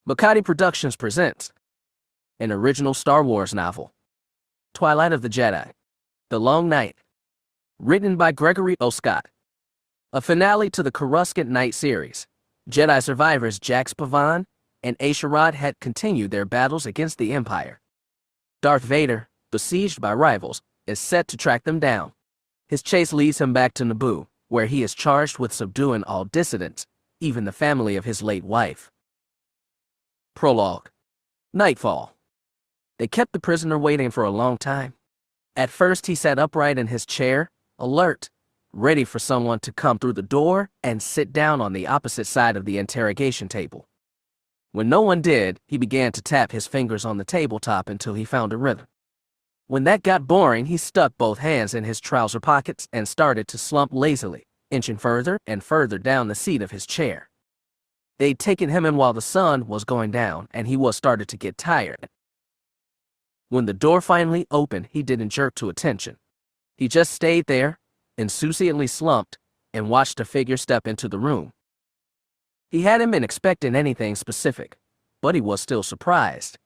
Makati Productions presents an original Star Wars novel, Twilight of the Jedi, The Long Night, written by Gregory O. Scott. A finale to the Coruscant Night series. Jedi survivors Jax Pavan and A'Sharad Hett continue their battles against the Empire. Darth Vader, besieged by rivals, is set to track them down. His chase leads him back to Naboo, where he is charged with subduing all dissidents, even the family of his late wife. Prologue. Nightfall. They kept the prisoner waiting for a long time. At first he sat upright in his chair, alert, ready for someone to come through the door and sit down on the opposite side of the interrogation table. When no one did, he began to tap his fingers on the tabletop until he found a rhythm. When that got boring, he stuck both hands in his trouser pockets and started to slump lazily, inching further and further down the seat of his chair. They'd taken him in while the sun was going down, and he was started to get tired. When the door finally opened, he didn't jerk to attention. He just stayed there, insouciantly slumped, and watched a figure step into the room. He hadn't been expecting anything specific, but he was still surprised.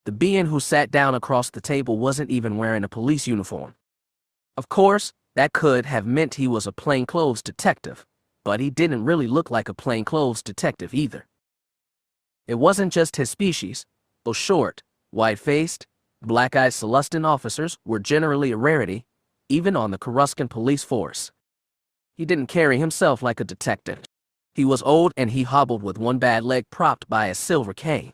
The being who sat down across the table wasn't even wearing a police uniform. Of course, that could have meant he was a plainclothes detective, but he didn't really look like a plainclothes detective either. It wasn't just his species, though short, white-faced, black-eyed Celestin officers were generally a rarity, even on the Coruscant police force. He didn't carry himself like a detective. He was old and he hobbled with one bad leg propped by a silver cane.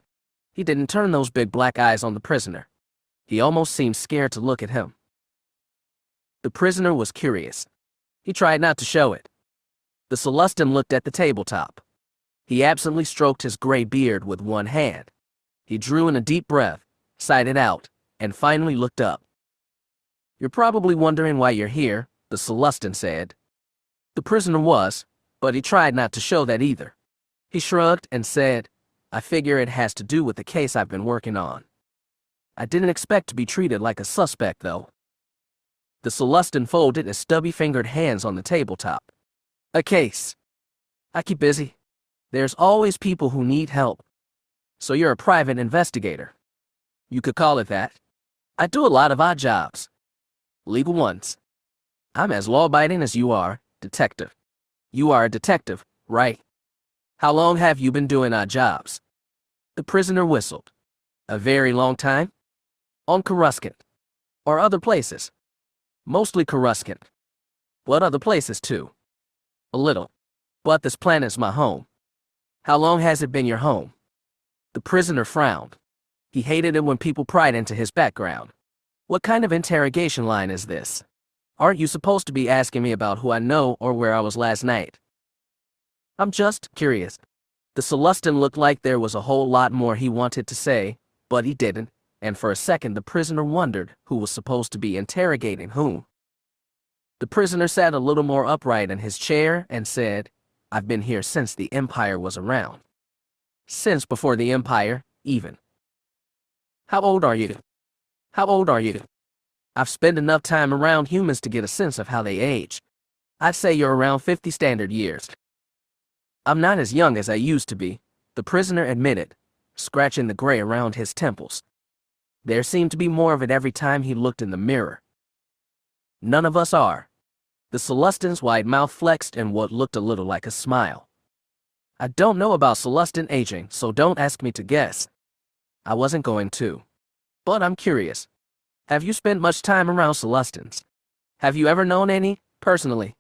He didn't turn those big black eyes on the prisoner. He almost seemed scared to look at him. The prisoner was curious. He tried not to show it. The Celestin looked at the tabletop. He absently stroked his gray beard with one hand. He drew in a deep breath, sighed it out, and finally looked up. "You're probably wondering why you're here," the Celestin said. The prisoner was, but he tried not to show that either. He shrugged and said, "I figure it has to do with the case I've been working on. I didn't expect to be treated like a suspect, though." The Celestin folded his stubby-fingered hands on the tabletop. "A case. I keep busy. There's always people who need help. So you're a private investigator. You could call it that. I do a lot of odd jobs. Legal ones. I'm as law-abiding as you are, detective. You are a detective, right? How long have you been doing odd jobs?" The prisoner whistled. "A very long time. On Coruscant. Or other places. Mostly Coruscant. What other places too? A little. But this planet's my home." "How long has it been your home?" The prisoner frowned. He hated it when people pried into his background. "What kind of interrogation line is this? Aren't you supposed to be asking me about who I know or where I was last night?" "I'm just curious." The Celestin looked like there was a whole lot more he wanted to say, but he didn't, and for a second the prisoner wondered who was supposed to be interrogating whom. The prisoner sat a little more upright in his chair and said, "I've been here since the Empire was around. Since before the Empire, even." "How old are you?" "How old are you?" "I've spent enough time around humans to get a sense of how they age. I'd say you're around 50 standard years." "I'm not as young as I used to be," the prisoner admitted, scratching the gray around his temples. There seemed to be more of it every time he looked in the mirror. "None of us are." The Celestin's wide mouth flexed in what looked a little like a smile. "I don't know about Celestin aging, so don't ask me to guess." "I wasn't going to. But I'm curious. Have you spent much time around Celestins? Have you ever known any, personally?"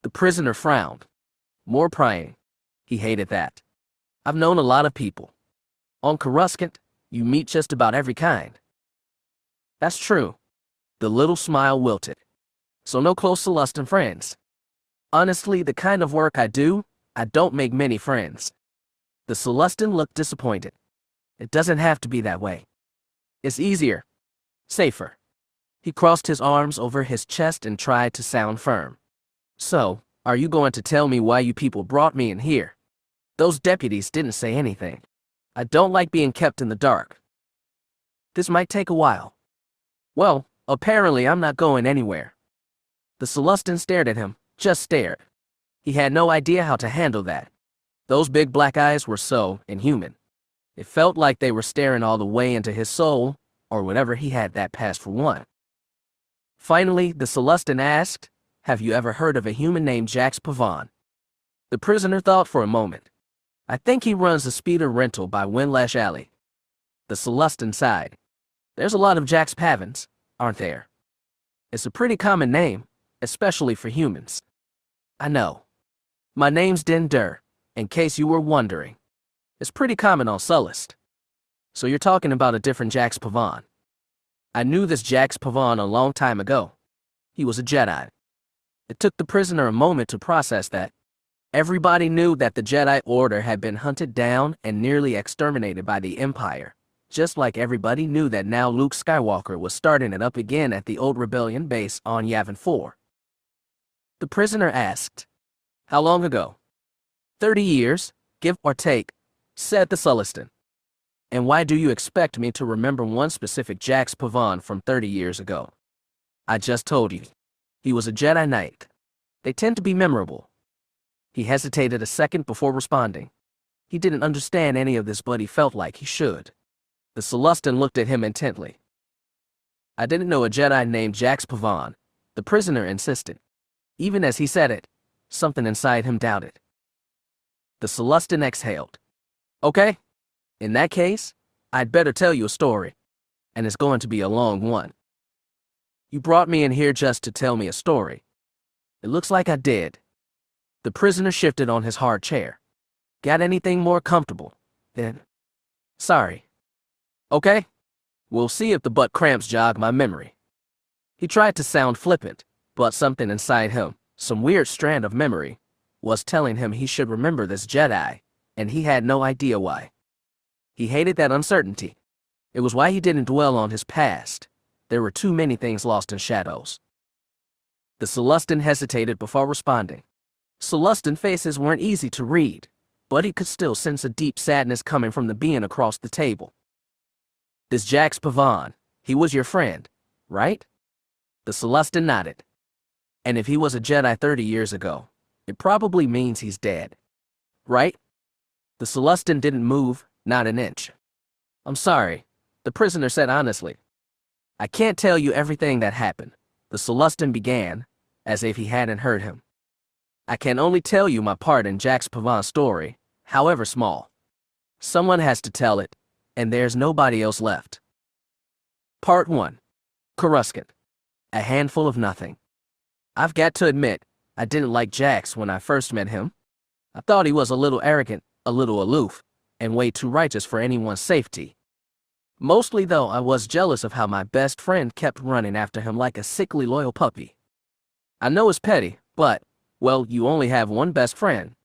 The prisoner frowned. More prying. He hated that. "I've known a lot of people. On Coruscant, you meet just about every kind." "That's true." The little smile wilted. "So no close Celestin friends?" "Honestly, the kind of work I do, I don't make many friends." The Celestin looked disappointed. "It doesn't have to be that way. It's easier. Safer." He crossed his arms over his chest and tried to sound firm. "So, are you going to tell me why you people brought me in here?" Those deputies didn't say anything. "I don't like being kept in the dark. This might take a while." "Well, apparently I'm not going anywhere." The Celestin stared at him, just stared. He had no idea how to handle that. Those big black eyes were so inhuman. It felt like they were staring all the way into his soul, or whatever he had that past for one. Finally, the Celestin asked, "Have you ever heard of a human named Jax Pavan?" The prisoner thought for a moment. "I think he runs a speeder rental by Windlash Alley." The Celestin sighed. "There's a lot of Jax Pavans, aren't there? It's a pretty common name, especially for humans." "I know. My name's Din Dur, in case you were wondering. It's pretty common on Sullust." "So you're talking about a different Jax Pavan." "I knew this Jax Pavan a long time ago. He was a Jedi." It took the prisoner a moment to process that. Everybody knew that the Jedi Order had been hunted down and nearly exterminated by the Empire, just like everybody knew that now Luke Skywalker was starting it up again at the old Rebellion base on Yavin 4. The prisoner asked, "How long ago?" 30 years, give or take," said the Celestin. "And why do you expect me to remember one specific Jax Pavan from 30 years ago?" "I just told you. He was a Jedi Knight. They tend to be memorable." He hesitated a second before responding. He didn't understand any of this, but he felt like he should. The Celestin looked at him intently. "I didn't know a Jedi named Jax Pavan," the prisoner insisted. Even as he said it, something inside him doubted. The Celestin exhaled. "Okay. In that case, I'd better tell you a story, and it's going to be a long one." "You brought me in here just to tell me a story." "It looks like I did." The prisoner shifted on his hard chair. "Got anything more comfortable, then?" "Sorry." "Okay. We'll see if the butt cramps jog my memory." He tried to sound flippant, but something inside him, some weird strand of memory, was telling him he should remember this Jedi, and he had no idea why. He hated that uncertainty. It was why he didn't dwell on his past. There were too many things lost in shadows. The Celestin hesitated before responding. Celestin faces weren't easy to read, but he could still sense a deep sadness coming from the being across the table. "This Jax Pavan, he was your friend, right?" The Celestin nodded. "And if he was a Jedi 30 years ago, it probably means he's dead, right?" The Celestin didn't move, not an inch. "I'm sorry," the prisoner said honestly. "I can't tell you everything that happened," the Celestin began, as if he hadn't heard him. "I can only tell you my part in Jax Pavan's story, however small. Someone has to tell it, and there's nobody else left." Part 1. Coruscant. A handful of nothing. I've got to admit, I didn't like Jax when I first met him. I thought he was a little arrogant, a little aloof, and way too righteous for anyone's safety. Mostly though, I was jealous of how my best friend kept running after him like a sickly loyal puppy. I know it's petty, but, well, you only have one best friend.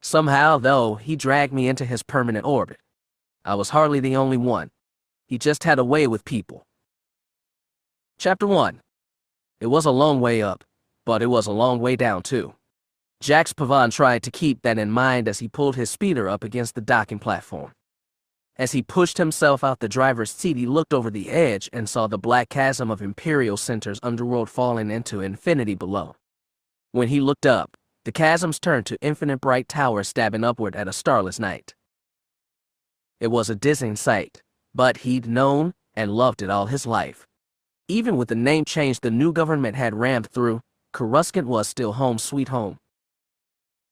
Somehow, though, he dragged me into his permanent orbit. I was hardly the only one. He just had a way with people. Chapter 1. It was a long way up, but it was a long way down too. Jax Pavan tried to keep that in mind as he pulled his speeder up against the docking platform. As he pushed himself out the driver's seat, he looked over the edge and saw the black chasm of Imperial Center's underworld falling into infinity below. When he looked up, the chasms turned to infinite bright towers stabbing upward at a starless night. It was a dizzying sight, but he'd known and loved it all his life. Even with the name change the new government had rammed through, Coruscant was still home sweet home.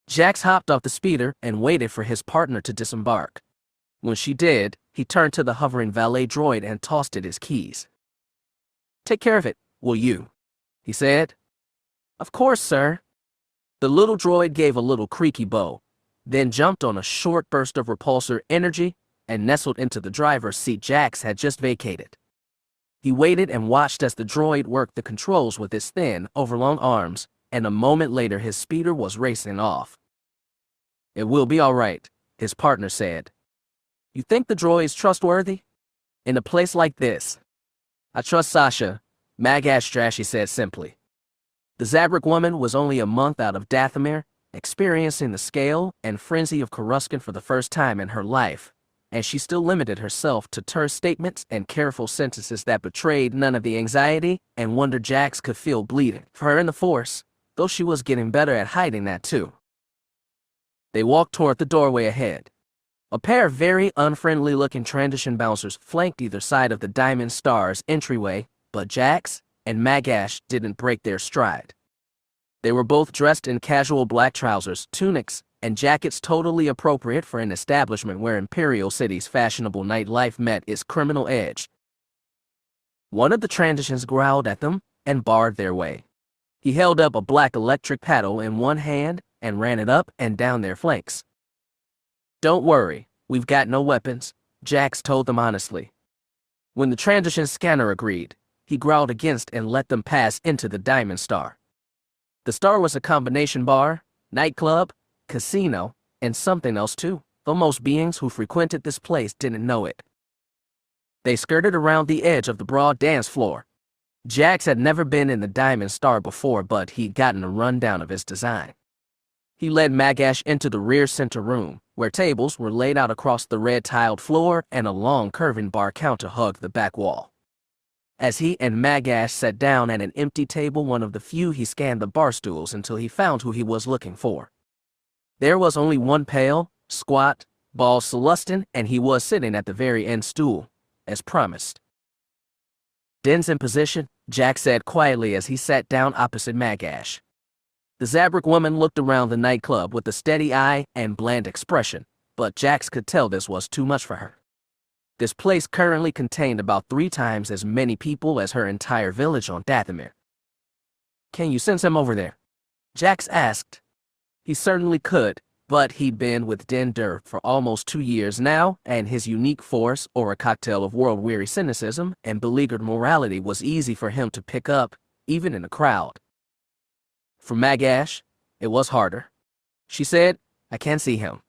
Jax hopped off the speeder and waited for his partner to disembark. When she did, he turned to the hovering valet droid and tossed it his keys. "Take care of it, will you?" he said. "Of course, sir." The little droid gave a little creaky bow, then jumped on a short burst of repulsor energy and nestled into the driver's seat Jax had just vacated. He waited and watched as the droid worked the controls with his thin, overlong arms, and a moment later his speeder was racing off. "It will be all right," his partner said. "You think the droid's trustworthy? In a place like this?" "I trust Sasha," Mag Astrashi said simply. The Zabrak woman was only a month out of Dathomir, experiencing the scale and frenzy of Coruscant for the first time in her life, and she still limited herself to terse statements and careful sentences that betrayed none of the anxiety and wonder Jax could feel bleeding for her in the Force, though she was getting better at hiding that too. They walked toward the doorway ahead. A pair of very unfriendly-looking transition bouncers flanked either side of the Diamond Star's entryway, but Jax and Magash didn't break their stride. They were both dressed in casual black trousers, tunics, and jackets totally appropriate for an establishment where Imperial City's fashionable nightlife met its criminal edge. One of the transitions growled at them and barred their way. He held up a black electric paddle in one hand and ran it up and down their flanks. "Don't worry, we've got no weapons," Jax told them honestly. When the transition scanner agreed, he growled against and let them pass into the Diamond Star. The Star was a combination bar, nightclub, casino, and something else too, though most beings who frequented this place didn't know it. They skirted around the edge of the broad dance floor. Jax had never been in the Diamond Star before, but he'd gotten a rundown of its design. He led Magash into the rear center room, where tables were laid out across the red-tiled floor and a long curving bar counter hugged the back wall. As he and Magash sat down at an empty table, one of the few, he scanned the bar stools until he found who he was looking for. There was only one pale, squat, bald Celestin, and he was sitting at the very end stool, as promised. "Den's in position," Jack said quietly as he sat down opposite Magash. The Zabrak woman looked around the nightclub with a steady eye and bland expression, but Jax could tell this was too much for her. This place currently contained about 3 times as many people as her entire village on Dathomir. "Can you sense him over there?" Jax asked. He certainly could, but he'd been with Den Dur for almost 2 years now, and his unique force, or a cocktail of world-weary cynicism and beleaguered morality, was easy for him to pick up, even in a crowd. For Magash, it was harder. She said, "I can't see him.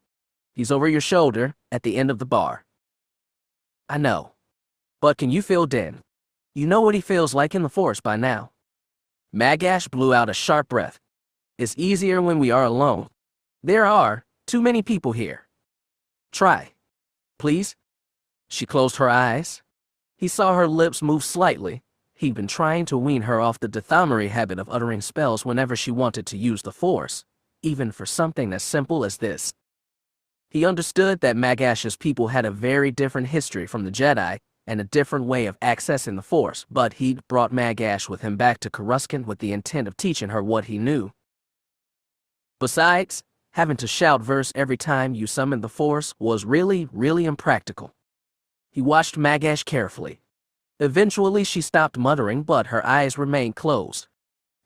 He's over your shoulder, at the end of the bar." "I know. But can you feel Den? You know what he feels like in the Force by now." Magash blew out a sharp breath. "It's easier when we are alone. There are too many people here. Try. Please?" She closed her eyes. He saw her lips move slightly. He'd been trying to wean her off the Dathomiri habit of uttering spells whenever she wanted to use the Force, even for something as simple as this. He understood that Magash's people had a very different history from the Jedi and a different way of accessing the Force, but he'd brought Magash with him back to Coruscant with the intent of teaching her what he knew. Besides, having to shout verse every time you summoned the Force was really, really impractical. He watched Magash carefully. Eventually she stopped muttering, but her eyes remained closed.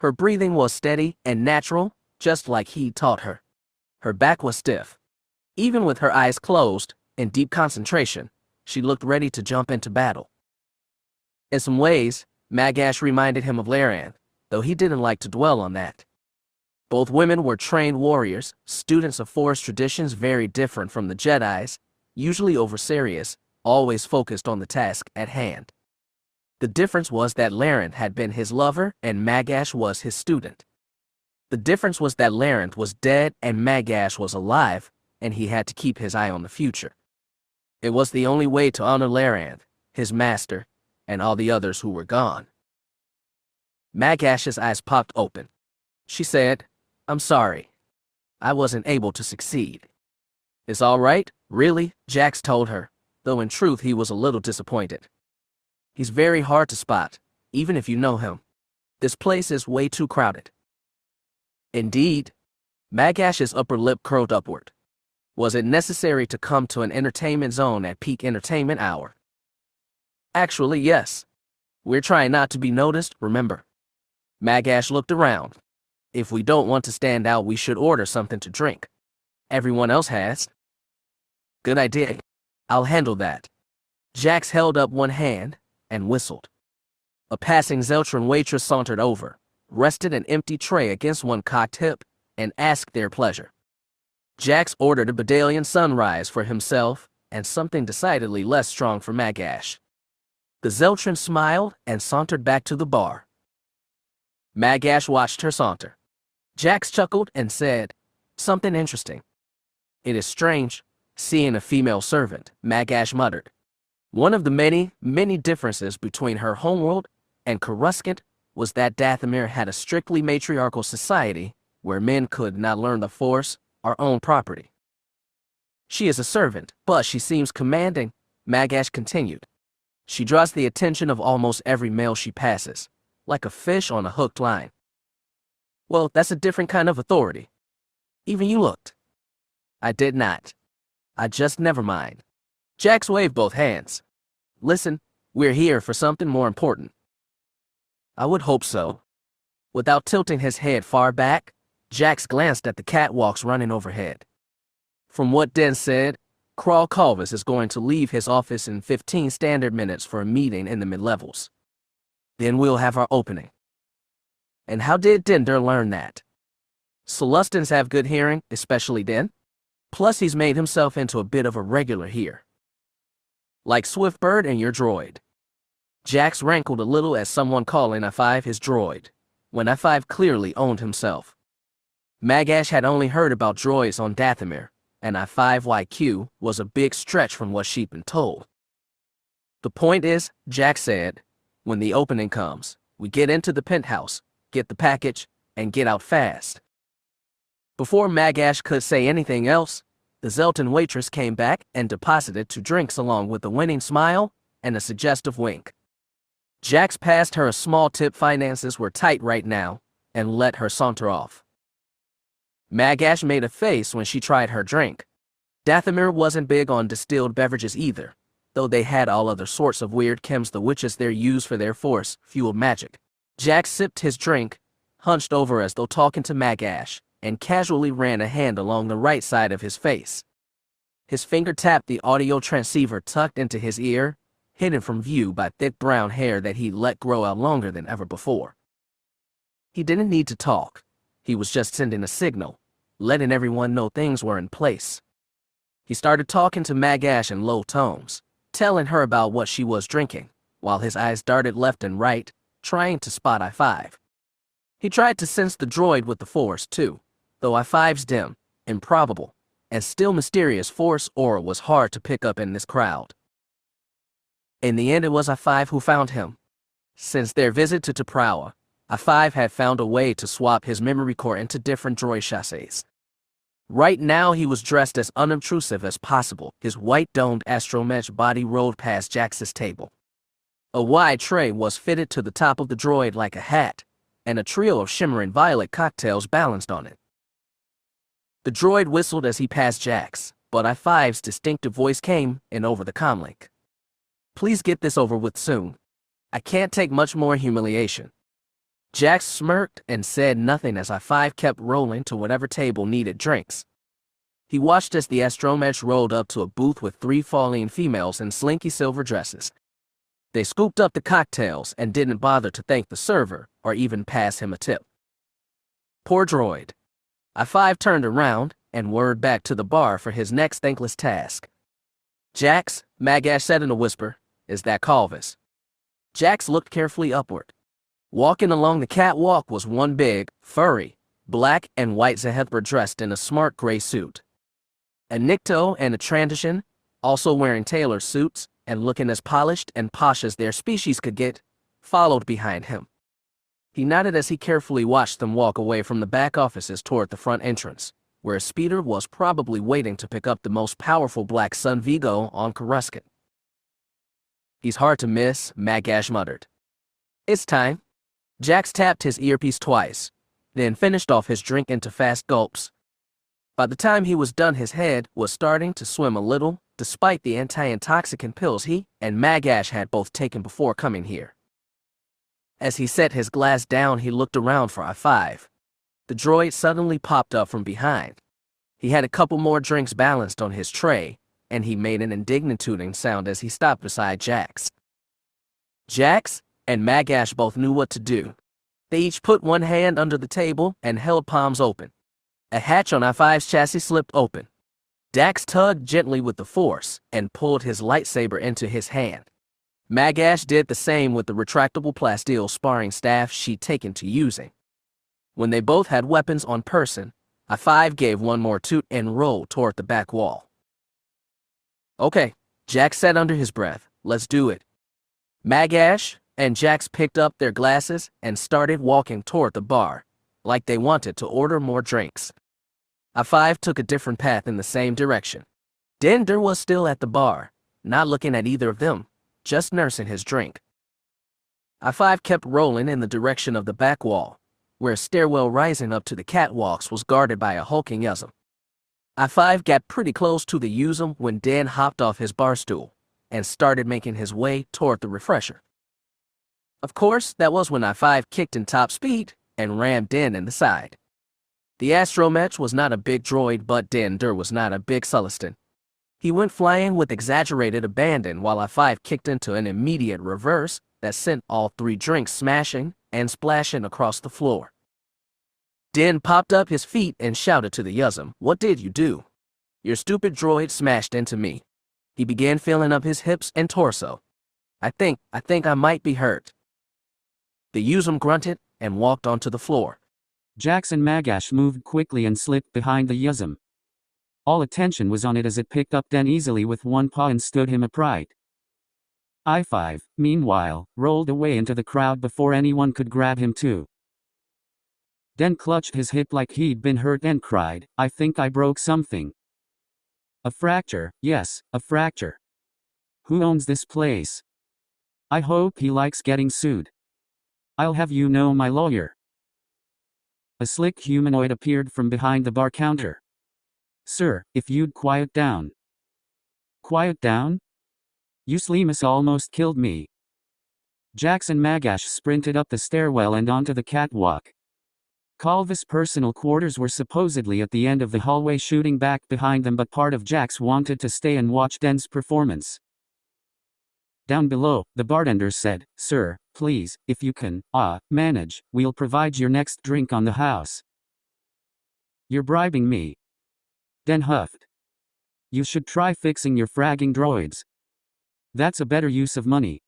Her breathing was steady and natural, just like he taught her. Her back was stiff. Even with her eyes closed, in deep concentration, she looked ready to jump into battle. In some ways, Magash reminded him of Laran, though he didn't like to dwell on that. Both women were trained warriors, students of Force traditions very different from the Jedis, usually over-serious, always focused on the task at hand. The difference was that Laran had been his lover and Magash was his student. The difference was that Laran was dead and Magash was alive, and he had to keep his eye on the future. It was the only way to honor Laran, his master, and all the others who were gone. Magash's eyes popped open. She said, "I'm sorry. I wasn't able to succeed." "It's all right, really," Jax told her, though in truth he was a little disappointed. "He's very hard to spot, even if you know him. This place is way too crowded." Indeed. Magash's upper lip curled upward. Was it necessary to come to an entertainment zone at peak entertainment hour? Actually, yes. We're trying not to be noticed, remember. Magash looked around. If we don't want to stand out, we should order something to drink. Everyone else has. Good idea. I'll handle that. Jax held up one hand and whistled. A passing Zeltron waitress sauntered over, rested an empty tray against one cocked hip, and asked their pleasure. Jax ordered a Bedalian sunrise for himself and something decidedly less strong for Magash. The Zeltron smiled and sauntered back to the bar. Magash watched her saunter. Jax chuckled and said, "Something interesting." "It is strange, seeing a female servant," Magash muttered. One of the many, many differences between her homeworld and Coruscant was that Dathomir had a strictly matriarchal society where men could not learn the Force or own property. She is a servant, but she seems commanding, Magash continued. She draws the attention of almost every male she passes, like a fish on a hooked line. Well, that's a different kind of authority. Even you looked. I did not. I just never mind. Jax waved both hands. Listen, we're here for something more important. I would hope so. Without tilting his head far back, Jax glanced at the catwalks running overhead. From what Den said, Crawl Calvis is going to leave his office in 15 standard minutes for a meeting in the mid-levels. Then we'll have our opening. And how did Dender learn that? Celestins have good hearing, especially Den. Plus he's made himself into a bit of a regular here. Like Swiftbird and your droid. Jax rankled a little at someone calling I-5 his droid, when I-5 clearly owned himself. Magash had only heard about droids on Dathomir, and I-5YQ was a big stretch from what she'd been told. The point is, Jax said, when the opening comes, we get into the penthouse, get the package, and get out fast. Before Magash could say anything else, the Zelton waitress came back and deposited 2 drinks along with a winning smile and a suggestive wink. Jax passed her a small tip. Finances were tight right now, and let her saunter off. Magash made a face when she tried her drink. Dathomir wasn't big on distilled beverages either, though they had all other sorts of weird chems the witches there use for their force-fueled magic. Jax sipped his drink, hunched over as though talking to Magash, and casually ran a hand along the right side of his face. His finger tapped the audio transceiver tucked into his ear, hidden from view by thick brown hair that he'd let grow out longer than ever before. He didn't need to talk. He was just sending a signal, letting everyone know things were in place. He started talking to Magash in low tones, telling her about what she was drinking, while his eyes darted left and right, trying to spot I-5. He tried to sense the droid with the Force, too, though I-5's dim, improbable, and still mysterious Force aura was hard to pick up in this crowd. In the end, it was I-5 who found him. Since their visit to T'Prawa, I-5 had found a way to swap his memory core into different droid chassis. Right now, he was dressed as unobtrusive as possible. His white-domed astromech body rolled past Jax's table. A wide tray was fitted to the top of the droid like a hat, and a trio of shimmering violet cocktails balanced on it. The droid whistled as he passed Jax, but I-5's distinctive voice came in over the comlink. Please get this over with soon. I can't take much more humiliation. Jax smirked and said nothing as I-5 kept rolling to whatever table needed drinks. He watched as the astromech rolled up to a booth with 3 falling females in slinky silver dresses. They scooped up the cocktails and didn't bother to thank the server or even pass him a tip. Poor droid. I-5 turned around and whirred back to the bar for his next thankless task. Jax, Magash said in a whisper, is that Calvis? Jax looked carefully upward. Walking along the catwalk was one big, furry, black and white Zahethber dressed in a smart gray suit. A Nikto and a Transition, also wearing tailored suits and looking as polished and posh as their species could get, followed behind him. He nodded as he carefully watched them walk away from the back offices toward the front entrance, where a speeder was probably waiting to pick up the most powerful Black Sun Vigo on Coruscant. He's hard to miss, Magash muttered. It's time. Jax tapped his earpiece twice, then finished off his drink into fast gulps. By the time he was done, his head was starting to swim a little, despite the anti-intoxicant pills he and Magash had both taken before coming here. As he set his glass down, he looked around for I-5. The droid suddenly popped up from behind. He had a couple more drinks balanced on his tray, and he made an indignant tooting sound as he stopped beside Jax. Jax and Magash both knew what to do. They each put one hand under the table and held palms open. A hatch on I-5's chassis slipped open. Dax tugged gently with the Force and pulled his lightsaber into his hand. Magash did the same with the retractable plasteel sparring staff she'd taken to using. When they both had weapons on person, I-5 gave one more toot and rolled toward the back wall. Okay, Jax said under his breath, let's do it. Magash and Jax picked up their glasses and started walking toward the bar, like they wanted to order more drinks. I-5 took a different path in the same direction. Dender was still at the bar, not looking at either of them, just nursing his drink. I-5 kept rolling in the direction of the back wall, where a stairwell rising up to the catwalks was guarded by a hulking Yuzum. I-5 got pretty close to the Yuzum when Dan hopped off his bar stool and started making his way toward the refresher. Of course, that was when I-5 kicked in top speed and rammed Dan in the side. The astromech was not a big droid, but Dender was not a big Sullustan. He went flying with exaggerated abandon while I-5 kicked into an immediate reverse that sent all 3 drinks smashing and splashing across the floor. Den popped up his feet and shouted to the Yuzum, "What did you do? Your stupid droid smashed into me." He began feeling up his hips and torso. I think I might be hurt." The Yuzum grunted and walked onto the floor. Jax and Magash moved quickly and slipped behind the Yuzum. All attention was on it as it picked up Den easily with one paw and stood him upright. I-5, meanwhile, rolled away into the crowd before anyone could grab him too. Den clutched his hip like he'd been hurt and cried, "I think I broke something." "A fracture, yes, a fracture. Who owns this place? I hope he likes getting sued. I'll have you know my lawyer." A slick humanoid appeared from behind the bar counter. "Sir, if you'd quiet down." "Quiet down? You Sleemus almost killed me." Jax and Magash sprinted up the stairwell and onto the catwalk. Calvis' personal quarters were supposedly at the end of the hallway shooting back behind them, but part of Jax wanted to stay and watch Den's performance. Down below, the bartender said, "Sir, please, if you can, manage, we'll provide your next drink on the house." "You're bribing me." Den huffed. "You should try fixing your fragging droids. That's a better use of money.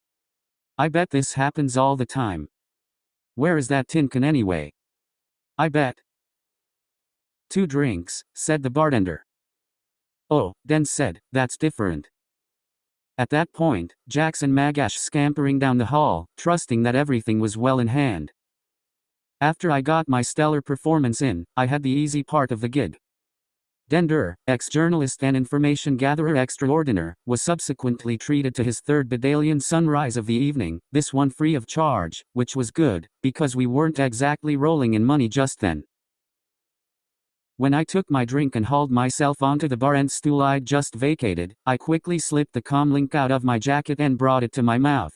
I bet this happens all the time. Where is that tin can anyway? I bet." "2 drinks, said the bartender. "Oh," Den said, "that's different." At that point, Jax and Magash scampering down the hall, trusting that everything was well in hand. After I got my stellar performance in, I had the easy part of the gig. Dender, ex-journalist and information gatherer extraordinaire, was subsequently treated to his 3rd Bedalian sunrise of the evening, this one free of charge, which was good, because we weren't exactly rolling in money just then. When I took my drink and hauled myself onto the bar end stool I'd just vacated, I quickly slipped the comlink out of my jacket and brought it to my mouth.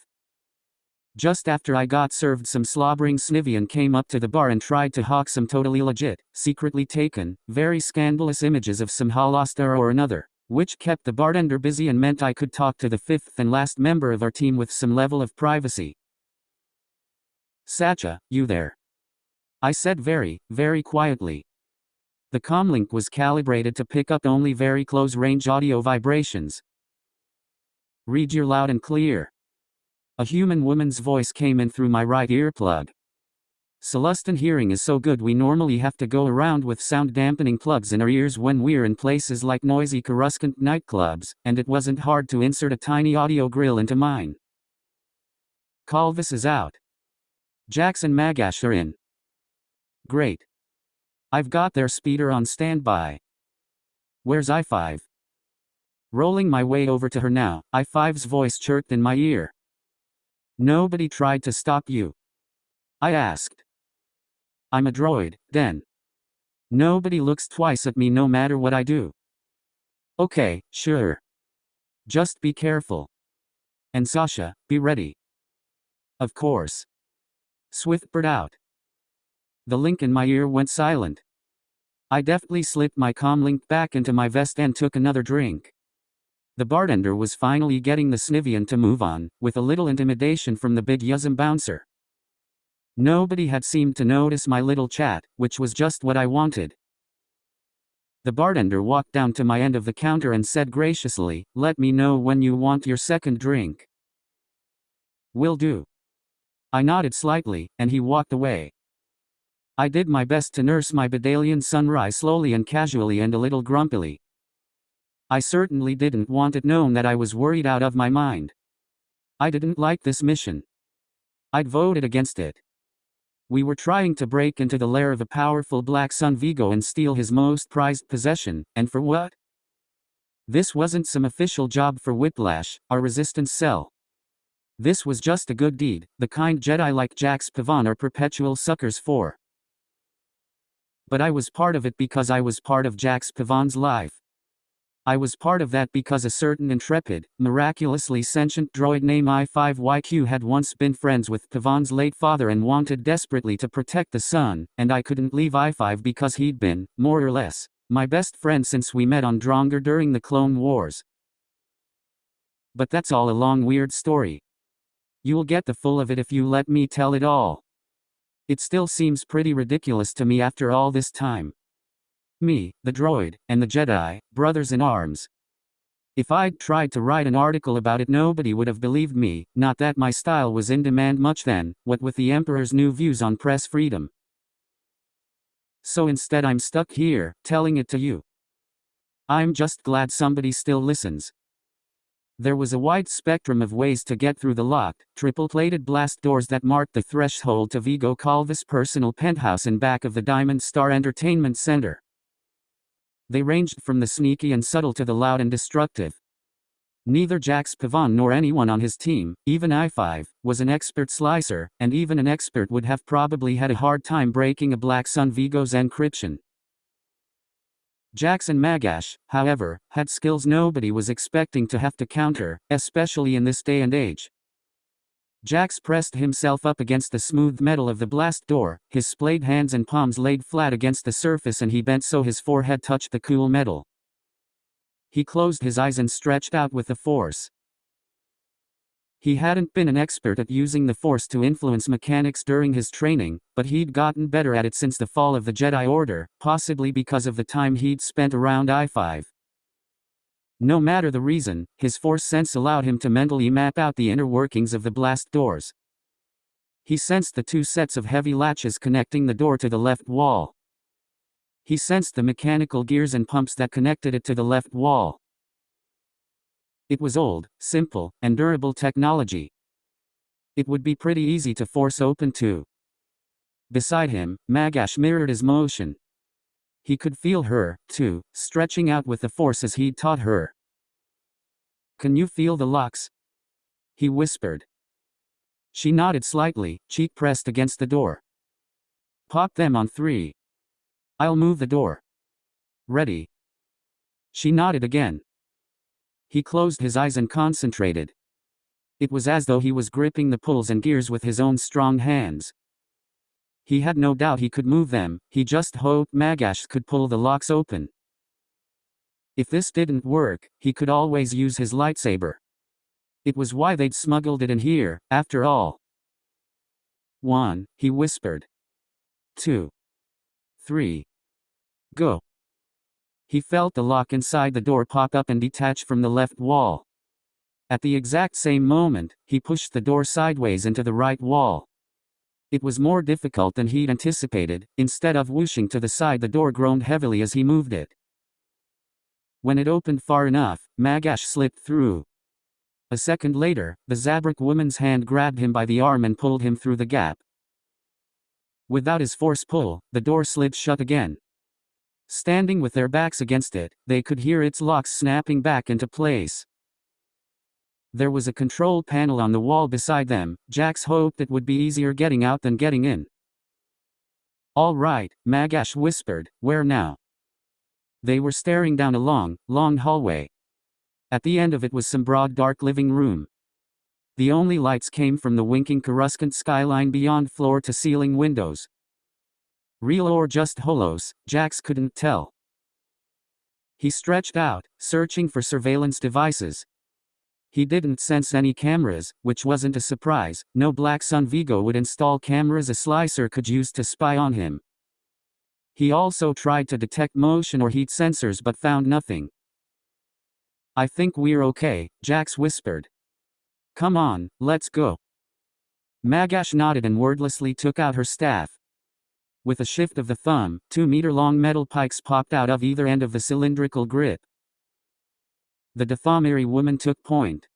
Just after I got served, some slobbering Snivian came up to the bar and tried to hawk some totally legit, secretly taken, very scandalous images of some holoster or another, which kept the bartender busy and meant I could talk to the 5th and last member of our team with some level of privacy. "Sacha, you there?" I said very, very quietly. The comlink was calibrated to pick up only very close-range audio vibrations. "Read your loud and clear." A human woman's voice came in through my right earplug. "Sullustan hearing is so good we normally have to go around with sound-dampening plugs in our ears when we're in places like noisy Coruscant nightclubs, and it wasn't hard to insert a tiny audio grill into mine." "Calvis is out. Jax and Magash are in." "Great. I've got their speeder on standby." "Where's I-5?" Rolling my way over to her now, I-5's voice chirped in my ear. "Nobody tried to stop you?" I asked. "I'm a droid, Den. Nobody looks twice at me no matter what I do." "Okay, sure. Just be careful. And Sasha, be ready." "Of course." Swithbird out. The link in my ear went silent. I deftly slipped my comlink back into my vest and took another drink. The bartender was finally getting the Snivian to move on, with a little intimidation from the big Yuzum bouncer. Nobody had seemed to notice my little chat, which was just what I wanted. The bartender walked down to my end of the counter and said graciously, "Let me know when you want your second drink." "Will do." I nodded slightly, and he walked away. I did my best to nurse my Bedalian sunrise slowly and casually and a little grumpily. I certainly didn't want it known that I was worried out of my mind. I didn't like this mission. I'd voted against it. We were trying to break into the lair of a powerful Black Sun Vigo and steal his most prized possession, and for what? This wasn't some official job for Whiplash, our resistance cell. This was just a good deed, the kind Jedi like Jax Pavan are perpetual suckers for. But I was part of it because I was part of Jax Pavan's life. I was part of that because a certain intrepid, miraculously sentient droid named I5YQ had once been friends with Pavan's late father and wanted desperately to protect the son, and I couldn't leave I5 because he'd been, more or less, my best friend since we met on Drongar during the Clone Wars. But that's all a long weird story. You'll get the full of it if you let me tell it all. It still seems pretty ridiculous to me after all this time. Me, the droid, and the Jedi, brothers in arms. If I'd tried to write an article about it, nobody would have believed me, not that my style was in demand much then, what with the Emperor's new views on press freedom. So instead I'm stuck here, telling it to you. I'm just glad somebody still listens. There was a wide spectrum of ways to get through the locked, triple-plated blast doors that marked the threshold to Vigo Calva's personal penthouse in back of the Diamond Star Entertainment Center. They ranged from the sneaky and subtle to the loud and destructive. Neither Jax Pavan nor anyone on his team, even I5, was an expert slicer, and even an expert would have probably had a hard time breaking a Black Sun Vigo's encryption. Jax and Magash, however, had skills nobody was expecting to have to counter, especially in this day and age. Jax pressed himself up against the smooth metal of the blast door, his splayed hands and palms laid flat against the surface, and he bent so his forehead touched the cool metal. He closed his eyes and stretched out with the Force. He hadn't been an expert at using the Force to influence mechanics during his training, but he'd gotten better at it since the fall of the Jedi Order, possibly because of the time he'd spent around I5. No matter the reason, his Force sense allowed him to mentally map out the inner workings of the blast doors. He sensed the two sets of heavy latches connecting the door to the left wall. He sensed the mechanical gears and pumps that connected it to the left wall. It was old, simple, and durable technology. It would be pretty easy to force open too. Beside him, Magash mirrored his motion. He could feel her, too, stretching out with the Force as he'd taught her. "Can you feel the locks?" he whispered. She nodded slightly, cheek pressed against the door. "Pop them on 3. I'll move the door. Ready?" She nodded again. He closed his eyes and concentrated. It was as though he was gripping the pulls and gears with his own strong hands. He had no doubt he could move them, he just hoped Magash could pull the locks open. If this didn't work, he could always use his lightsaber. It was why they'd smuggled it in here, after all. 1, he whispered. 2. 3. Go. He felt the lock inside the door pop up and detach from the left wall. At the exact same moment, he pushed the door sideways into the right wall. It was more difficult than he'd anticipated. Instead of whooshing to the side, the door groaned heavily as he moved it. When it opened far enough, Magash slipped through. A second later, the Zabrak woman's hand grabbed him by the arm and pulled him through the gap. Without his force pull, the door slid shut again. Standing with their backs against it, they could hear its locks snapping back into place. There was a control panel on the wall beside them. Jax hoped it would be easier getting out than getting in. "All right," Magash whispered, "where now?" They were staring down a long hallway. At the end of it was some broad dark living room. The only lights came from the winking Coruscant skyline beyond floor-to-ceiling windows. Real or just holos, Jax couldn't tell. He stretched out, searching for surveillance devices. He didn't sense any cameras, which wasn't a surprise. No Black Sun Vigo would install cameras a slicer could use to spy on him. He also tried to detect motion or heat sensors but found nothing. "I think we're okay," Jax whispered. "Come on, let's go." Magash nodded and wordlessly took out her staff. With a shift of the thumb, 2-meter-long metal pikes popped out of either end of the cylindrical grip. The Dathomiri woman took point.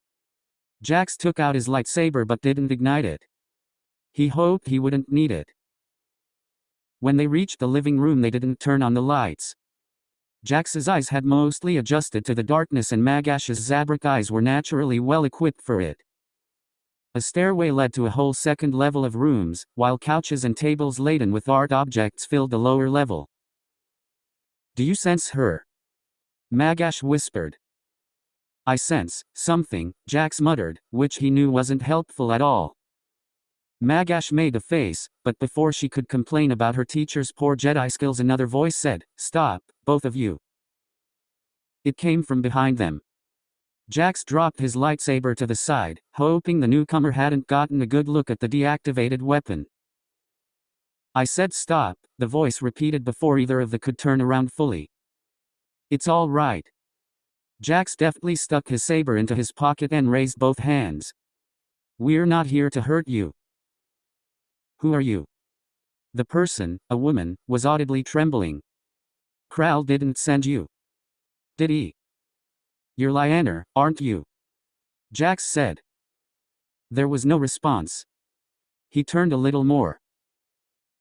Jax took out his lightsaber but didn't ignite it. He hoped he wouldn't need it. When they reached the living room, they didn't turn on the lights. Jax's eyes had mostly adjusted to the darkness and Magash's Zabrak eyes were naturally well equipped for it. A stairway led to a whole second level of rooms, while couches and tables laden with art objects filled the lower level. "Do you sense her?" Magash whispered. "I sense something," Jax muttered, which he knew wasn't helpful at all. Magash made a face, but before she could complain about her teacher's poor Jedi skills another voice said, "Stop, both of you." It came from behind them. Jax dropped his lightsaber to the side, hoping the newcomer hadn't gotten a good look at the deactivated weapon. "I said stop," the voice repeated before either of them could turn around fully. "It's all right." Jax deftly stuck his saber into his pocket and raised both hands. "We're not here to hurt you." "Who are you?" The person, a woman, was audibly trembling. "Kral didn't send you. Did he?" "You're Lyanner, aren't you?" Jax said. There was no response. He turned a little more.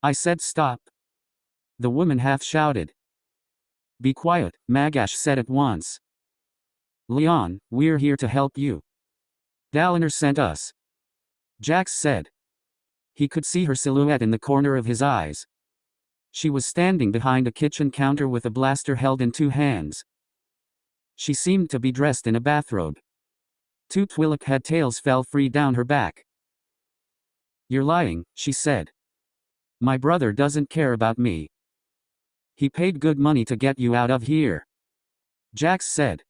"I said stop." The woman half shouted. "Be quiet," Magash said at once. "Leon, we're here to help you. Dalinar sent us," Jax said. He could see her silhouette in the corner of his eyes. She was standing behind a kitchen counter with a blaster held in two hands. She seemed to be dressed in a bathrobe. Two Twi'lek head tails fell free down her back. "You're lying," she said. "My brother doesn't care about me. He paid good money to get you out of here," Jax said.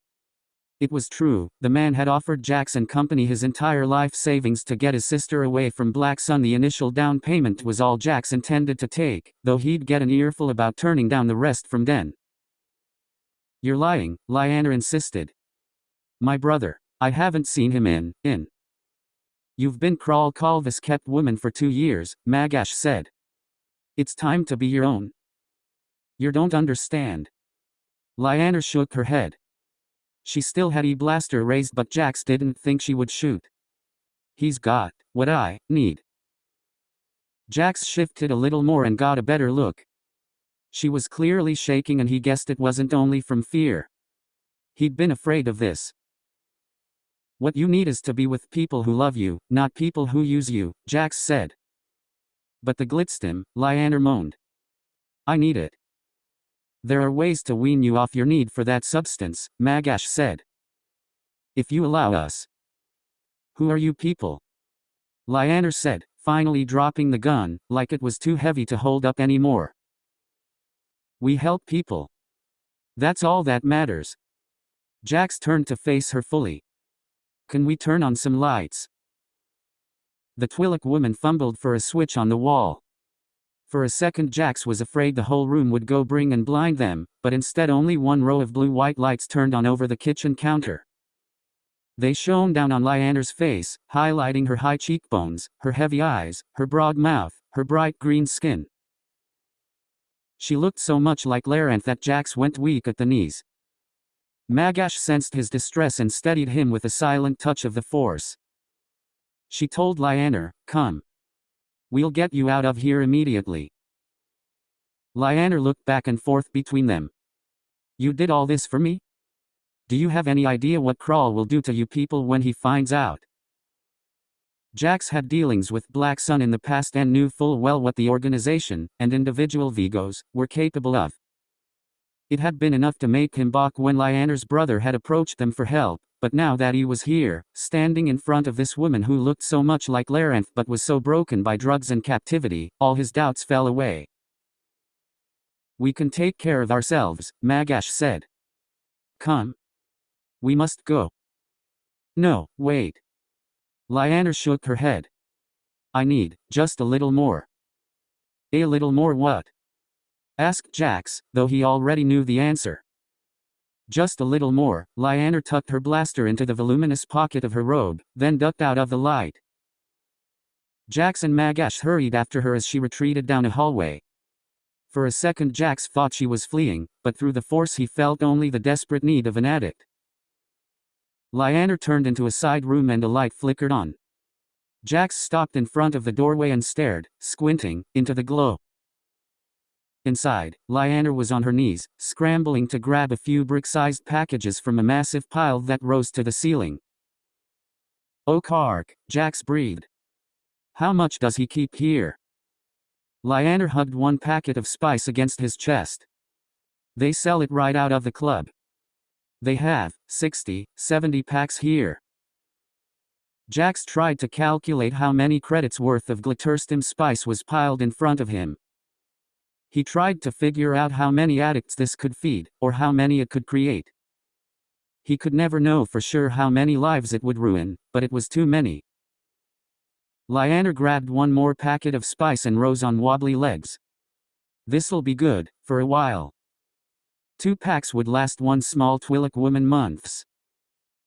It was true, the man had offered Jax and company his entire life savings to get his sister away from Black Sun. The initial down payment was all Jax intended to take, though he'd get an earful about turning down the rest from Den. "You're lying," Lyanner insisted. "My brother. I haven't seen him in. You've been Kral Kalvis kept woman for 2 years, Magash said. It's time to be your own. You don't understand." Lyanner shook her head. She still had a blaster raised, but Jax didn't think she would shoot. "He's got what I need." Jax shifted a little more and got a better look. She was clearly shaking and he guessed it wasn't only from fear. He'd been afraid of this. "What you need is to be with people who love you, not people who use you," Jax said. "But the glitstim," Lyanner moaned. "I need it." "There are ways to wean you off your need for that substance," Magash said. "If you allow us." "Who are you people?" Lyanner said, finally dropping the gun, like it was too heavy to hold up anymore. "We help people. That's all that matters." Jax turned to face her fully. "Can we turn on some lights?" The Twi'lek woman fumbled for a switch on the wall. For a second Jax was afraid the whole room would go bring and blind them, but instead only one row of blue-white lights turned on over the kitchen counter. They shone down on Lyanner's face, highlighting her high cheekbones, her heavy eyes, her broad mouth, her bright green skin. She looked so much like Laranth that Jax went weak at the knees. Magash sensed his distress and steadied him with a silent touch of the Force. She told Lyanner, "Come. We'll get you out of here immediately." Lyanner looked back and forth between them. "You did all this for me? Do you have any idea what Kral will do to you people when he finds out?" Jax had dealings with Black Sun in the past and knew full well what the organization, and individual Vigos, were capable of. It had been enough to make him balk when Lyanner's brother had approached them for help, but now that he was here, standing in front of this woman who looked so much like Laranth but was so broken by drugs and captivity, all his doubts fell away. "We can take care of ourselves," Magash said. "Come. We must go." "No, wait." Lyanner shook her head. "I need just a little more." "A little more what?" asked Jax, though he already knew the answer. "Just a little more." Lyanner tucked her blaster into the voluminous pocket of her robe, then ducked out of the light. Jax and Magash hurried after her as she retreated down a hallway. For a second Jax thought she was fleeing, but through the Force he felt only the desperate need of an addict. Lyanner turned into a side room and a light flickered on. Jax stopped in front of the doorway and stared, squinting, into the glow. Inside, Lyanna was on her knees, scrambling to grab a few brick-sized packages from a massive pile that rose to the ceiling. "Oh Kark," Jax breathed. "How much does he keep here?" Lyanna hugged one packet of spice against his chest. "They sell it right out of the club. They have 60, 70 packs here." Jax tried to calculate how many credits worth of glitterstim spice was piled in front of him. He tried to figure out how many addicts this could feed, or how many it could create. He could never know for sure how many lives it would ruin, but it was too many. Lyanna grabbed one more packet of spice and rose on wobbly legs. "This'll be good, for a while. 2 packs would last one small Twi'lek woman months."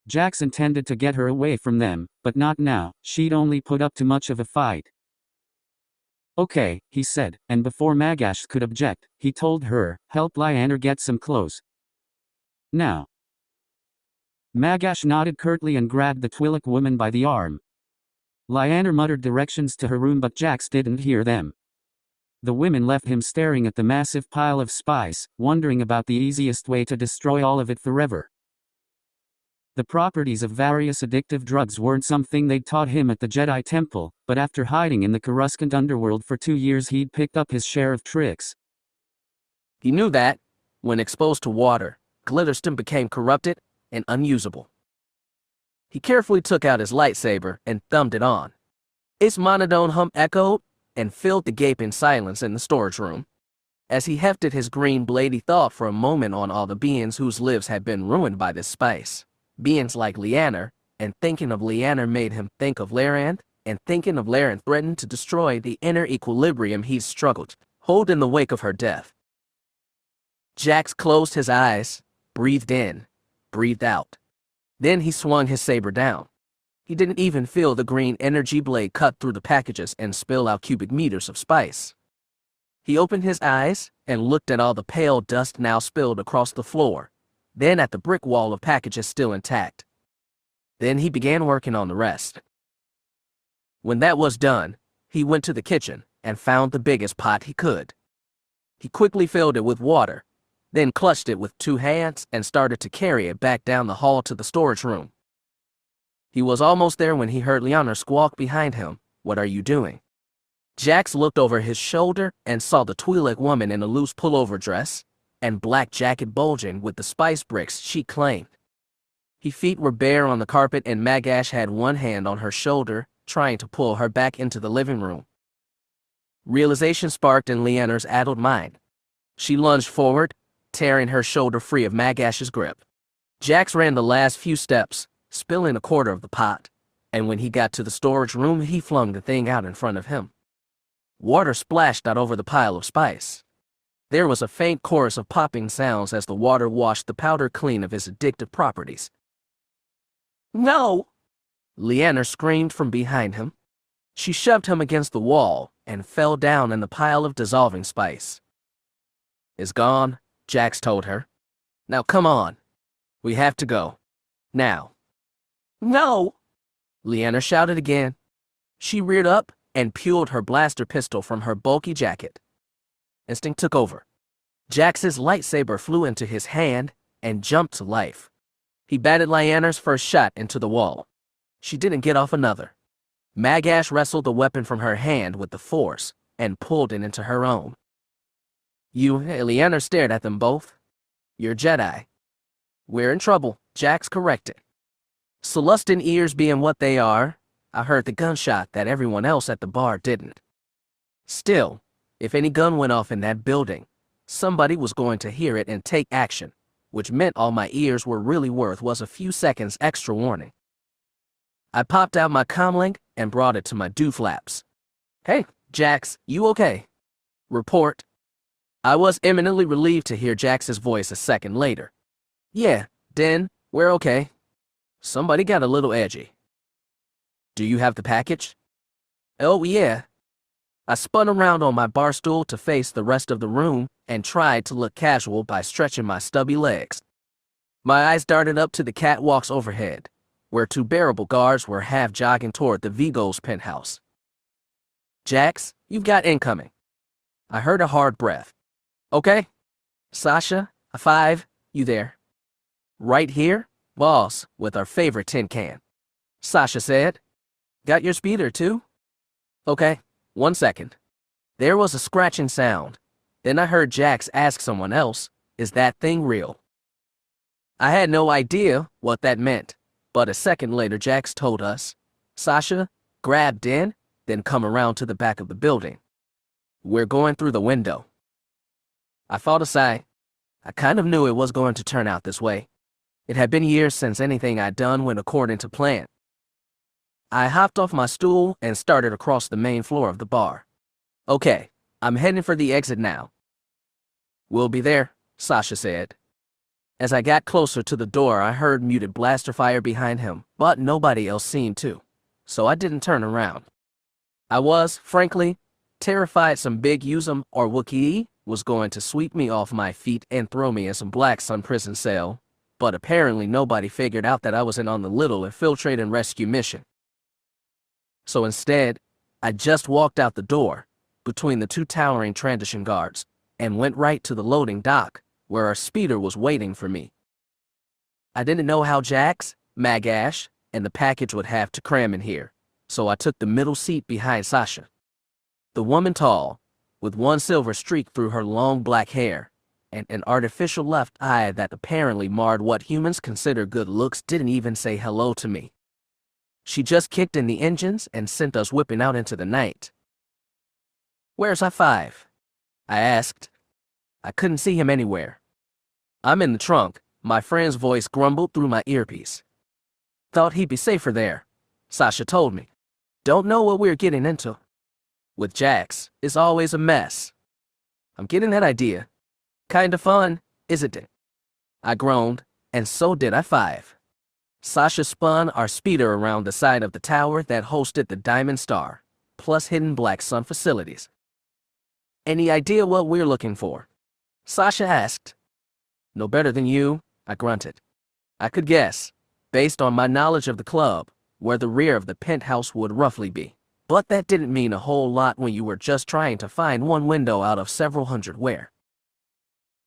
Jax intended to get her away from them, but not now. She'd only put up too much of a fight. "Okay," he said, and before Magash could object, he told her, "Help Lyanna get some clothes. Now." Magash nodded curtly and grabbed the Twi'lek woman by the arm. Lyanna muttered directions to her room, but Jax didn't hear them. The women left him staring at the massive pile of spice, wondering about the easiest way to destroy all of it forever. The properties of various addictive drugs weren't something they'd taught him at the Jedi Temple, but after hiding in the Coruscant underworld for 2 years he'd picked up his share of tricks. He knew that, when exposed to water, glitterstim became corrupted and unusable. He carefully took out his lightsaber and thumbed it on. Its monotone hum echoed and filled the gaping silence in the storage room. As he hefted his green blade, he thought for a moment on all the beings whose lives had been ruined by this spice. Beings like Lyanna, and thinking of Lyanna made him think of Laran, and thinking of Laran threatened to destroy the inner equilibrium he'd struggled to hold in the wake of her death. Jax closed his eyes, breathed in, breathed out. Then he swung his saber down. He didn't even feel the green energy blade cut through the packages and spill out cubic meters of spice. He opened his eyes and looked at all the pale dust now spilled across the floor, then at the brick wall of packages still intact. Then he began working on the rest. When that was done, he went to the kitchen and found the biggest pot he could. He quickly filled it with water, then clutched it with 2 hands and started to carry it back down the hall to the storage room. He was almost there when he heard Lyanna squawk behind him, "What are you doing?" Jax looked over his shoulder and saw the Twi'lek woman in a loose pullover dress and black jacket bulging with the spice bricks she claimed. Her feet were bare on the carpet and Magash had one hand on her shoulder, trying to pull her back into the living room. Realization sparked in Lyanna's addled mind. She lunged forward, tearing her shoulder free of Magash's grip. Jax ran the last few steps, spilling a quarter of the pot, and when he got to the storage room he flung the thing out in front of him. Water splashed out over the pile of spice. There was a faint chorus of popping sounds as the water washed the powder clean of its addictive properties. "No!" Lyanna screamed from behind him. She shoved him against the wall and fell down in the pile of dissolving spice. "It's gone," Jax told her. "Now come on. We have to go. Now." "No!" Lyanna shouted again. She reared up and peeled her blaster pistol from her bulky jacket. Instinct took over. Jax's lightsaber flew into his hand and jumped to life. He batted Lyanna's first shot into the wall. She didn't get off another. Magash wrestled the weapon from her hand with the force and pulled it into her own. Lyanna stared at them both. "You're Jedi." "We're in trouble," Jax corrected. Celestian ears being what they are, I heard the gunshot that everyone else at the bar didn't. Still, if any gun went off in that building, somebody was going to hear it and take action, which meant all my ears were really worth was a few seconds extra warning. I popped out my comlink and brought it to my dewflaps. "Hey, Jax, you okay?" "Report." I was eminently relieved to hear Jax's voice a second later. "Yeah, Den, we're okay. Somebody got a little edgy." "Do you have the package?" "Oh, yeah." I spun around on my bar stool to face the rest of the room and tried to look casual by stretching my stubby legs. My eyes darted up to the catwalks overhead, where 2 bearable guards were half jogging toward the Vigo's penthouse. "Jax, you've got incoming." I heard a hard breath. Okay. Sasha, a 5, you there? Right here, boss, with our favorite tin can. Sasha said. Got your speeder too? Okay, 1 second. There was a scratching sound. Then I heard Jax ask someone else, is that thing real? I had no idea what that meant, but a second later Jax told us, Sasha, grabbed in, then come around to the back of the building. We're going through the window. I thought a sigh. I kind of knew it was going to turn out this way. It had been years since anything I'd done went according to plan. I hopped off my stool and started across the main floor of the bar. Okay, I'm heading for the exit now. We'll be there, Sasha said. As I got closer to the door, I heard muted blaster fire behind him, but nobody else seemed to, so I didn't turn around. I was, frankly, terrified some big Yuzum or Wookiee was going to sweep me off my feet and throw me in some Black Sun prison cell, but apparently nobody figured out that I was in on the little infiltrate and rescue mission. So instead, I just walked out the door, between the 2 towering transition guards, and went right to the loading dock, where our speeder was waiting for me. I didn't know how Jax, Magash, and the package would have to cram in here, so I took the middle seat behind Sasha. The woman tall, with one silver streak through her long black hair, and an artificial left eye that apparently marred what humans consider good looks, didn't even say hello to me. She just kicked in the engines and sent us whipping out into the night. Where's I-5? I asked. I couldn't see him anywhere. I'm in the trunk, my friend's voice grumbled through my earpiece. Thought he'd be safer there, Sasha told me. Don't know what we're getting into. With Jax, it's always a mess. I'm getting that idea. Kinda fun, isn't it? I groaned, and so did I-5. Sasha spun our speeder around the side of the tower that hosted the Diamond Star, plus hidden Black Sun facilities. Any idea what we're looking for? Sasha asked. No better than you, I grunted. I could guess, based on my knowledge of the club, where the rear of the penthouse would roughly be. But that didn't mean a whole lot when you were just trying to find one window out of several hundred where.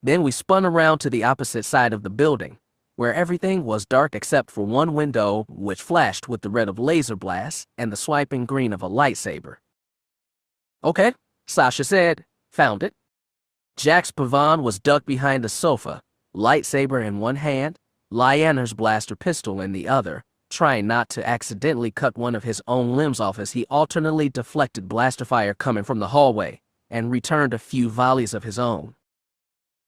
Then we spun around to the opposite side of the building, where everything was dark except for one window which flashed with the red of laser blasts and the swiping green of a lightsaber. Okay, Sasha said. Found it. Jax Pavan was ducked behind the sofa, lightsaber in one hand, Lyanner's blaster pistol in the other, trying not to accidentally cut one of his own limbs off as he alternately deflected blaster fire coming from the hallway and returned a few volleys of his own.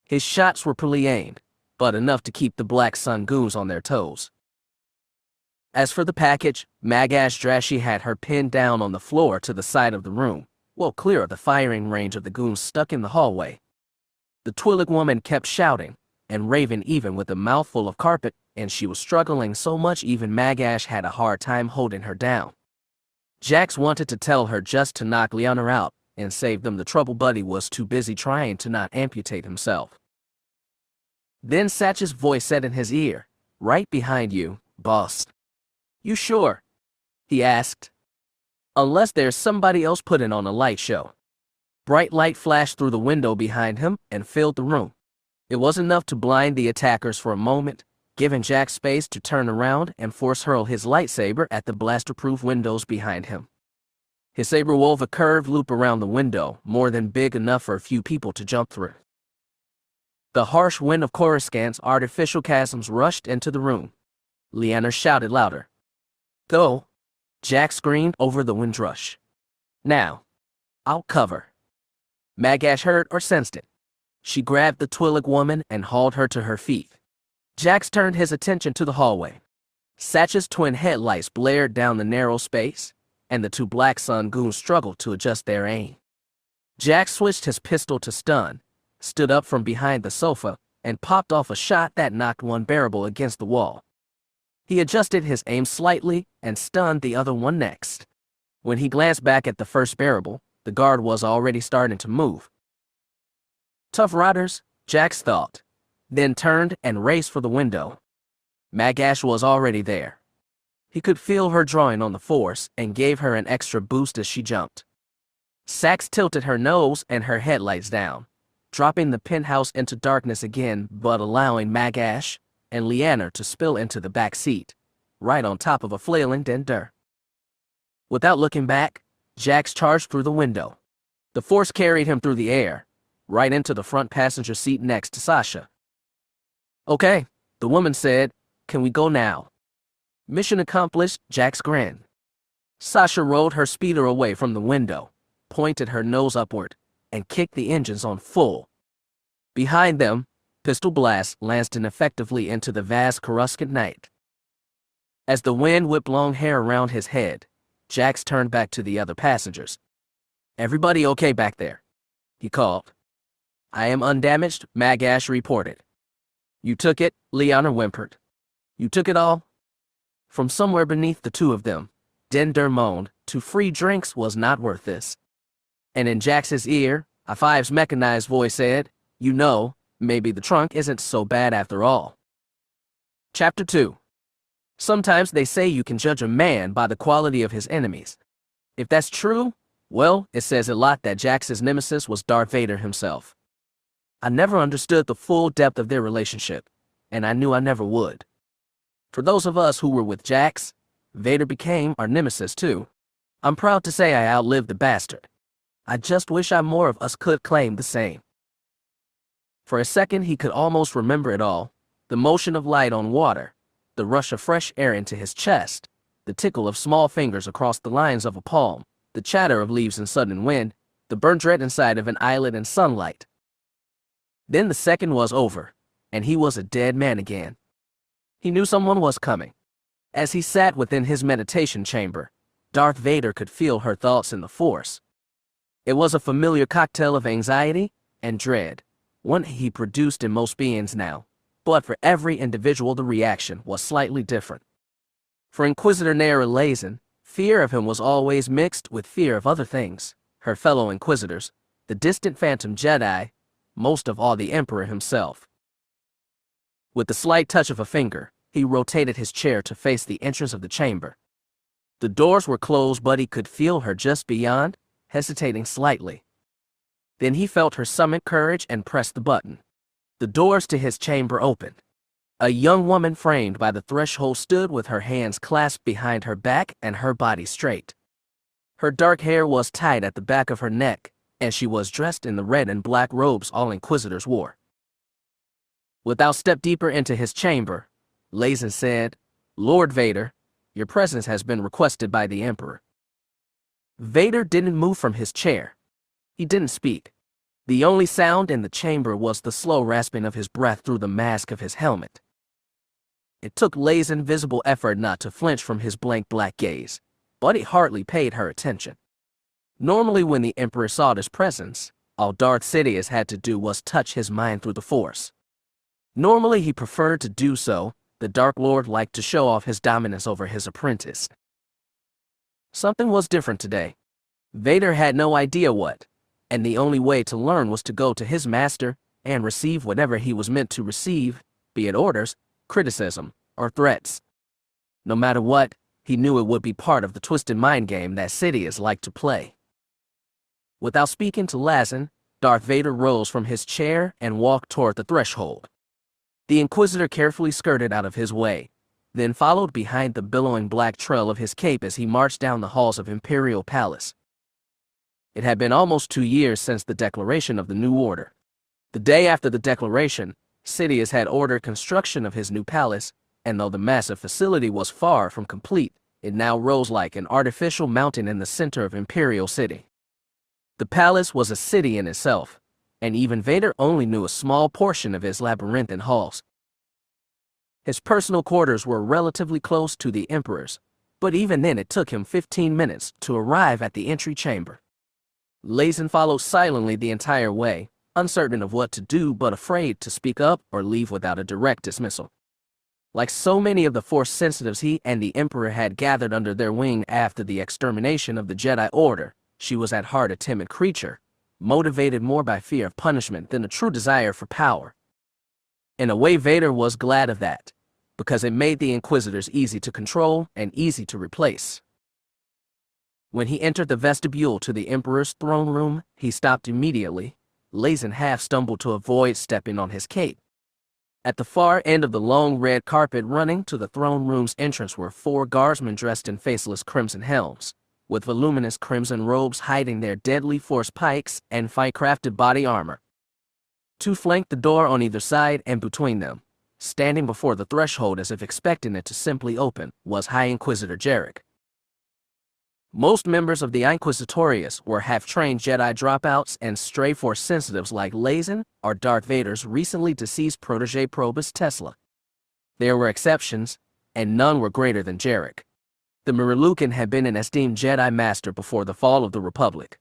His shots were poorly aimed, but enough to keep the Black Sun goons on their toes. As for the package, Magash Drashi had her pinned down on the floor to the side of the room, well clear of the firing range of the goons stuck in the hallway. The Twi'lek woman kept shouting and raving even with a mouthful of carpet, and she was struggling so much even Magash had a hard time holding her down. Jax wanted to tell her just to knock Lyanner out and save them the trouble, but he was too busy trying to not amputate himself. Then Satch's voice said in his ear, right behind you, boss. You sure? He asked. Unless there's somebody else putting on a light show. Bright light flashed through the window behind him and filled the room. It was enough to blind the attackers for a moment, giving Jack space to turn around and force hurl his lightsaber at the blaster-proof windows behind him. His saber wove a curved loop around the window, more than big enough for a few people to jump through. The harsh wind of Coruscant's artificial chasms rushed into the room. Lyanner shouted louder. Go! Jack screamed over the windrush. Now, I'll cover. Magash heard or sensed it. She grabbed the Twi'lek woman and hauled her to her feet. Jax turned his attention to the hallway. Satch's twin headlights blared down the narrow space, and the 2 Black Sun goons struggled to adjust their aim. Jax switched his pistol to stun, stood up from behind the sofa, and popped off a shot that knocked one bearable against the wall. He adjusted his aim slightly and stunned the other one next. When he glanced back at the first bearable, the guard was already starting to move. Tough riders, Jax thought, then turned and raced for the window. Magash was already there. He could feel her drawing on the force and gave her an extra boost as she jumped. Sax tilted her nose and her headlights down, dropping the penthouse into darkness again but allowing Magash and Leanna to spill into the back seat, right on top of a flailing Dender. Without looking back, Jax charged through the window. The force carried him through the air, right into the front passenger seat next to Sasha. "Okay," the woman said, "can we go now?" "Mission accomplished," Jax grinned. Sasha rolled her speeder away from the window, pointed her nose upward, and kicked the engines on full. Behind them, pistol blasts lanced effectively into the vast Coruscant Night. As the wind whipped long hair around his head, Jax turned back to the other passengers. "Everybody okay back there?" he called. "I am undamaged," Magash reported. "You took it," Leanna whimpered. "You took it all?" From somewhere beneath the two of them, Dender moaned, "2 free drinks was not worth this." And in Jax's ear, I5's mechanized voice said, "You know, maybe the trunk isn't so bad after all." Chapter 2. Sometimes they say you can judge a man by the quality of his enemies. If that's true, well, it says a lot that Jax's nemesis was Darth Vader himself. I never understood the full depth of their relationship, and I knew I never would. For those of us who were with Jax, Vader became our nemesis too. I'm proud to say I outlived the bastard. I just wish more of us could claim the same. For a second he could almost remember it all, the motion of light on water, the rush of fresh air into his chest, the tickle of small fingers across the lines of a palm, the chatter of leaves in sudden wind, the burnt red inside of an eyelid in sunlight. Then the second was over, and he was a dead man again. He knew someone was coming. As he sat within his meditation chamber, Darth Vader could feel her thoughts in the Force. It was a familiar cocktail of anxiety and dread, one he produced in most beings now, but for every individual the reaction was slightly different. For Inquisitor Nara Lazen, fear of him was always mixed with fear of other things, her fellow Inquisitors, the distant phantom Jedi, most of all the Emperor himself. With the slight touch of a finger, he rotated his chair to face the entrance of the chamber. The doors were closed, but he could feel her just beyond, hesitating slightly. Then he felt her summon courage and pressed the button. The doors to his chamber opened. A young woman framed by the threshold stood with her hands clasped behind her back and her body straight. Her dark hair was tied at the back of her neck, and she was dressed in the red and black robes all Inquisitors wore. Without step deeper into his chamber, Lazen said, "Lord Vader, your presence has been requested by the Emperor." Vader didn't move from his chair. He didn't speak. The only sound in the chamber was the slow rasping of his breath through the mask of his helmet. It took Lazen visible effort not to flinch from his blank black gaze, but he hardly paid her attention. Normally when the Emperor sought his presence, all Darth Sidious had to do was touch his mind through the Force. Normally he preferred to do so. The Dark Lord liked to show off his dominance over his apprentice. Something was different today. Vader had no idea what, and the only way to learn was to go to his master and receive whatever he was meant to receive, be it orders, criticism, or threats. No matter what, he knew it would be part of the twisted mind game that Sidious liked to play. Without speaking to Lazen, Darth Vader rose from his chair and walked toward the threshold. The Inquisitor carefully skirted out of his way, then followed behind the billowing black trail of his cape as he marched down the halls of Imperial Palace. It had been almost 2 years since the declaration of the New Order. The day after the declaration, Sidious had ordered construction of his new palace, and though the massive facility was far from complete, it now rose like an artificial mountain in the center of Imperial City. The palace was a city in itself, and even Vader only knew a small portion of its labyrinthine halls. His personal quarters were relatively close to the Emperor's, but even then it took him 15 minutes to arrive at the entry chamber. Lazen followed silently the entire way, uncertain of what to do but afraid to speak up or leave without a direct dismissal. Like so many of the Force sensitives he and the Emperor had gathered under their wing after the extermination of the Jedi Order, she was at heart a timid creature, motivated more by fear of punishment than a true desire for power. In a way, Vader was glad of that, because it made the Inquisitors easy to control and easy to replace. When he entered the vestibule to the Emperor's throne room, he stopped immediately, Lazen half stumbled to avoid stepping on his cape. At the far end of the long red carpet running to the throne room's entrance were 4 guardsmen dressed in faceless crimson helms, with voluminous crimson robes hiding their deadly force pikes and fine-crafted body armor. 2 flanked the door on either side, and between them, standing before the threshold as if expecting it to simply open, was High Inquisitor Jarek. Most members of the Inquisitorius were half-trained Jedi dropouts and stray force sensitives like Lazen or Darth Vader's recently deceased protege Probus Tesla. There were exceptions, and none were greater than Jarek. The Merilucan had been an esteemed Jedi Master before the fall of the Republic.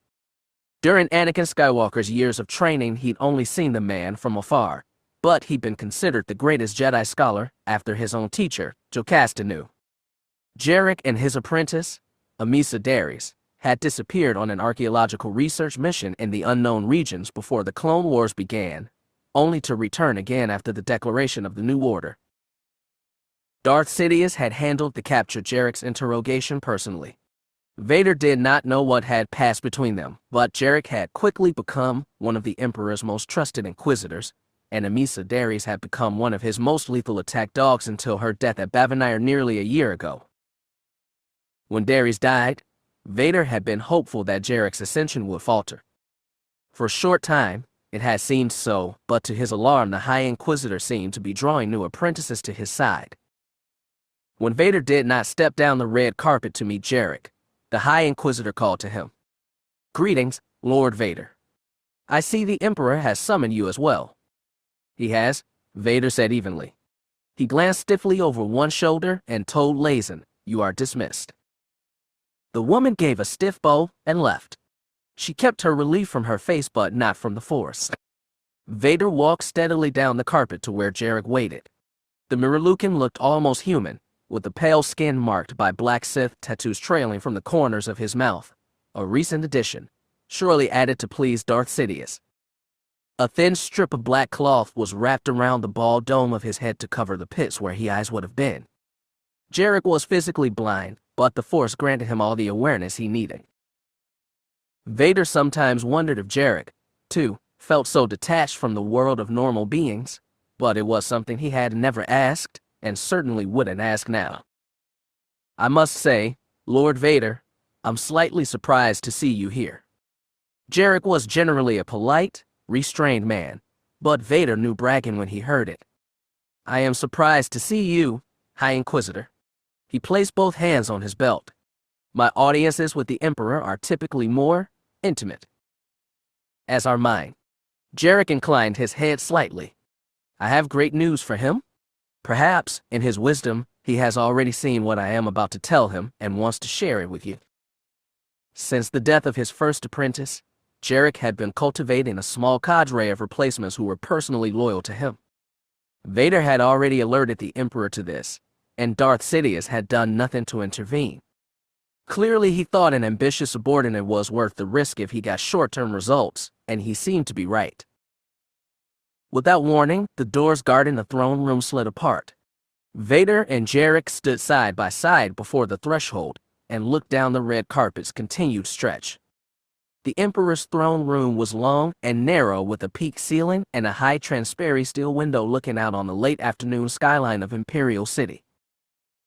During Anakin Skywalker's years of training, he'd only seen the man from afar, but he'd been considered the greatest Jedi scholar after his own teacher, Jocasta knew. Jarek and his apprentice, Amisa Darius, had disappeared on an archaeological research mission in the unknown regions before the Clone Wars began, only to return again after the declaration of the New Order. Darth Sidious had handled the captured Jarek's interrogation personally. Vader did not know what had passed between them, but Jarek had quickly become one of the Emperor's most trusted Inquisitors, and Amisa Darius had become one of his most lethal attack dogs until her death at Bavanire nearly a year ago. When Darius died, Vader had been hopeful that Jarek's ascension would falter. For a short time, it had seemed so, but to his alarm, the High Inquisitor seemed to be drawing new apprentices to his side. When Vader did not step down the red carpet to meet Jarek, the High Inquisitor called to him. "Greetings, Lord Vader. I see the Emperor has summoned you as well." "He has," Vader said evenly. He glanced stiffly over one shoulder and told Lazen, "You are dismissed." The woman gave a stiff bow and left. She kept her relief from her face but not from the Force. Vader walked steadily down the carpet to where Jarek waited. The Merilucan looked almost human, with the pale skin marked by black Sith tattoos trailing from the corners of his mouth, a recent addition, surely added to please Darth Sidious. A thin strip of black cloth was wrapped around the bald dome of his head to cover the pits where his eyes would have been. Jarek was physically blind, but the Force granted him all the awareness he needed. Vader sometimes wondered if Jarek, too, felt so detached from the world of normal beings, but it was something he had never asked, and certainly wouldn't ask now. "I must say, Lord Vader, I'm slightly surprised to see you here." Jarek was generally a polite, restrained man, but Vader knew bragging when he heard it. "I am surprised to see you, High Inquisitor." He placed both hands on his belt. "My audiences with the Emperor are typically more intimate, as are mine." Jarek inclined his head slightly. "I have great news for him. Perhaps, in his wisdom, he has already seen what I am about to tell him and wants to share it with you." Since the death of his first apprentice, Jarek had been cultivating a small cadre of replacements who were personally loyal to him. Vader had already alerted the Emperor to this, and Darth Sidious had done nothing to intervene. Clearly, he thought an ambitious subordinate was worth the risk if he got short-term results, and he seemed to be right. Without warning, the doors guarding the throne room slid apart. Vader and Jarek stood side by side before the threshold and looked down the red carpet's continued stretch. The Emperor's throne room was long and narrow, with a peaked ceiling and a high transparent steel window looking out on the late afternoon skyline of Imperial City.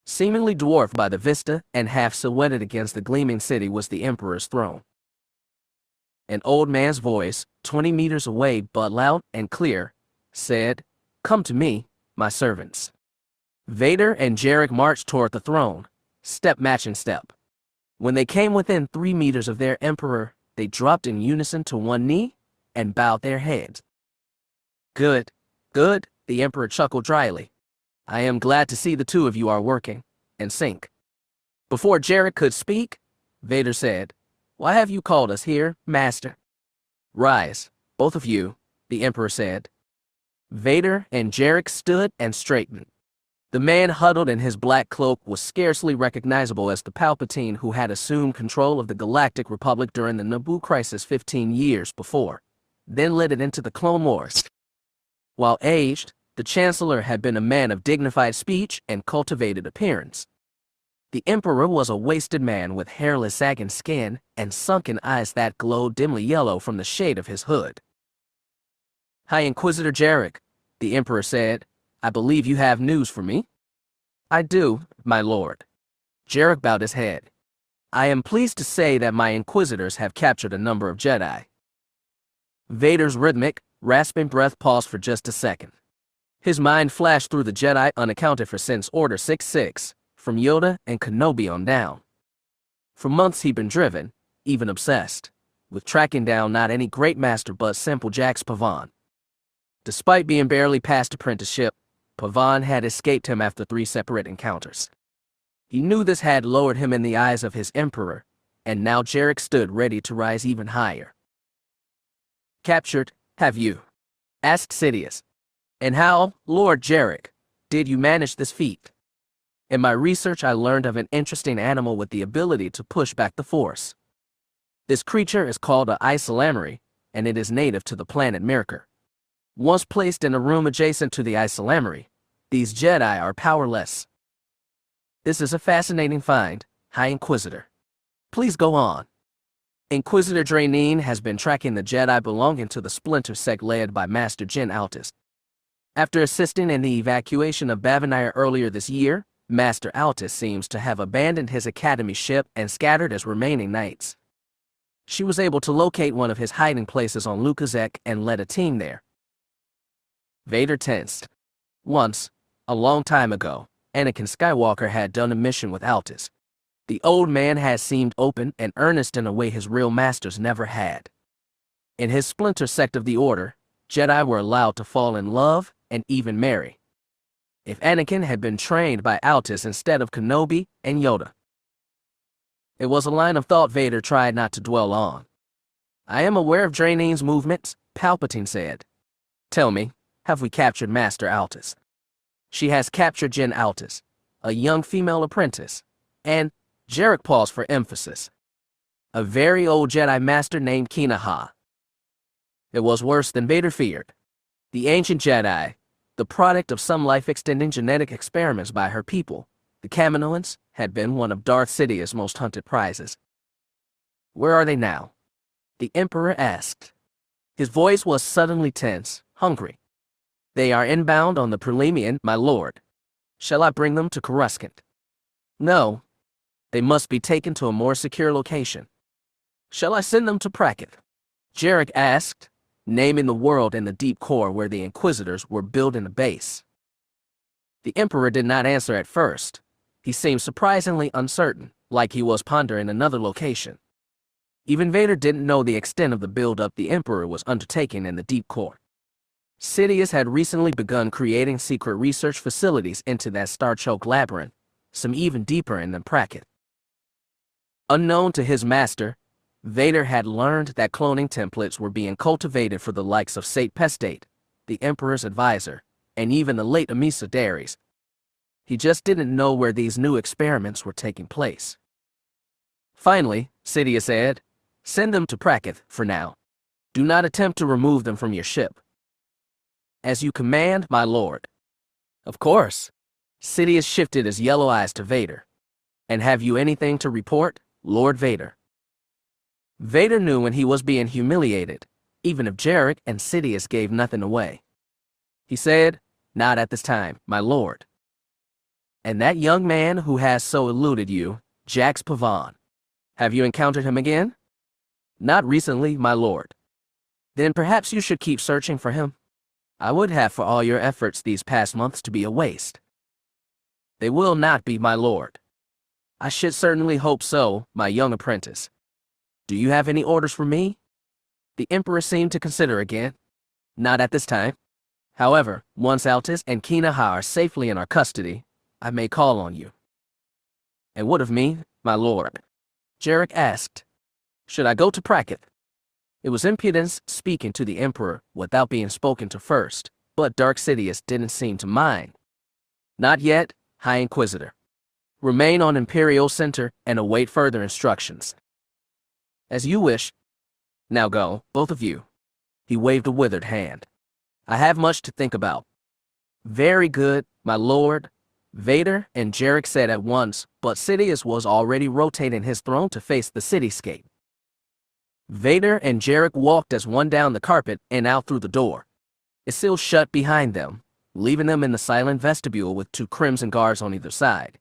Seemingly dwarfed by the vista and half silhouetted against the gleaming city was the Emperor's throne. An old man's voice, 20 meters away but loud and clear, said, "Come to me, my servants." Vader and Jarek marched toward the throne, step matching step. When they came within 3 meters of their Emperor, they dropped in unison to one knee and bowed their heads. "Good, good," the Emperor chuckled dryly. "I am glad to see the two of you are working in sync." Before Jarek could speak, Vader said, "Why have you called us here, Master?" "Rise, both of you," the Emperor said. Vader and Jarek stood and straightened. The man huddled in his black cloak was scarcely recognizable as the Palpatine who had assumed control of the Galactic Republic during the Naboo crisis 15 years before, then led it into the Clone Wars. While aged, the Chancellor had been a man of dignified speech and cultivated appearance. The Emperor was a wasted man with hairless, sagging skin and sunken eyes that glowed dimly yellow from the shade of his hood. High Inquisitor Jarek, the Emperor said, I believe you have news for me? I do, my lord. Jarek bowed his head. I am pleased to say that my Inquisitors have captured a number of Jedi. Vader's rhythmic, rasping breath paused for just a second. His mind flashed through the Jedi unaccounted for since Order 66, from Yoda and Kenobi on down. For months he'd been driven, even obsessed, with tracking down not any great master but simple Jax Pavan. Despite being barely past apprenticeship, Pavan had escaped him after 3 separate encounters. He knew this had lowered him in the eyes of his Emperor, and now Jarek stood ready to rise even higher. Captured, have you? Asked Sidious. And how, Lord Jarek, did you manage this feat? In my research I learned of an interesting animal with the ability to push back the Force. This creature is called a Ysalamiri, and it is native to the planet Mirkor. Once placed in a room adjacent to the Ysalamiri, these Jedi are powerless. This is a fascinating find, High Inquisitor. Please go on. Inquisitor Draeneen has been tracking the Jedi belonging to the splinter sect led by Master Jyn Altis. After assisting in the evacuation of Bavanir earlier this year, Master Altis seems to have abandoned his academy ship and scattered his remaining knights. She was able to locate one of his hiding places on Lukazek and led a team there. Vader tensed. Once, a long time ago, Anakin Skywalker had done a mission with Altis. The old man had seemed open and earnest in a way his real masters never had. In his splinter sect of the Order, Jedi were allowed to fall in love and even marry. If Anakin had been trained by Altis instead of Kenobi and Yoda. It was a line of thought Vader tried not to dwell on. I am aware of Draeneen's movements, Palpatine said. Tell me, have we captured Master Altis? She has captured Jyn Altis, a young female apprentice, and, Jarek paused for emphasis, a very old Jedi Master named Kinaha. It was worse than Vader feared. The ancient Jedi, the product of some life-extending genetic experiments by her people, the Kaminoans, had been one of Darth Sidious's most hunted prizes. Where are they now? The Emperor asked. His voice was suddenly tense, hungry. They are inbound on the Prelimian, my lord. Shall I bring them to Coruscant? No. They must be taken to a more secure location. Shall I send them to Pracket? Jarek asked, naming the world in the deep core where the Inquisitors were building a base. The Emperor did not answer at first. He seemed surprisingly uncertain, like he was pondering another location. Even Vader didn't know the extent of the build-up the Emperor was undertaking in the deep core. Sidious had recently begun creating secret research facilities into that star-choked labyrinth, some even deeper in than Pracket. Unknown to his master, Vader had learned that cloning templates were being cultivated for the likes of Sate Pestate, the Emperor's advisor, and even the late Amisa Dares. He just didn't know where these new experiments were taking place. Finally, Sidious said, send them to Pracket for now. Do not attempt to remove them from your ship. As you command, my lord. Of course. Sidious shifted his yellow eyes to Vader. And have you anything to report, Lord Vader? Vader knew when he was being humiliated, even if Jarek and Sidious gave nothing away. He said, not at this time, my lord. And that young man who has so eluded you, Jax Pavan. Have you encountered him again? Not recently, my lord. Then perhaps you should keep searching for him. I would have for all your efforts these past months to be a waste. They will not be, my lord. I should certainly hope so, my young apprentice. Do you have any orders for me? The Emperor seemed to consider again. Not at this time. However, once Altis and Kinaha are safely in our custody, I may call on you. And what of me, my lord? Jarek asked. Should I go to Pracket? It was impudence speaking to the Emperor without being spoken to first, but Dark Sidious didn't seem to mind. Not yet, High Inquisitor. Remain on Imperial Center and await further instructions. As you wish. Now go, both of you. He waved a withered hand. I have much to think about. Very good, my lord. Vader and Jarek said at once, but Sidious was already rotating his throne to face the cityscape. Vader and Jarek walked as one down the carpet and out through the door. It sealed shut behind them, leaving them in the silent vestibule with 2 crimson guards on either side.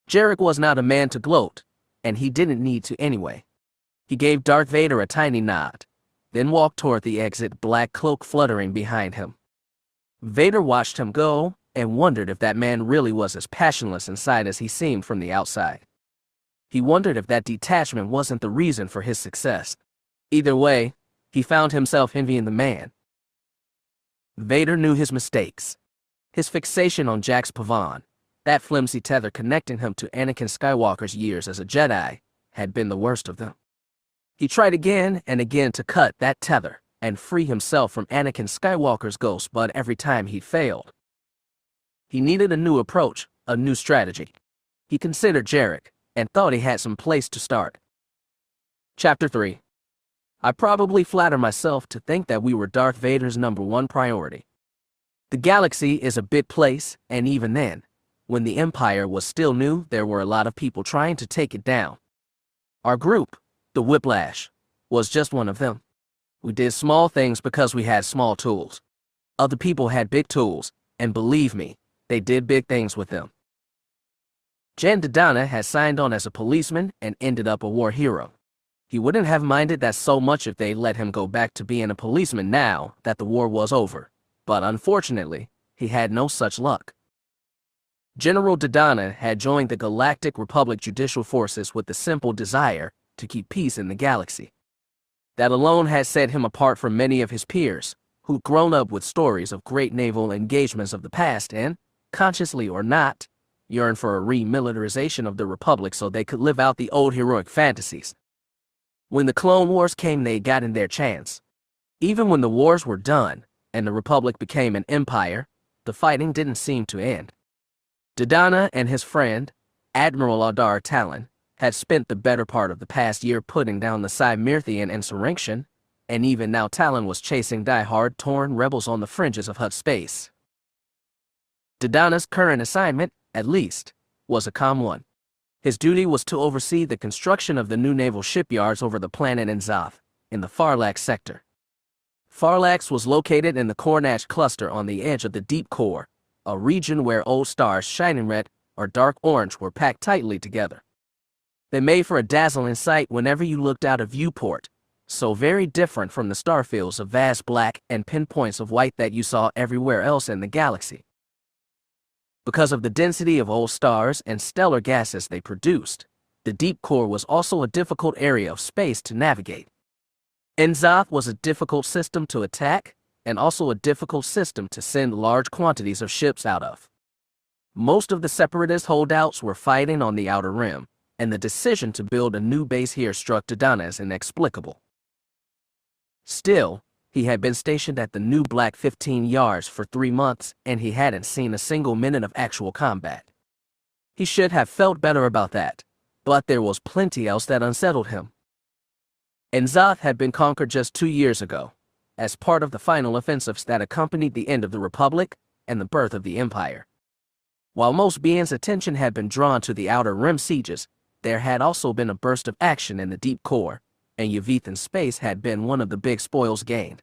Jarek was not a man to gloat, and he didn't need to anyway. He gave Darth Vader a tiny nod, then walked toward the exit, black cloak fluttering behind him. Vader watched him go and wondered if that man really was as passionless inside as he seemed from the outside. He wondered if that detachment wasn't the reason for his success. Either way, he found himself envying the man. Vader knew his mistakes. His fixation on Jack's Pavan, that flimsy tether connecting him to Anakin Skywalker's years as a Jedi, had been the worst of them. He tried again and again to cut that tether and free himself from Anakin Skywalker's ghost, but every time he failed. He needed a new approach, a new strategy. He considered Jarek and thought he had some place to start. Chapter 3. I probably flatter myself to think that we were Darth Vader's #1 priority. The galaxy is a big place, and even then, when the Empire was still new, there were a lot of people trying to take it down. Our group, the Whiplash, was just one of them. We did small things because we had small tools. Other people had big tools, and believe me, they did big things with them. Jan Dodonna had signed on as a policeman and ended up a war hero. He wouldn't have minded that so much if they let him go back to being a policeman now that the war was over, but unfortunately, he had no such luck. General Dodonna had joined the Galactic Republic Judicial Forces with the simple desire to keep peace in the galaxy. That alone had set him apart from many of his peers, who'd grown up with stories of great naval engagements of the past and, consciously or not, yearned for a remilitarization of the Republic so they could live out the old heroic fantasies. When the Clone Wars came, they got in their chance. Even when the wars were done and the Republic became an empire, the fighting didn't seem to end. Dodonna and his friend, Admiral Ardar Talon, had spent the better part of the past year putting down the Cymirthian insurrection, and even now Talon was chasing die-hard torn rebels on the fringes of Hutt space. Dodonna's current assignment, at least, was a calm one. His duty was to oversee the construction of the new naval shipyards over the planet N'Zoth, in the Farlax sector. Farlax was located in the Cornach cluster on the edge of the deep core, a region where old stars shining red or dark orange were packed tightly together. They made for a dazzling sight whenever you looked out a viewport, so very different from the starfields of vast black and pinpoints of white that you saw everywhere else in the galaxy. Because of the density of old stars and stellar gases they produced, the deep core was also a difficult area of space to navigate. N'Zoth was a difficult system to attack, and also a difficult system to send large quantities of ships out of. Most of the Separatist holdouts were fighting on the Outer Rim, and the decision to build a new base here struck Dodonna as inexplicable. Still, he had been stationed at the new Black 15 yards for 3 months, and he hadn't seen a single minute of actual combat. He should have felt better about that, but there was plenty else that unsettled him. N'Zoth had been conquered just 2 years ago, as part of the final offensives that accompanied the end of the Republic and the birth of the Empire. While most beings' attention had been drawn to the Outer Rim sieges, there had also been a burst of action in the deep core, and Yavithan space had been one of the big spoils gained.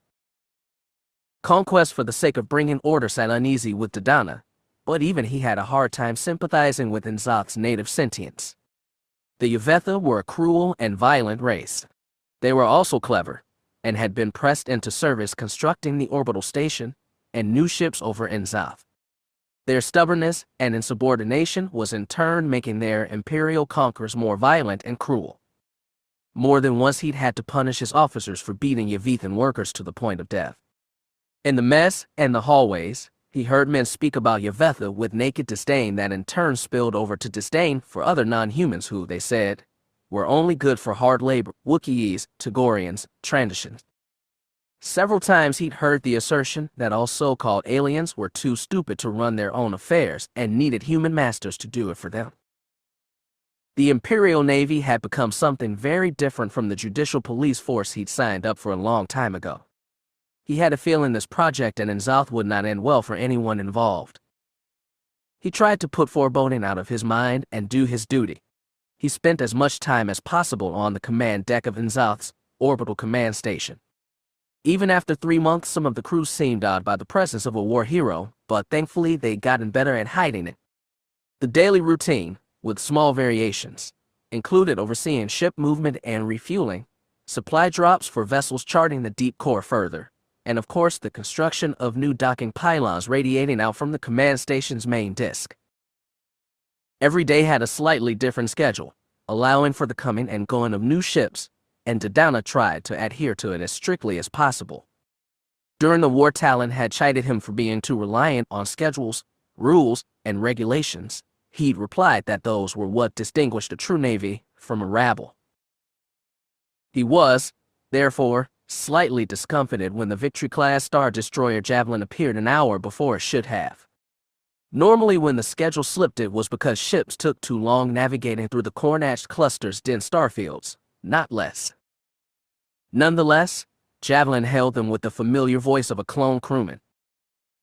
Conquest for the sake of bringing order sat uneasy with Dodonna, but even he had a hard time sympathizing with N'Zoth's native sentience. The Yavetha were a cruel and violent race. They were also clever, and had been pressed into service constructing the orbital station and new ships over N'Zoth. Their stubbornness and insubordination was in turn making their imperial conquerors more violent and cruel. More than once he'd had to punish his officers for beating Yavithan workers to the point of death. In the mess and the hallways, he heard men speak about Yavetha with naked disdain that in turn spilled over to disdain for other non-humans who, they said, were only good for hard labor: Wookiees, Togorians, Trandoshans. Several times he'd heard the assertion that all so-called aliens were too stupid to run their own affairs and needed human masters to do it for them. The Imperial Navy had become something very different from the judicial police force he'd signed up for a long time ago. He had a feeling this project in N'Zoth would not end well for anyone involved. He tried to put foreboding out of his mind and do his duty. He spent as much time as possible on the command deck of N'Zoth's orbital command station. Even after 3 months, some of the crew seemed awed by the presence of a war hero, but thankfully they'd gotten better at hiding it. The daily routine, with small variations, included overseeing ship movement and refueling, supply drops for vessels charting the deep core further, and of course the construction of new docking pylons radiating out from the command station's main disk. Every day had a slightly different schedule, allowing for the coming and going of new ships, and Dodonna tried to adhere to it as strictly as possible. During the war, Talon had chided him for being too reliant on schedules, rules, and regulations. He'd replied that those were what distinguished a true Navy from a rabble. He was, therefore, slightly discomfited when the Victory-class Star Destroyer Javelin appeared an hour before it should have. Normally when the schedule slipped, it was because ships took too long navigating through the Cornatch cluster's dense starfields, not less. Nonetheless, Javelin hailed them with the familiar voice of a clone crewman.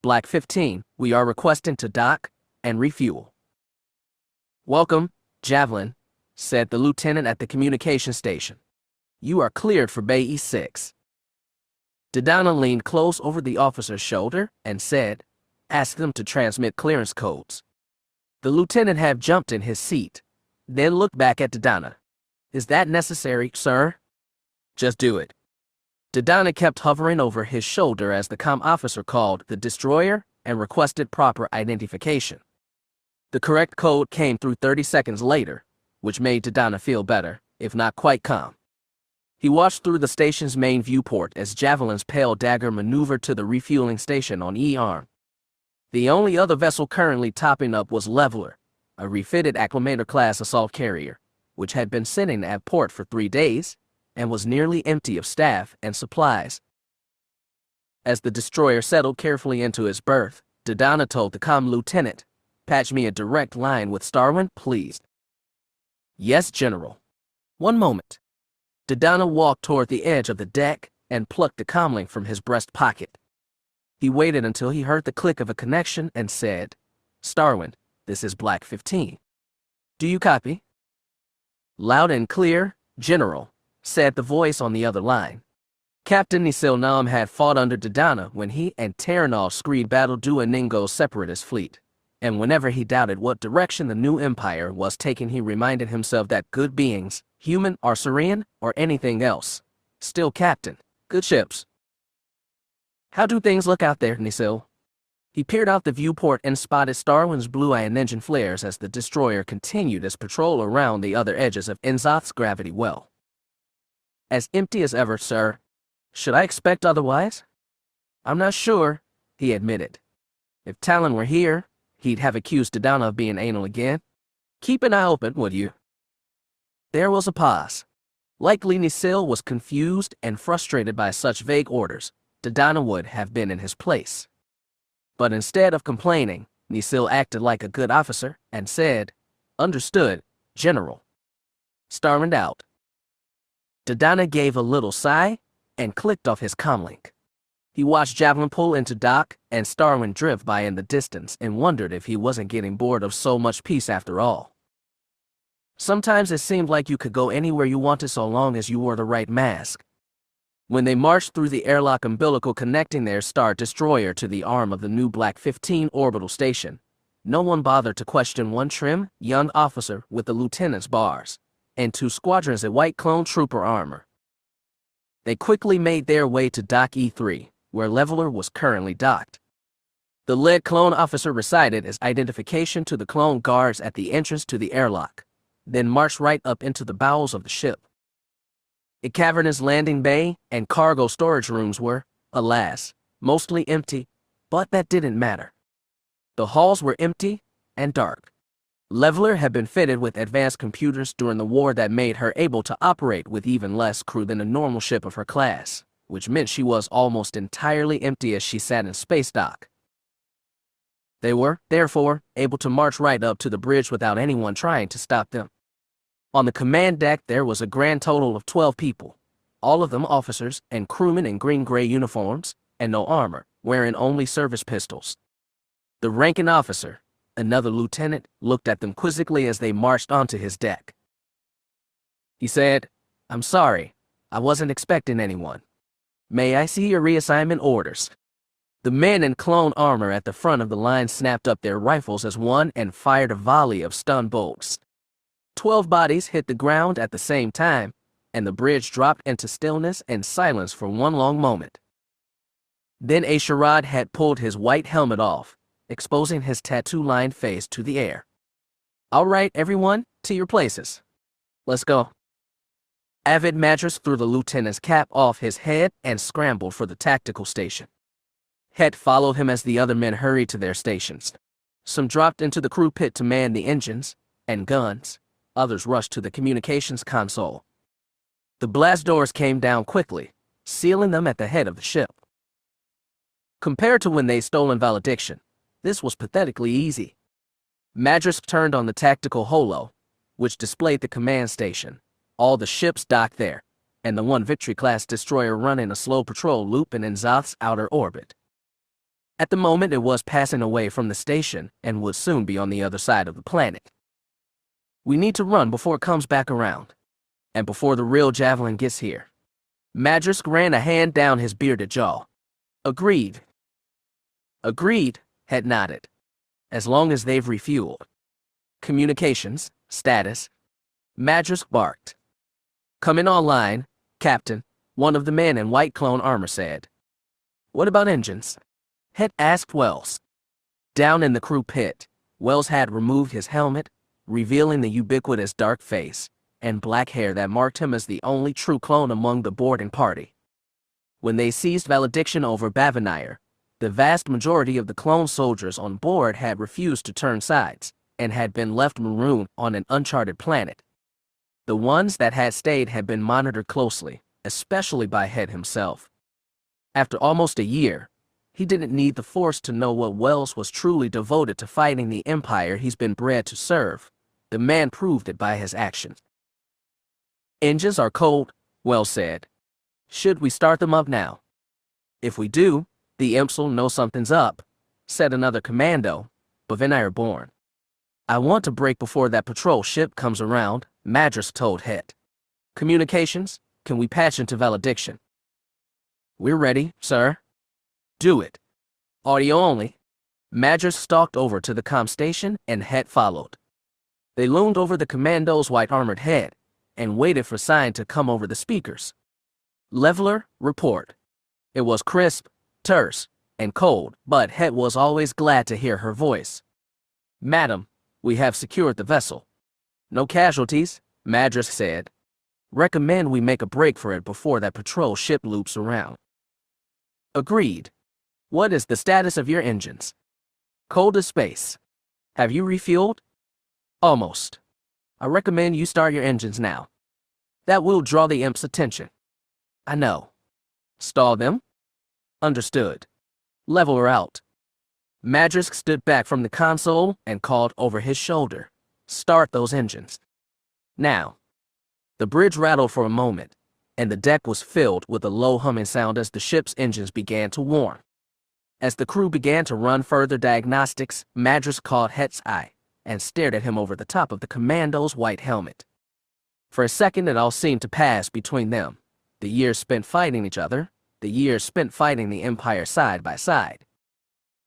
"Black 15, we are requesting to dock and refuel." "Welcome, Javelin," said the lieutenant at the communication station. "You are cleared for Bay E6. Dodonna leaned close over the officer's shoulder and said, "Ask them to transmit clearance codes." The lieutenant had jumped in his seat, then looked back at Dodonna. "Is that necessary, sir?" "Just do it." Dodonna kept hovering over his shoulder as the comm officer called the destroyer and requested proper identification. The correct code came through 30 seconds later, which made Dodonna feel better, if not quite calm. He watched through the station's main viewport as Javelin's pale dagger maneuvered to the refueling station on E-arm. The only other vessel currently topping up was Leveler, a refitted Acclamator-class assault carrier, which had been sitting at port for 3 days and was nearly empty of staff and supplies. As the destroyer settled carefully into its berth, Dodonna told the comm lieutenant, "Patch me a direct line with Starwin, please." "Yes, General." "One moment." Dodonna walked toward the edge of the deck and plucked the comlink from his breast pocket. He waited until he heard the click of a connection and said, "Starwin, this is Black 15. Do you copy?" "Loud and clear, General," said the voice on the other line. Captain Nisil Nam had fought under Dodonna when he and Terranol screed battle Duoningo's separatist fleet, and whenever he doubted what direction the new empire was taking, he reminded himself that good beings, human or Surian or anything else, still captain, good ships. "How do things look out there, Nisil?" He peered out the viewport and spotted Starwin's blue eye and engine flares as the destroyer continued its patrol around the other edges of Enzoth's gravity well. "As empty as ever, sir. Should I expect otherwise?" "I'm not sure," he admitted. "If Talon were here, he'd have accused Dodonna of being anal again. Keep an eye open, would you?" There was a pause. Likely Nisil was confused and frustrated by such vague orders. Dodonna would have been in his place. But instead of complaining, Nisil acted like a good officer and said, "Understood, General." Starwind out. Dodonna gave a little sigh and clicked off his comlink. He watched Javelin pull into dock and Starwind drift by in the distance and wondered if he wasn't getting bored of so much peace after all. Sometimes it seemed like you could go anywhere you wanted so long as you wore the right mask. When they marched through the airlock umbilical connecting their Star Destroyer to the arm of the new Black 15 orbital station, no one bothered to question one trim, young officer with the lieutenant's bars, and 2 squadrons of white clone trooper armor. They quickly made their way to Dock E3, where Leveler was currently docked. The lead clone officer recited his identification to the clone guards at the entrance to the airlock, then marched right up into the bowels of the ship. A cavernous landing bay and cargo storage rooms were, alas, mostly empty, but that didn't matter. The halls were empty and dark. Leveler had been fitted with advanced computers during the war that made her able to operate with even less crew than a normal ship of her class, which meant she was almost entirely empty as she sat in space dock. They were, therefore, able to march right up to the bridge without anyone trying to stop them. On the command deck there was a grand total of 12 people, all of them officers and crewmen in green-gray uniforms and no armor, wearing only service pistols. The ranking officer, another lieutenant, looked at them quizzically as they marched onto his deck. He said, "I'm sorry, I wasn't expecting anyone." May I see your reassignment orders? The men in clone armor at the front of the line snapped up their rifles as one and fired a volley of stun bolts. 12 bodies hit the ground at the same time, and the bridge dropped into stillness and silence for one long moment. Then A'Sharad Hett pulled his white helmet off, exposing his tattoo-lined face to the air. All right, everyone, to your places. Let's go. Avid Madras threw the lieutenant's cap off his head and scrambled for the tactical station. Hett followed him as the other men hurried to their stations. Some dropped into the crew pit to man the engines and guns. Others rushed to the communications console. The blast doors came down quickly, sealing them at the head of the ship. Compared to when they'd stolen valediction, this was pathetically easy. Madras turned on the tactical holo, which displayed the command station, all the ships docked there, and the one Victory-class destroyer running a slow patrol loop in N'Zoth's outer orbit. At the moment, it was passing away from the station and would soon be on the other side of the planet. We need to run before it comes back around, and before the real javelin gets here. Madras ran a hand down his bearded jaw. Agreed. Agreed, Hett nodded. As long as they've refueled. Communications, status. Madras barked. Coming online, Captain, one of the men in white clone armor said. What about engines? Hett asked Wells. Down in the crew pit, Wells had removed his helmet, revealing the ubiquitous dark face and black hair that marked him as the only true clone among the boarding party. When they seized valediction over Bavanire, the vast majority of the clone soldiers on board had refused to turn sides and had been left marooned on an uncharted planet. The ones that had stayed had been monitored closely, especially by Hett himself. After almost a year, he didn't need the Force to know what Wells was truly devoted to fighting the Empire he's been bred to serve. The man proved it by his actions. Engines are cold, Wells said. Should we start them up now? If we do, the Imps'll know something's up, said another commando, Pavan born. I want to break before that patrol ship comes around, Madras told Hett. Communications, can we patch into valediction? We're ready, sir. Do it. Audio only. Madras stalked over to the comm station and Hett followed. They loomed over the commando's white armored head and waited for sign to come over the speakers. Leveler, report. It was crisp, terse, and cold, but Hett was always glad to hear her voice. Madam, we have secured the vessel. No casualties, Madras said. Recommend we make a break for it before that patrol ship loops around. Agreed. What is the status of your engines? Cold as space. Have you refueled? Almost. I recommend you start your engines now. That will draw the Imp's attention. I know. Stall them? Understood. Level her out. Madras stood back from the console and called over his shoulder. Start those engines. Now. The bridge rattled for a moment, and the deck was filled with a low humming sound as the ship's engines began to warm. As the crew began to run further diagnostics, Madras caught Hett's eye and stared at him over the top of the commando's white helmet. For a second, it all seemed to pass between them. The years spent fighting each other, the years spent fighting the Empire side by side.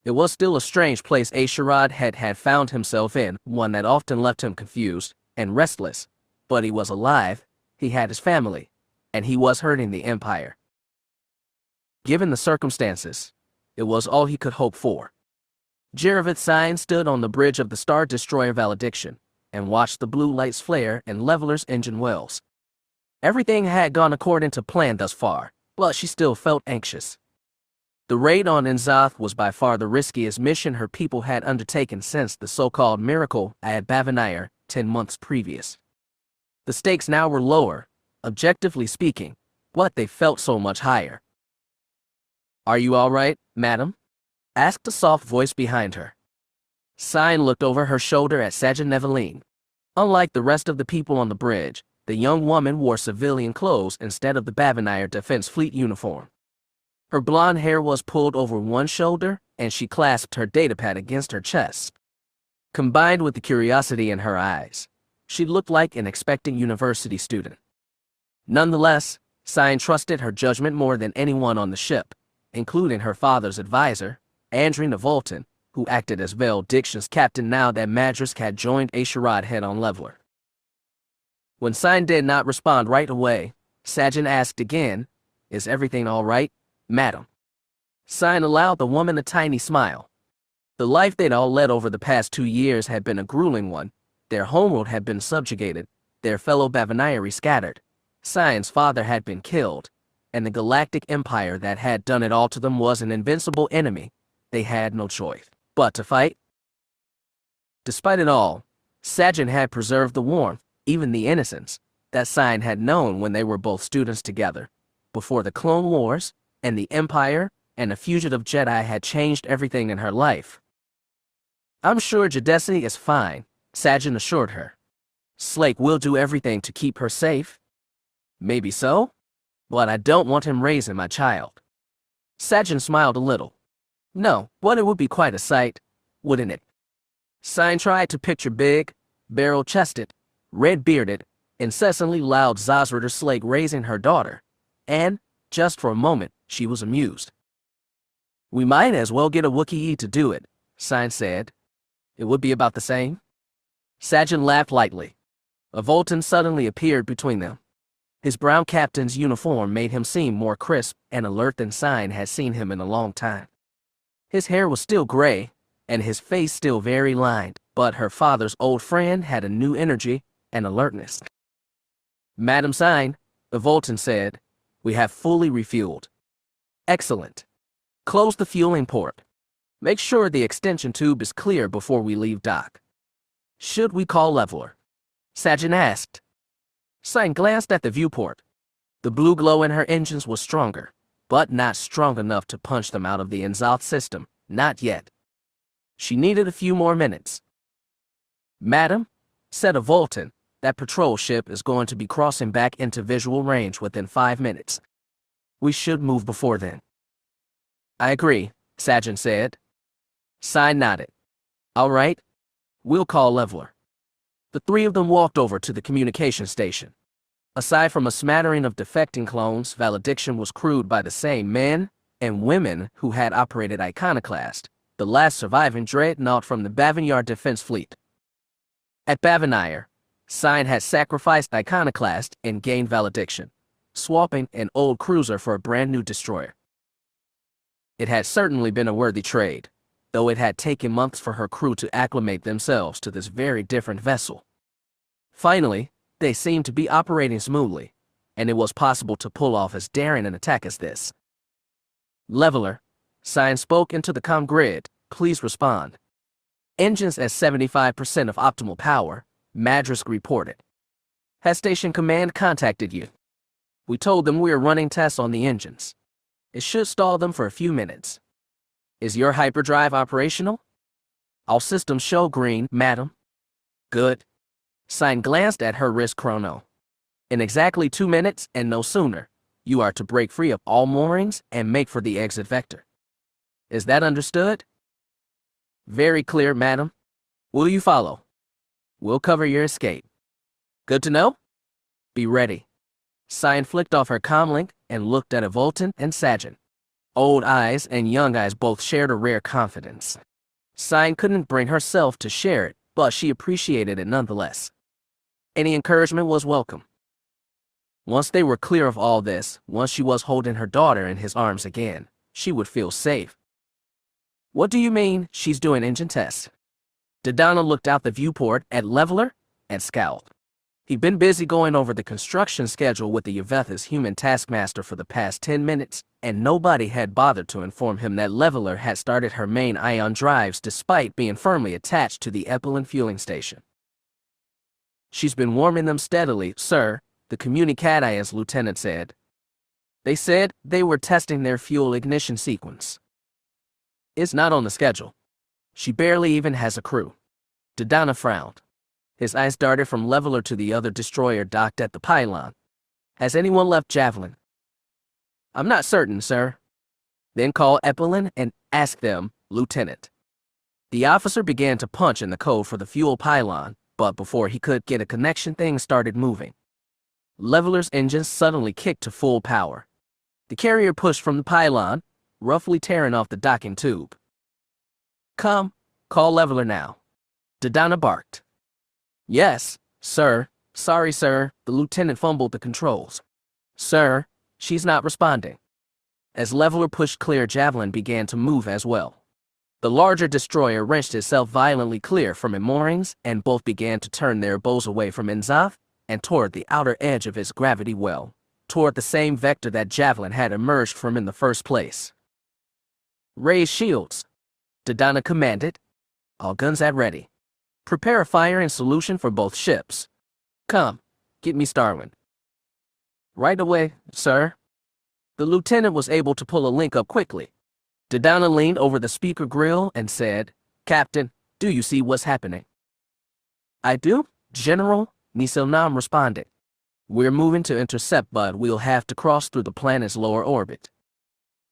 It was still a strange place A'Sharad Hett had found himself in, one that often left him confused and restless. But he was alive, he had his family, and he was hurting the Empire. Given the circumstances, it was all he could hope for. Jaravith Sign stood on the bridge of the Star Destroyer Valediction and watched the blue lights flare in Leveler's engine wells. Everything had gone according to plan thus far, but she still felt anxious. The raid on N'Zoth was by far the riskiest mission her people had undertaken since the so-called miracle at Bavanire 10 months previous. The stakes now were lower, objectively speaking, but they felt so much higher. Are you all right, madam? Asked a soft voice behind her. Sign looked over her shoulder at Sajid Neveline. Unlike the rest of the people on the bridge, the young woman wore civilian clothes instead of the Bavanire Defense Fleet uniform. Her blonde hair was pulled over one shoulder, and she clasped her datapad against her chest. Combined with the curiosity in her eyes, she looked like an expectant university student. Nonetheless, Sign trusted her judgment more than anyone on the ship, including her father's advisor, Andrew Navolton, who acted as Valediction's captain now that Madrisk had joined A'Sharad Hett on Leveler. When Sign did not respond right away, Sajin asked again, "Is everything all right, madam?" Sign allowed the woman a tiny smile. The life they'd all led over the past 2 years had been a grueling one. Their homeworld had been subjugated, their fellow Bavaniri scattered. Sign's father had been killed, and the galactic empire that had done it all to them was an invincible enemy. They had no choice but to fight. Despite it all, Sajin had preserved the warmth, even the innocence, that Sign had known when they were both students together, before the Clone Wars, and the Empire, and a fugitive Jedi had changed everything in her life. "I'm sure Jadesi is fine," Sajin assured her. "Slake will do everything to keep her safe." "Maybe so, but I don't want him raising my child." Sajin smiled a little. "No, but it would be quite a sight, wouldn't it?" Sign tried to picture big, barrel-chested, red-bearded, incessantly loud Zazrider Slake raising her daughter, and, just for a moment, she was amused. "We might as well get a Wookiee to do it," Sign said. "It would be about the same." Sajin laughed lightly. A Voltan suddenly appeared between them. His brown captain's uniform made him seem more crisp and alert than Sign had seen him in a long time. His hair was still gray, and his face still very lined, but her father's old friend had a new energy and alertness. "Madam Sign," the Voltan said, "we have fully refueled." "Excellent. Close the fueling port. Make sure the extension tube is clear before we leave dock." "Should we call Leveler?" Sajin asked. Sign glanced at the viewport. The blue glow in her engines was stronger, but not strong enough to punch them out of the N'Zoth system, not yet. She needed a few more minutes. "Madam," said a Voltan, "that patrol ship is going to be crossing back into visual range within 5 minutes. We should move before then." "I agree," Sajin said. Sign nodded. "All right, we'll call Leveler." The three of them walked over to the communication station. Aside from a smattering of defecting clones, valediction was crewed by the same men and women who had operated Iconoclast, the last surviving dreadnought from the Bavanyar Defense Fleet. At Bavanir, Sign had sacrificed Iconoclast and gained valediction, swapping an old cruiser for a brand new destroyer. It had certainly been a worthy trade, though it had taken months for her crew to acclimate themselves to this very different vessel. Finally, they seemed to be operating smoothly, and it was possible to pull off as daring an attack as this. "Leveler," Sign spoke into the comm grid, "please respond." "Engines at 75% of optimal power," Madrisk reported. "Has Station Command contacted you?" "We told them we are running tests on the engines. It should stall them for a few minutes." "Is your hyperdrive operational?" "All systems show green, madam." "Good." Sign glanced at her wrist chrono. "In exactly 2 minutes, and no sooner, you are to break free of all moorings and make for the exit vector. Is that understood?" "Very clear, madam. Will you follow?" "We'll cover your escape." "Good to know. Be ready." Sign flicked off her comlink and looked at a Voltan and Sajin. Old eyes and young eyes both shared a rare confidence. Sign couldn't bring herself to share it, but she appreciated it nonetheless. Any encouragement was welcome. Once they were clear of all this, once she was holding her daughter in his arms again, she would feel safe. "What do you mean, she's doing engine tests?" Dodonna looked out the viewport at Leveler and scowled. He'd been busy going over the construction schedule with the Yvetha's human taskmaster for the past 10 minutes, and nobody had bothered to inform him that Leveler had started her main ion drives despite being firmly attached to the Epelin fueling station. "She's been warming them steadily, sir," the Communicatians lieutenant said. "They said they were testing their fuel ignition sequence. It's not on the schedule. She barely even has a crew." Dodonna frowned. His eyes darted from Leveler to the other destroyer docked at the pylon. "Has anyone left Javelin?" "I'm not certain, sir." "Then call Epelin and ask them, Lieutenant." The officer began to punch in the code for the fuel pylon, but before he could get a connection, things started moving. Leveler's engines suddenly kicked to full power. The carrier pushed from the pylon, roughly tearing off the docking tube. "Come, call Leveler now," Dodonna barked. "Yes, sir. Sorry, sir." The lieutenant fumbled the controls. "Sir, she's not responding." As Leveler pushed clear, Javelin began to move as well. The larger destroyer wrenched itself violently clear from its moorings, and both began to turn their bows away from N'Zoth and toward the outer edge of its gravity well, toward the same vector that Javelin had emerged from in the first place. "Raise shields," Dodonna commanded. "All guns at ready. Prepare a firing solution for both ships. Come, get me Starwind." "Right away, sir." The lieutenant was able to pull a link up quickly. Dodonna leaned over the speaker grill and said, "Captain, do you see what's happening?" "I do, General," Niselnam responded. "We're moving to intercept, but we'll have to cross through the planet's lower orbit.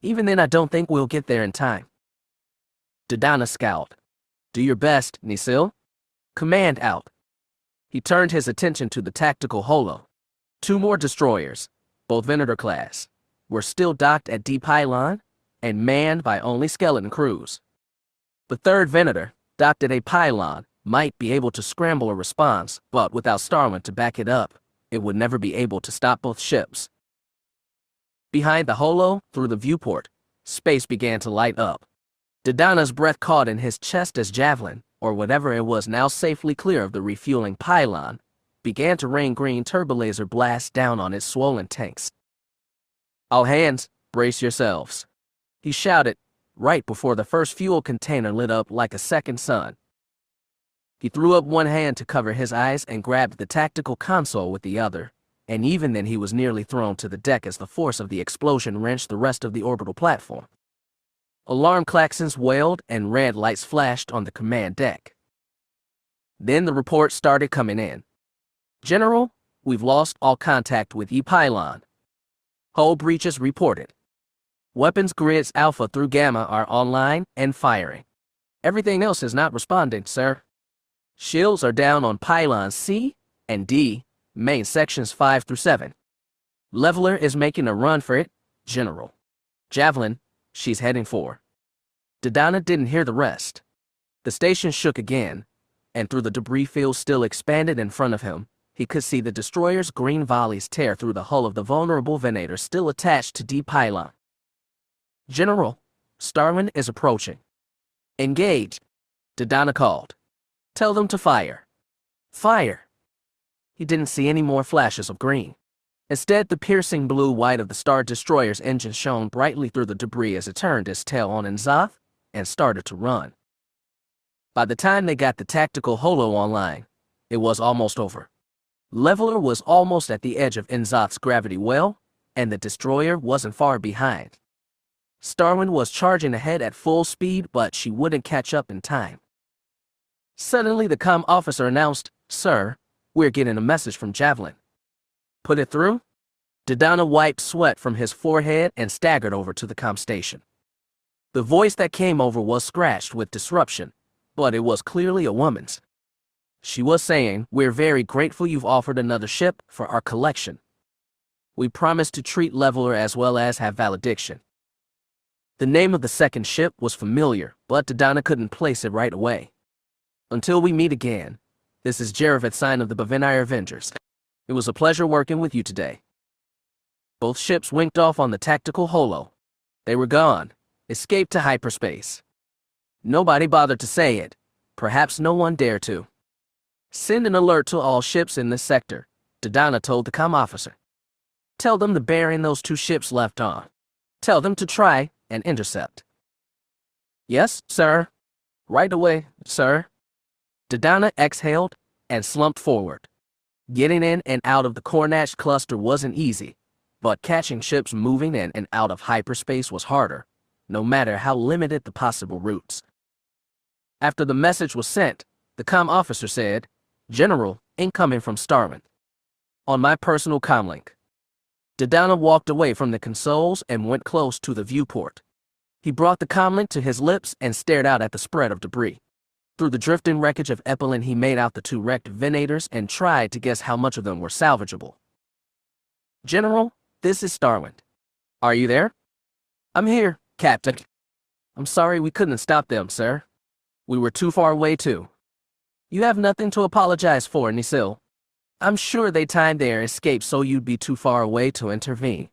Even then, I don't think we'll get there in time." Dodonna scowled. "Do your best, Nisil. Command out." He turned his attention to the tactical holo. 2 more destroyers, both Venator class, were still docked at D Pylon and manned by only skeleton crews. The 3rd Venator, docked at a pylon, might be able to scramble a response, but without Starwind to back it up, it would never be able to stop both ships. Behind the holo, through the viewport, space began to light up. Dodonna's breath caught in his chest as Javelin, or whatever it was now safely clear of the refueling pylon, began to rain green turbolaser blasts down on its swollen tanks. "All hands, brace yourselves," he shouted, right before the first fuel container lit up like a second sun. He threw up one hand to cover his eyes and grabbed the tactical console with the other, and even then he was nearly thrown to the deck as the force of the explosion wrenched the rest of the orbital platform. Alarm klaxons wailed and red lights flashed on the command deck. Then the reports started coming in. "General, we've lost all contact with E-Pylon. Hull breaches reported. Weapons grids Alpha through Gamma are online and firing. Everything else is not responding, sir. Shields are down on Pylons C and D, main sections 5 through 7. Leveler is making a run for it, General. Javelin, she's heading for." Dodonna didn't hear the rest. The station shook again, and through the debris field still expanded in front of him, he could see the destroyer's green volleys tear through the hull of the vulnerable Venator still attached to D Pylon. "General, Starwind is approaching." "Engage," Dodonna called. "Tell them to fire." "Fire." He didn't see any more flashes of green. Instead, the piercing blue-white of the Star Destroyer's engine shone brightly through the debris as it turned its tail on N'Zoth and started to run. By the time they got the tactical holo online, it was almost over. Leveler was almost at the edge of N'Zoth's gravity well, and the destroyer wasn't far behind. Starwind was charging ahead at full speed, but she wouldn't catch up in time. Suddenly, the comm officer announced, "Sir, we're getting a message from Javelin." "Put it through?" Dodonna wiped sweat from his forehead and staggered over to the comm station. The voice that came over was scratched with disruption, but it was clearly a woman's. She was saying, "We're very grateful you've offered another ship for our collection. We promise to treat Leveler as well as have valediction." The name of the second ship was familiar, but Dodonna couldn't place it right away. "Until we meet again, this is Jeravet, sign of the Bavenire Avengers. It was a pleasure working with you today." Both ships winked off on the tactical holo. They were gone, escaped to hyperspace. Nobody bothered to say it. Perhaps no one dared to. "Send an alert to all ships in this sector," Dodonna told the comm officer. "Tell them the bearing those 2 ships left on. Tell them to try and intercept." "Yes, sir. Right away, sir." Dodonna exhaled and slumped forward. Getting in and out of the Cornatch cluster wasn't easy, but catching ships moving in and out of hyperspace was harder, no matter how limited the possible routes. After the message was sent, the comm officer said, "General, incoming from Starwind. On my personal comlink." Dodonna walked away from the consoles and went close to the viewport. He brought the comlink to his lips and stared out at the spread of debris. Through the drifting wreckage of Epelin, he made out the 2 wrecked Venators and tried to guess how much of them were salvageable. General, this is Starwind. Are you there? I'm here, Captain. I'm sorry we couldn't stop them, sir. We were too far away too. You have nothing to apologize for, Nisil. I'm sure they timed their escape so you'd be too far away to intervene.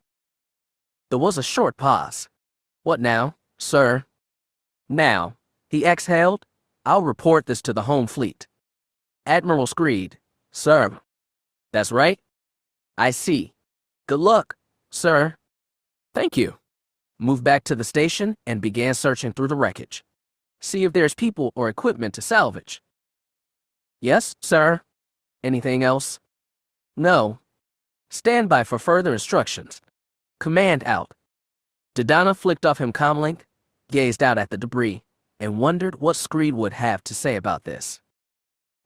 There was a short pause. What now, sir? Now, he exhaled. I'll report this to the home fleet. Admiral Screed, sir. That's right. I see. Good luck, sir. Thank you. Move back to the station and began searching through the wreckage. See if there's people or equipment to salvage. Yes, sir. Anything else? No. Stand by for further instructions. Command out. Dodonna flicked off him comlink, gazed out at the debris, and wondered what Screed would have to say about this.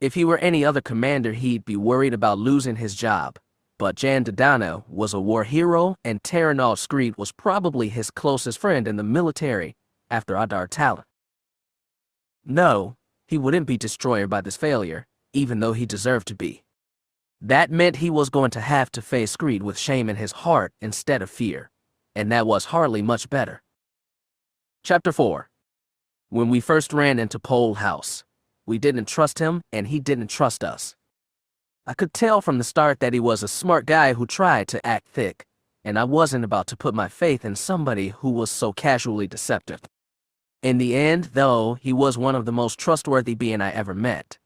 If he were any other commander, he'd be worried about losing his job. But Jan Dodonna was a war hero, and Terranol Screed was probably his closest friend in the military after Adar Talon. No, he wouldn't be destroyed by this failure, even though he deserved to be. That meant he was going to have to face Screed with shame in his heart instead of fear, and that was hardly much better. Chapter 4. When we first ran into Pole House, we didn't trust him and he didn't trust us. I could tell from the start that he was a smart guy who tried to act thick, and I wasn't about to put my faith in somebody who was so casually deceptive. In the end, though, he was one of the most trustworthy beings I ever met.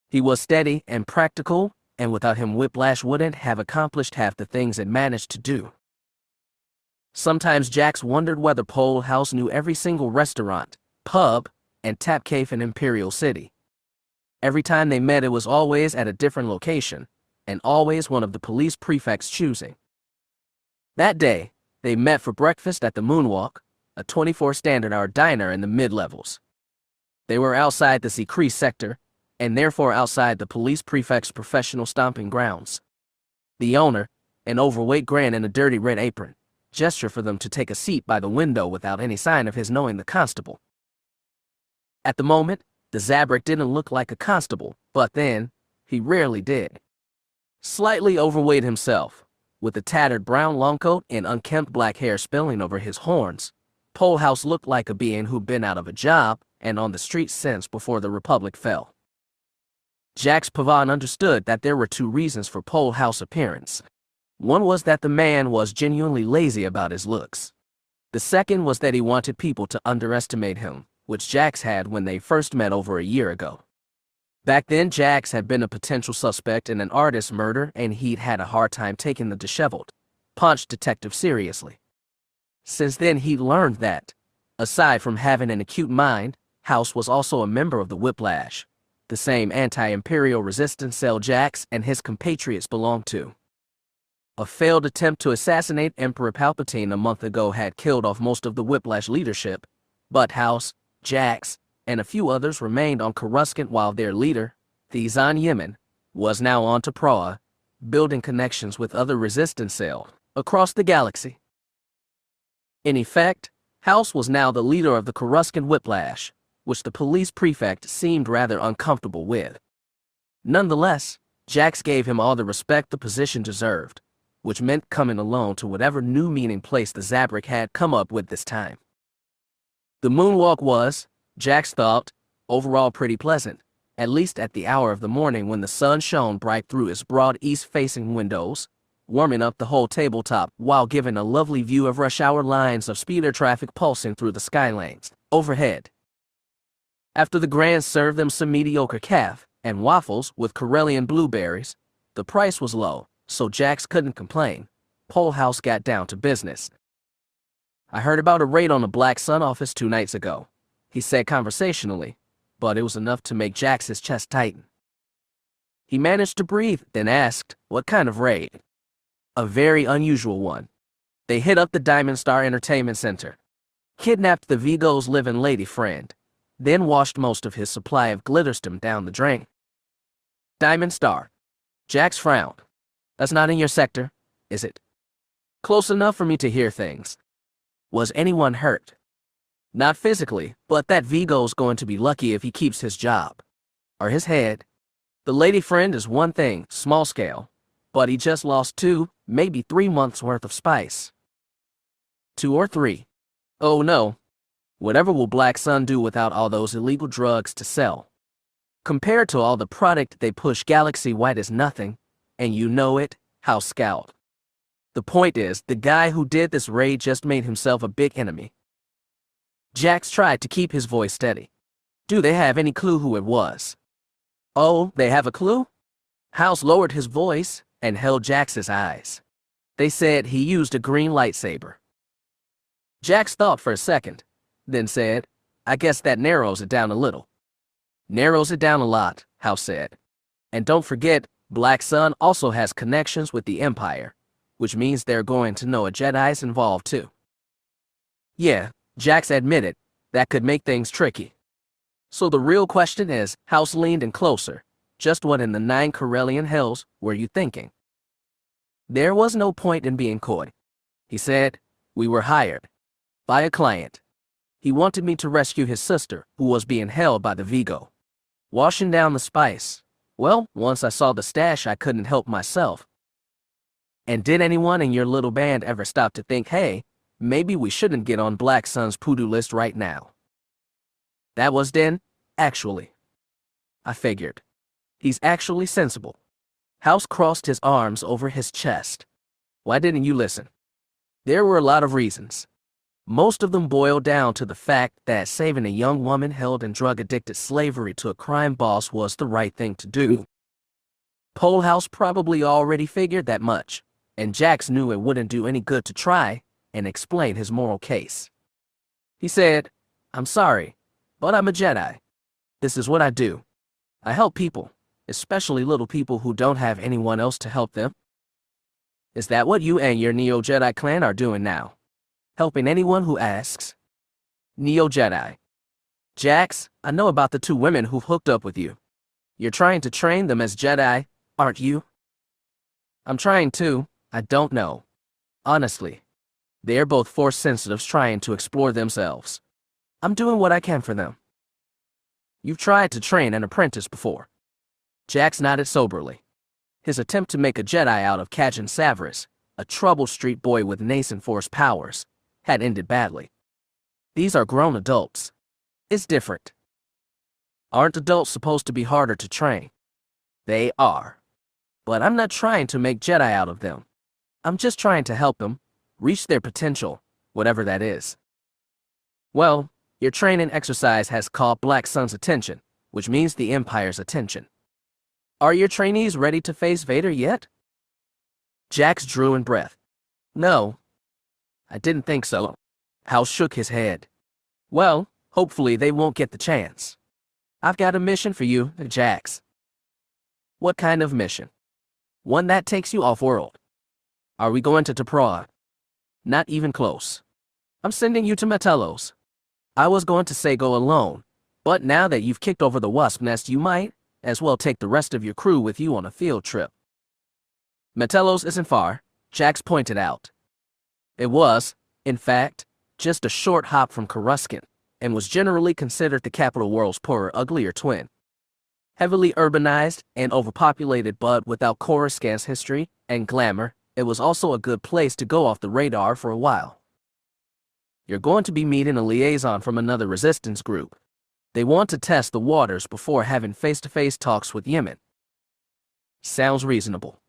He was steady and practical, and without him Whiplash wouldn't have accomplished half the things it managed to do. Sometimes Jax wondered whether Pole House knew every single restaurant, pub, and tap cafe in Imperial City. Every time they met, it was always at a different location, and always one of the police prefects choosing. That day, they met for breakfast at the Moonwalk, a 24 standard-hour diner in the mid-levels. They were outside the Secree sector, and therefore outside the police prefect's professional stomping grounds. The owner, an overweight Grant in a dirty red apron, gestured for them to take a seat by the window without any sign of his knowing the constable. At the moment, the Zabrak didn't look like a constable, but then, he rarely did. Slightly overweight himself, with a tattered brown long coat and unkempt black hair spilling over his horns, Pole House looked like a being who'd been out of a job and on the streets since before the Republic fell. Jax Pavan understood that there were two reasons for Pole House appearance. One was that the man was genuinely lazy about his looks. The second was that he wanted people to underestimate him, which Jax had when they first met over a year ago. Back then, Jax had been a potential suspect in an artist's murder, and he'd had a hard time taking the disheveled, paunched detective seriously. Since then, he'd learned that, aside from having an acute mind, House was also a member of the Whiplash, the same anti-imperial resistance cell Jax and his compatriots belonged to. A failed attempt to assassinate Emperor Palpatine a month ago had killed off most of the Whiplash leadership, but House, Jax, and a few others remained on Coruscant while their leader, Thizan Yemen, was now on to Proa, building connections with other resistance cells across the galaxy. In effect, House was now the leader of the Coruscant Whiplash, which the police prefect seemed rather uncomfortable with. Nonetheless, Jax gave him all the respect the position deserved, which meant coming alone to whatever new meaning place the Zabrak had come up with this time. The Moonwalk was, Jax thought, overall pretty pleasant, at least at the hour of the morning when the sun shone bright through its broad east-facing windows, warming up the whole tabletop while giving a lovely view of rush-hour lines of speeder traffic pulsing through the skylanes overhead. After the Grand served them some mediocre calf and waffles with Corellian blueberries, the price was low, so Jax couldn't complain. Pole House got down to business. I heard about a raid on the Black Sun office 2 nights ago, he said conversationally, but it was enough to make Jax's chest tighten. He managed to breathe, then asked, what kind of raid? A very unusual one. They hit up the Diamond Star Entertainment Center, kidnapped the Vigo's living lady friend, then washed most of his supply of glitterstim down the drain. Diamond Star. Jax frowned. That's not in your sector, is it? Close enough for me to hear things. Was anyone hurt? Not physically, but that Vigo's going to be lucky if he keeps his job. Or his head. The lady friend is one thing, small scale, but he just lost 2 maybe 3 months worth of spice. 2 or 3. Oh no. Whatever will Black Sun do without all those illegal drugs to sell? Compared to all the product they push galaxy-wide is nothing, and you know it, House scowled. The point is, the guy who did this raid just made himself a big enemy. Jax tried to keep his voice steady. Do they have any clue who it was? Oh, they have a clue? House lowered his voice and held Jax's eyes. They said he used a green lightsaber. Jax thought for a second, then said, I guess that narrows it down a little. Narrows it down a lot, House said. And don't forget, Black Sun also has connections with the Empire, which means they're going to know a Jedi's involved too. Yeah, Jax admitted, that could make things tricky. So the real question is, House leaned in closer. Just what in the 9 Corellian hells were you thinking? There was no point in being coy. He said, we were hired by a client. He wanted me to rescue his sister, who was being held by the Vigo. Washing down the spice. Well, once I saw the stash, I couldn't help myself. And did anyone in your little band ever stop to think, hey, maybe we shouldn't get on Black Sun's poo-doo list right now? That was then, actually. I figured. He's actually sensible. House crossed his arms over his chest. Why didn't you listen? There were a lot of reasons. Most of them boiled down to the fact that saving a young woman held in drug-addicted slavery to a crime boss was the right thing to do. House probably already figured that much, and Jax knew it wouldn't do any good to try and explain his moral case. He said, I'm sorry, but I'm a Jedi. This is what I do. I help people, especially little people who don't have anyone else to help them. Is that what you and your Neo-Jedi clan are doing now? Helping anyone who asks? Neo-Jedi. Jax, I know about the 2 women who've hooked up with you. You're trying to train them as Jedi, aren't you? I'm trying to, I don't know. Honestly. They're both Force sensitives trying to explore themselves. I'm doing what I can for them. You've tried to train an apprentice before. Jax nodded soberly. His attempt to make a Jedi out of Kajan Savras, a troubled street boy with nascent Force powers, had ended badly. These are grown adults. It's different. Aren't adults supposed to be harder to train? They are. But I'm not trying to make Jedi out of them. I'm just trying to help them reach their potential, whatever that is. Well, your training exercise has caught Black Sun's attention, which means the Empire's attention. Are your trainees ready to face Vader yet? Jax drew in breath. No. I didn't think so. House shook his head. Well, hopefully they won't get the chance. I've got a mission for you, Jax. What kind of mission? One that takes you off-world. Are we going to Taprog? Not even close. I'm sending you to Metellos. I was going to say go alone, but now that you've kicked over the wasp nest, you might as well take the rest of your crew with you on a field trip. Metellos isn't far, Jax pointed out. It was, in fact, just a short hop from Coruscant, and was generally considered the capital world's poorer, uglier twin. Heavily urbanized and overpopulated, but without Coruscant's history and glamour, it was also a good place to go off the radar for a while. You're going to be meeting a liaison from another resistance group. They want to test the waters before having face-to-face talks with Yemen. Sounds reasonable.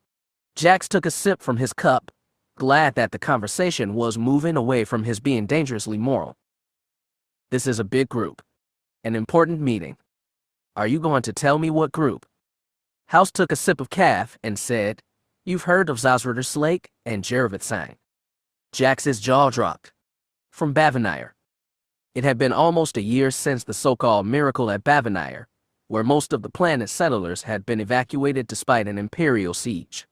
Jax took a sip from his cup, glad that the conversation was moving away from his being dangerously moral. This is a big group. An important meeting. Are you going to tell me what group? House took a sip of caf and said, You've heard of Zazradar Slake and Jeravithsang. Jax's jaw dropped. From Bavanire. It had been almost a year since the so-called miracle at Bavanire, where most of the planet's settlers had been evacuated despite an Imperial siege.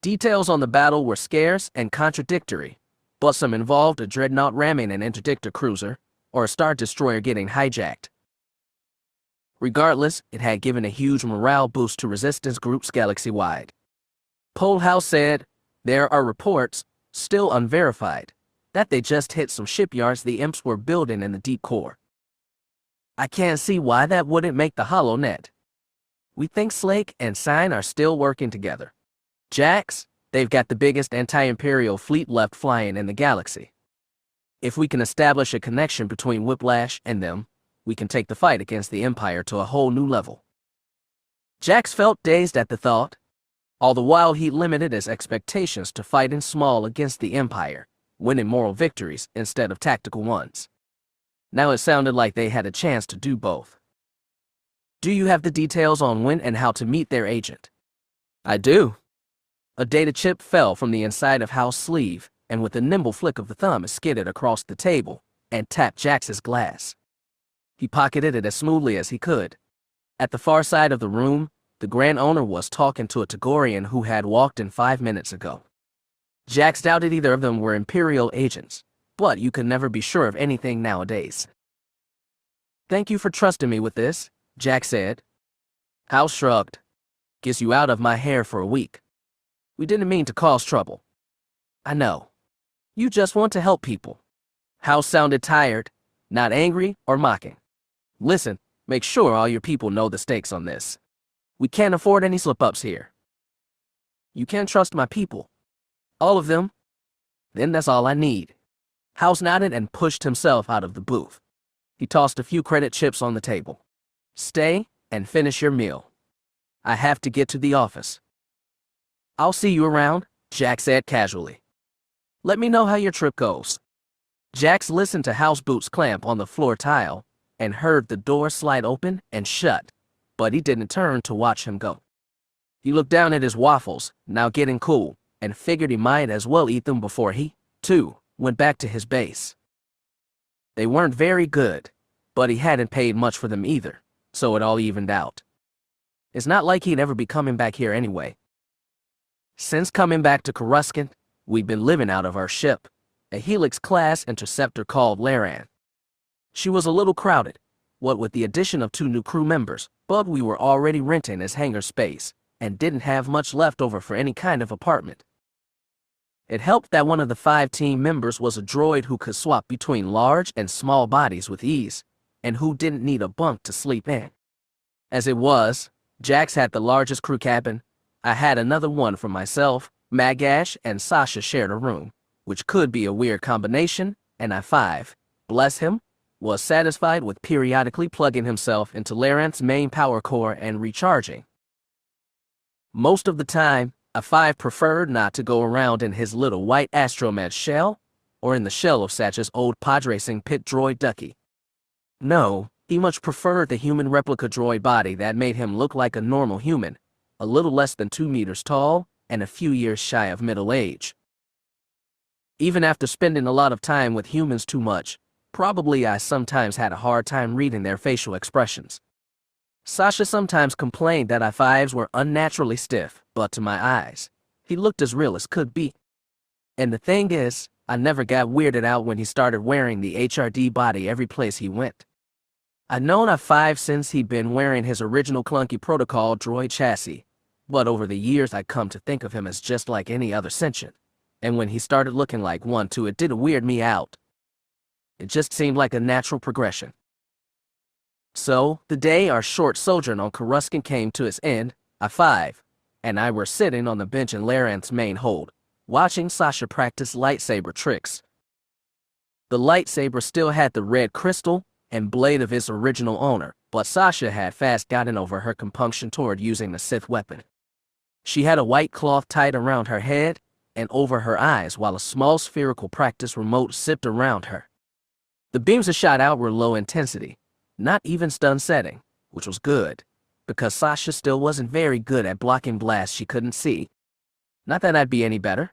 Details on the battle were scarce and contradictory, but some involved a dreadnought ramming an interdictor cruiser, or a Star Destroyer getting hijacked. Regardless, it had given a huge morale boost to resistance groups galaxy-wide. House said, there are reports, still unverified, that they just hit some shipyards the imps were building in the deep core. I can't see why that wouldn't make the HoloNet. We think Slake and Sign are still working together. Jax, They've got the biggest anti-Imperial fleet left flying in the galaxy. If we can establish a connection between Whiplash and them, we can take the fight against the Empire to a whole new level. Jax felt dazed at the thought. All the while he limited his expectations to fighting small against the Empire, winning moral victories instead of tactical ones. Now it sounded like they had a chance to do both. Do you have the details on when and how to meet their agent? I do. A data chip fell from the inside of Hal's sleeve, and with a nimble flick of the thumb it skidded across the table and tapped Jax's glass. He pocketed it as smoothly as he could. At the far side of the room, the Grand Owner was talking to a Tagorian who had walked in 5 minutes ago. Jax doubted either of them were Imperial agents, but you could never be sure of anything nowadays. Thank you for trusting me with this, Jax said. Hal shrugged. Gets you out of my hair for a week. We didn't mean to cause trouble. I know. You just want to help people. Hal sounded tired, not angry or mocking. Listen, make sure all your people know the stakes on this. We can't afford any slip-ups here. You can trust my people. All of them? Then that's all I need. House nodded and pushed himself out of the booth. He tossed a few credit chips on the table. Stay and finish your meal. I have to get to the office. I'll see you around, Jax said casually. Let me know how your trip goes. Jax listened to Hal's boots clamp on the floor tile and heard the door slide open and shut, but he didn't turn to watch him go. He looked down at his waffles, now getting cool, and figured he might as well eat them before he, too, went back to his base. They weren't very good, but he hadn't paid much for them either, so it all evened out. It's not like he'd ever be coming back here anyway. Since coming back to Coruscant, we'd been living out of our ship, a Helix-class interceptor called Laran. She was a little crowded, what with the addition of 2 new crew members, but we were already renting as hangar space and didn't have much left over for any kind of apartment. It helped that one of the 5 team members was a droid who could swap between large and small bodies with ease, and who didn't need a bunk to sleep in. As it was, Jax had the largest crew cabin. I had another one for myself. Magash and Sasha shared a room, which could be a weird combination, and I-5, bless him, was satisfied with periodically plugging himself into Laran's main power core and recharging. Most of the time, I-5 preferred not to go around in his little white astromech shell, or in the shell of Satch's old pod racing pit droid Ducky. No, he much preferred the human replica droid body that made him look like a normal human, a little less than 2 meters tall, and a few years shy of middle age. Even after spending a lot of time with humans too much, probably I sometimes had a hard time reading their facial expressions. Sasha sometimes complained that I-5s were unnaturally stiff, but to my eyes, he looked as real as could be. And the thing is, I never got weirded out when he started wearing the HRD body every place he went. I'd known I-5 since he'd been wearing his original clunky protocol droid chassis, but over the years I'd come to think of him as just like any other sentient, and when he started looking like one too, it didn't weird me out. It just seemed like a natural progression. So, the day our short sojourn on Coruscant came to its end, I-5 and I were sitting on the bench in Laran's main hold, watching Sasha practice lightsaber tricks. The lightsaber still had the red crystal and blade of its original owner, but Sasha had fast gotten over her compunction toward using the Sith weapon. She had a white cloth tied around her head and over her eyes while a small spherical practice remote sipped around her. The beams that shot out were low intensity, not even stun setting, which was good, because Sasha still wasn't very good at blocking blasts she couldn't see. Not that I'd be any better.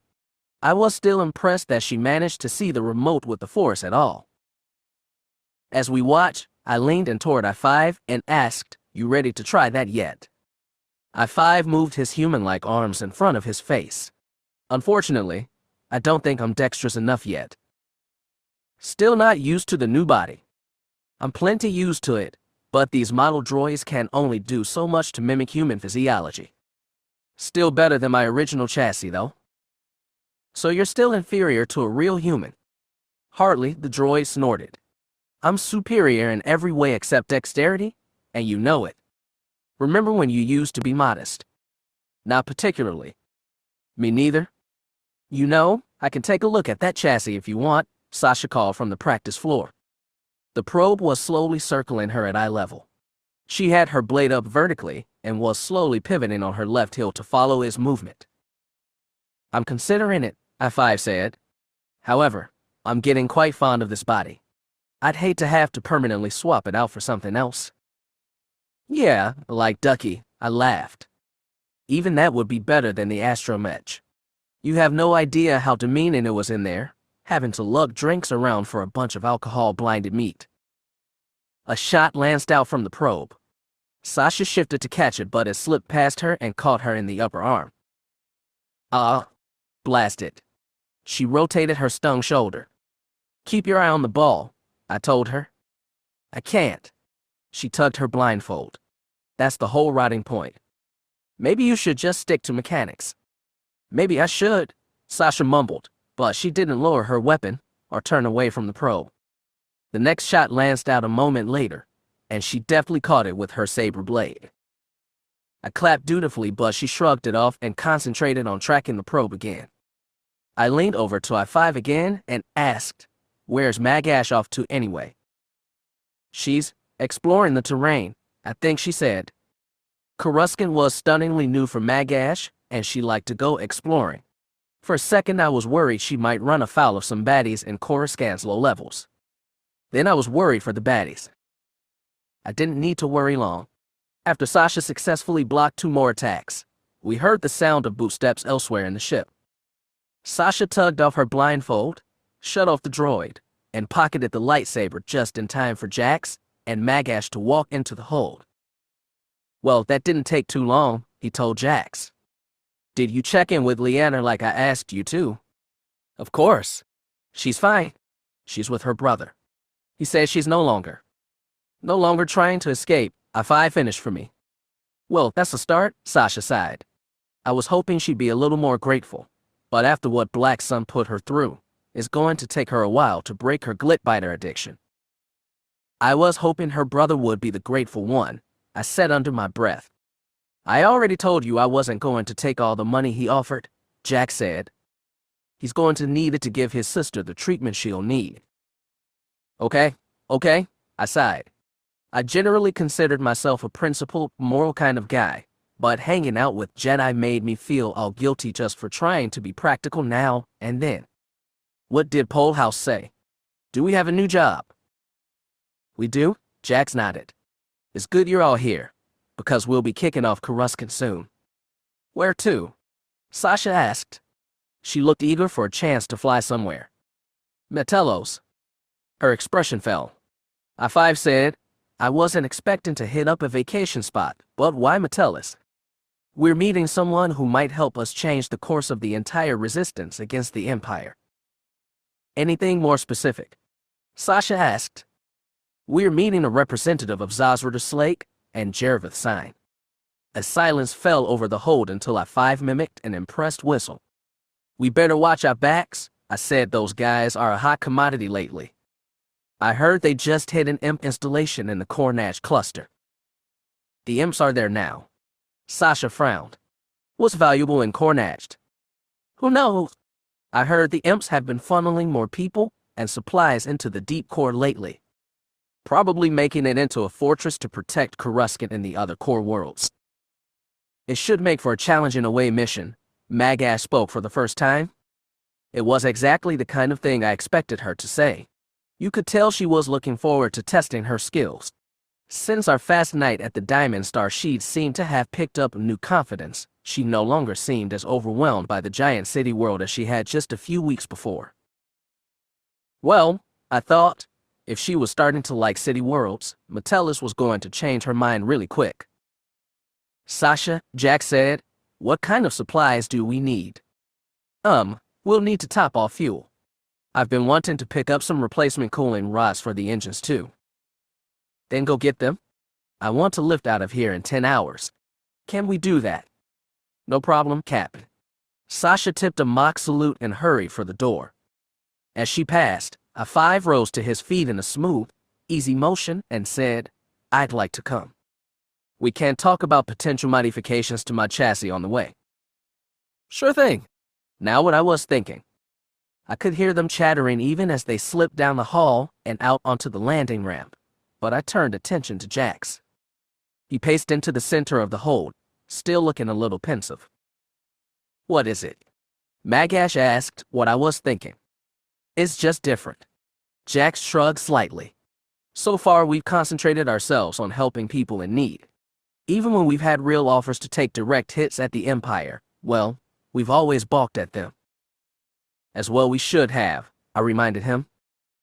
I was still impressed that she managed to see the remote with the Force at all. As we watched, I leaned in toward I-5 and asked, "You ready to try that yet?" I-5 moved his human-like arms in front of his face. Unfortunately, I don't think I'm dexterous enough yet. Still not used to the new body. I'm plenty used to it, but these model droids can only do so much to mimic human physiology. Still better than my original chassis, though. So you're still inferior to a real human? Hardly, the droid snorted. I'm superior in every way except dexterity, and you know it. Remember when you used to be modest? Not particularly. Me neither. You know, I can take a look at that chassis if you want, Sasha called from the practice floor. The probe was slowly circling her at eye level. She had her blade up vertically and was slowly pivoting on her left heel to follow its movement. I'm considering it, I-5 said. However, I'm getting quite fond of this body. I'd hate to have to permanently swap it out for something else. Yeah, like Ducky, I laughed. Even that would be better than the astromech. You have no idea how demeaning it was in there, having to lug drinks around for a bunch of alcohol-blinded meat. A shot lanced out from the probe. Sasha shifted to catch it, but it slipped past her and caught her in the upper arm. Blast it. She rotated her stung shoulder. Keep your eye on the ball, I told her. I can't. She tugged her blindfold. That's the whole rotting point. Maybe you should just stick to mechanics. Maybe I should, Sasha mumbled, but she didn't lower her weapon or turn away from the probe. The next shot lanced out a moment later, and she deftly caught it with her saber blade. I clapped dutifully, but she shrugged it off and concentrated on tracking the probe again. I leaned over to I-5 again and asked, "Where's Magash off to anyway?" "She's exploring the terrain, I think," she said. Coruscant was stunningly new for Magash, and she liked to go exploring. For a second, I was worried she might run afoul of some baddies in Coruscant's low levels. Then I was worried for the baddies. I didn't need to worry long. After Sasha successfully blocked 2 more attacks, we heard the sound of bootsteps elsewhere in the ship. Sasha tugged off her blindfold, shut off the droid, and pocketed the lightsaber just in time for Jax and Magash to walk into the hold. "Well, that didn't take too long," he told Jax. "Did you check in with Leanna like I asked you to?" "Of course. She's fine. She's with her brother. He says she's no longer trying to escape. I-5 finished for me." "Well, that's a start," Sasha sighed. "I was hoping she'd be a little more grateful, but after what Black Sun put her through, it's going to take her a while to break her glit-biter addiction." "I was hoping her brother would be the grateful one," I said under my breath. "I already told you I wasn't going to take all the money he offered," Jack said. "He's going to need it to give his sister the treatment she'll need." Okay, I sighed. I generally considered myself a principled, moral kind of guy, but hanging out with Jedi made me feel all guilty just for trying to be practical now and then. "What did Polhouse say? Do we have a new job?" "We do," Jax nodded. "It's good you're all here, because we'll be kicking off Coruscant soon." "Where to?" Sasha asked. She looked eager for a chance to fly somewhere. "Metelos." Her expression fell. I-5 said, "I wasn't expecting to hit up a vacation spot, but why Metelos?" "We're meeting someone who might help us change the course of the entire resistance against the Empire." "Anything more specific?" Sasha asked. "We're meeting a representative of Zazrada Slake and Jervith Sign." A silence fell over the hold until I-5 mimicked an impressed whistle. "We better watch our backs," I said. "Those guys are a hot commodity lately. I heard they just hit an imp installation in the Cornage cluster." "The imps are there now." Sasha frowned. "What's valuable in Cornage?" "Who knows? I heard the imps have been funneling more people and supplies into the deep core lately. Probably making it into a fortress to protect Coruscant and the other core worlds." "It should make for a challenging away mission," Magash spoke for the first time. It was exactly the kind of thing I expected her to say. You could tell she was looking forward to testing her skills. Since our fast night at the Diamond Star, she'd seemed to have picked up new confidence. She no longer seemed as overwhelmed by the giant city world as she had just a few weeks before. Well, I thought, if she was starting to like city worlds, Metelos was going to change her mind really quick. "Sasha," Jack said, "what kind of supplies do we need?" We'll need to top off fuel. I've been wanting to pick up some replacement cooling rods for the engines too." "Then go get them. I want to lift out of here in 10 hours. Can we do that?" "No problem, Captain." Sasha tipped a mock salute and hurried for the door. As she passed, I-5 rose to his feet in a smooth, easy motion and said, "I'd like to come. We can talk about potential modifications to my chassis on the way." Sure thing. Now what I was thinking. I could hear them chattering even as they slipped down the hall and out onto the landing ramp, but I turned attention to Jax. He paced into the center of the hold, still looking a little pensive. What is it? Magash asked what I was thinking. It's just different. Jax shrugged slightly. So far we've concentrated ourselves on helping people in need. Even when we've had real offers to take direct hits at the Empire, well, we've always balked at them. As well we should have, I reminded him.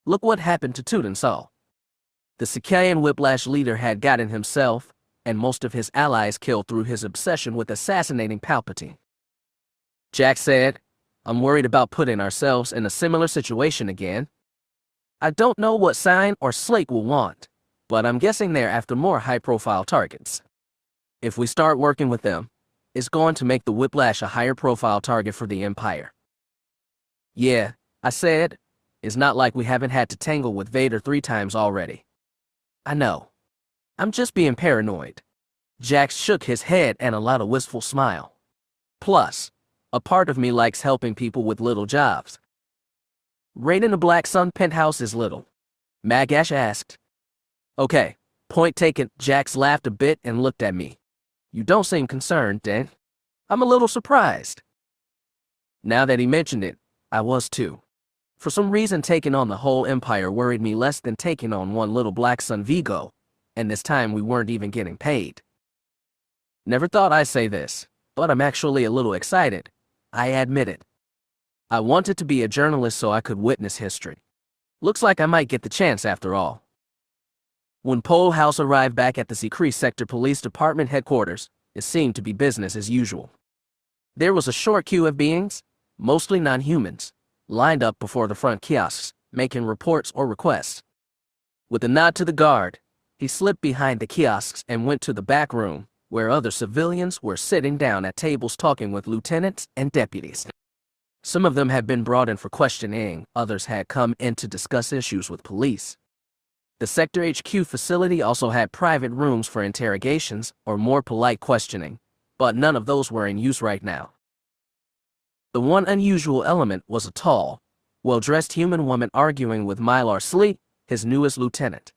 Look what happened to Tudensal. The Sikayan Whiplash leader had gotten himself and most of his allies killed through his obsession with assassinating Palpatine. Jack said, I'm worried about putting ourselves in a similar situation again. I don't know what Sign or Slake will want, but I'm guessing they're after more high-profile targets. If we start working with them, it's going to make the Whiplash a higher-profile target for the Empire. Yeah, I said, it's not like we haven't had to tangle with Vader 3 times already. I know. I'm just being paranoid. Jax shook his head and allowed a wistful smile. Plus, a part of me likes helping people with little jobs. Raiding the Black Sun penthouse is little. Magash asked. Okay, point taken. Jax laughed a bit and looked at me. You don't seem concerned, Dan. I'm a little surprised. Now that he mentioned it, I was too. For some reason taking on the whole Empire worried me less than taking on one little Black Sun Vigo, and this time we weren't even getting paid. Never thought I'd say this, but I'm actually a little excited. I admit it. I wanted to be a journalist so I could witness history. Looks like I might get the chance after all. When Pole House arrived back at the Secret Sector Police Department headquarters, it seemed to be business as usual. There was a short queue of beings, mostly non-humans, lined up before the front kiosks, making reports or requests. With a nod to the guard, he slipped behind the kiosks and went to the back room, where other civilians were sitting down at tables talking with lieutenants and deputies. Some of them had been brought in for questioning, others had come in to discuss issues with police. The Sector HQ facility also had private rooms for interrogations or more polite questioning, but none of those were in use right now. The one unusual element was a tall, well-dressed human woman arguing with Mylar Slee, his newest lieutenant.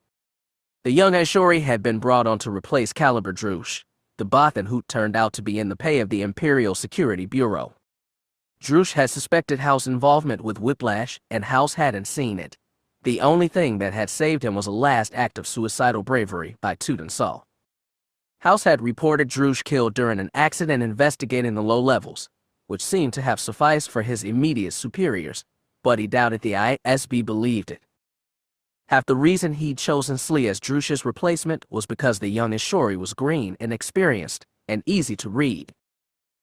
The young Ashori had been brought on to replace Caliber Drush, the Bothan who turned out to be in the pay of the Imperial Security Bureau. Drush had suspected House involvement with Whiplash, and House hadn't seen it. The only thing that had saved him was a last act of suicidal bravery by Tudensal. House had reported Drush killed during an accident investigating the low levels, which seemed to have sufficed for his immediate superiors, but he doubted the ISB believed it. Half the reason he'd chosen Slee as Drush's replacement was because the young Ishori was green and experienced, and easy to read.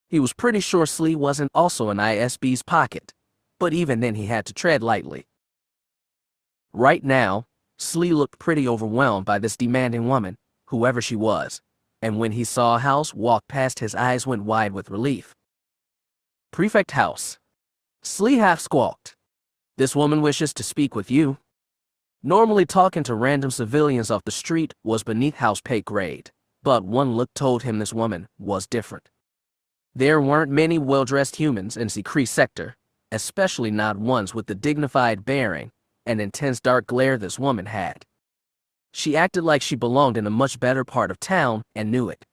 He was pretty sure Slee wasn't also in ISB's pocket, but even then he had to tread lightly. Right now, Slee looked pretty overwhelmed by this demanding woman, whoever she was, and when he saw House walk past his eyes went wide with relief. Prefect House. Slee half squawked. This woman wishes to speak with you. Normally talking to random civilians off the street was beneath House pay grade, but one look told him this woman was different. There weren't many well-dressed humans in Secret Sector, especially not ones with the dignified bearing and intense dark glare this woman had. She acted like she belonged in a much better part of town and knew it.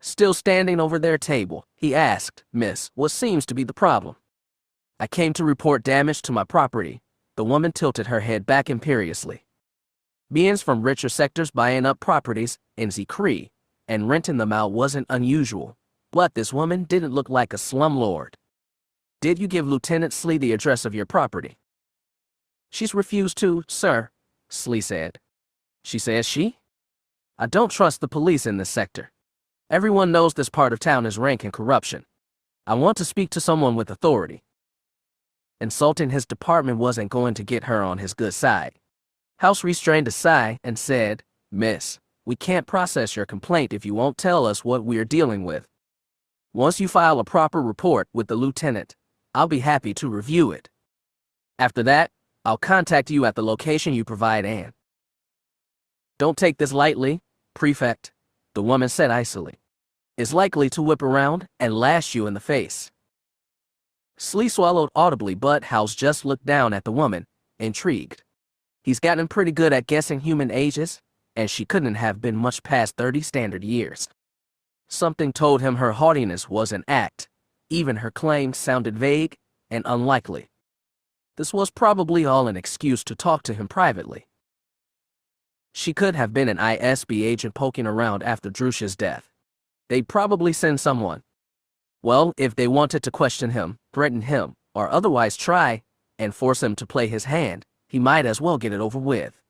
Still standing over their table, he asked, Miss, what seems to be the problem? I came to report damage to my property. The woman tilted her head back imperiously. Beings from richer sectors buying up properties in Secret and renting them out wasn't unusual, but this woman didn't look like a slumlord. Did you give Lieutenant Slee the address of your property? She's refused to, sir, Slee said. She says she? I don't trust the police in this sector. Everyone knows this part of town is rank in corruption. I want to speak to someone with authority. Insulting his department wasn't going to get her on his good side. House restrained a sigh and said, Miss, we can't process your complaint if you won't tell us what we're dealing with. Once you file a proper report with the lieutenant, I'll be happy to review it. After that, I'll contact you at the location you provide and. Don't take this lightly, Prefect, the woman said icily. is likely to whip around and lash you in the face. Slee swallowed audibly, but House just looked down at the woman, intrigued. He's gotten pretty good at guessing human ages, and she couldn't have been much past 30 standard years. Something told him her haughtiness was an act. Even her claims sounded vague and unlikely. This was probably all an excuse to talk to him privately. She could have been an ISB agent poking around after Drusha's death. They'd probably send someone. Well, if they wanted to question him, threaten him, or otherwise try and force him to play his hand, he might as well get it over with.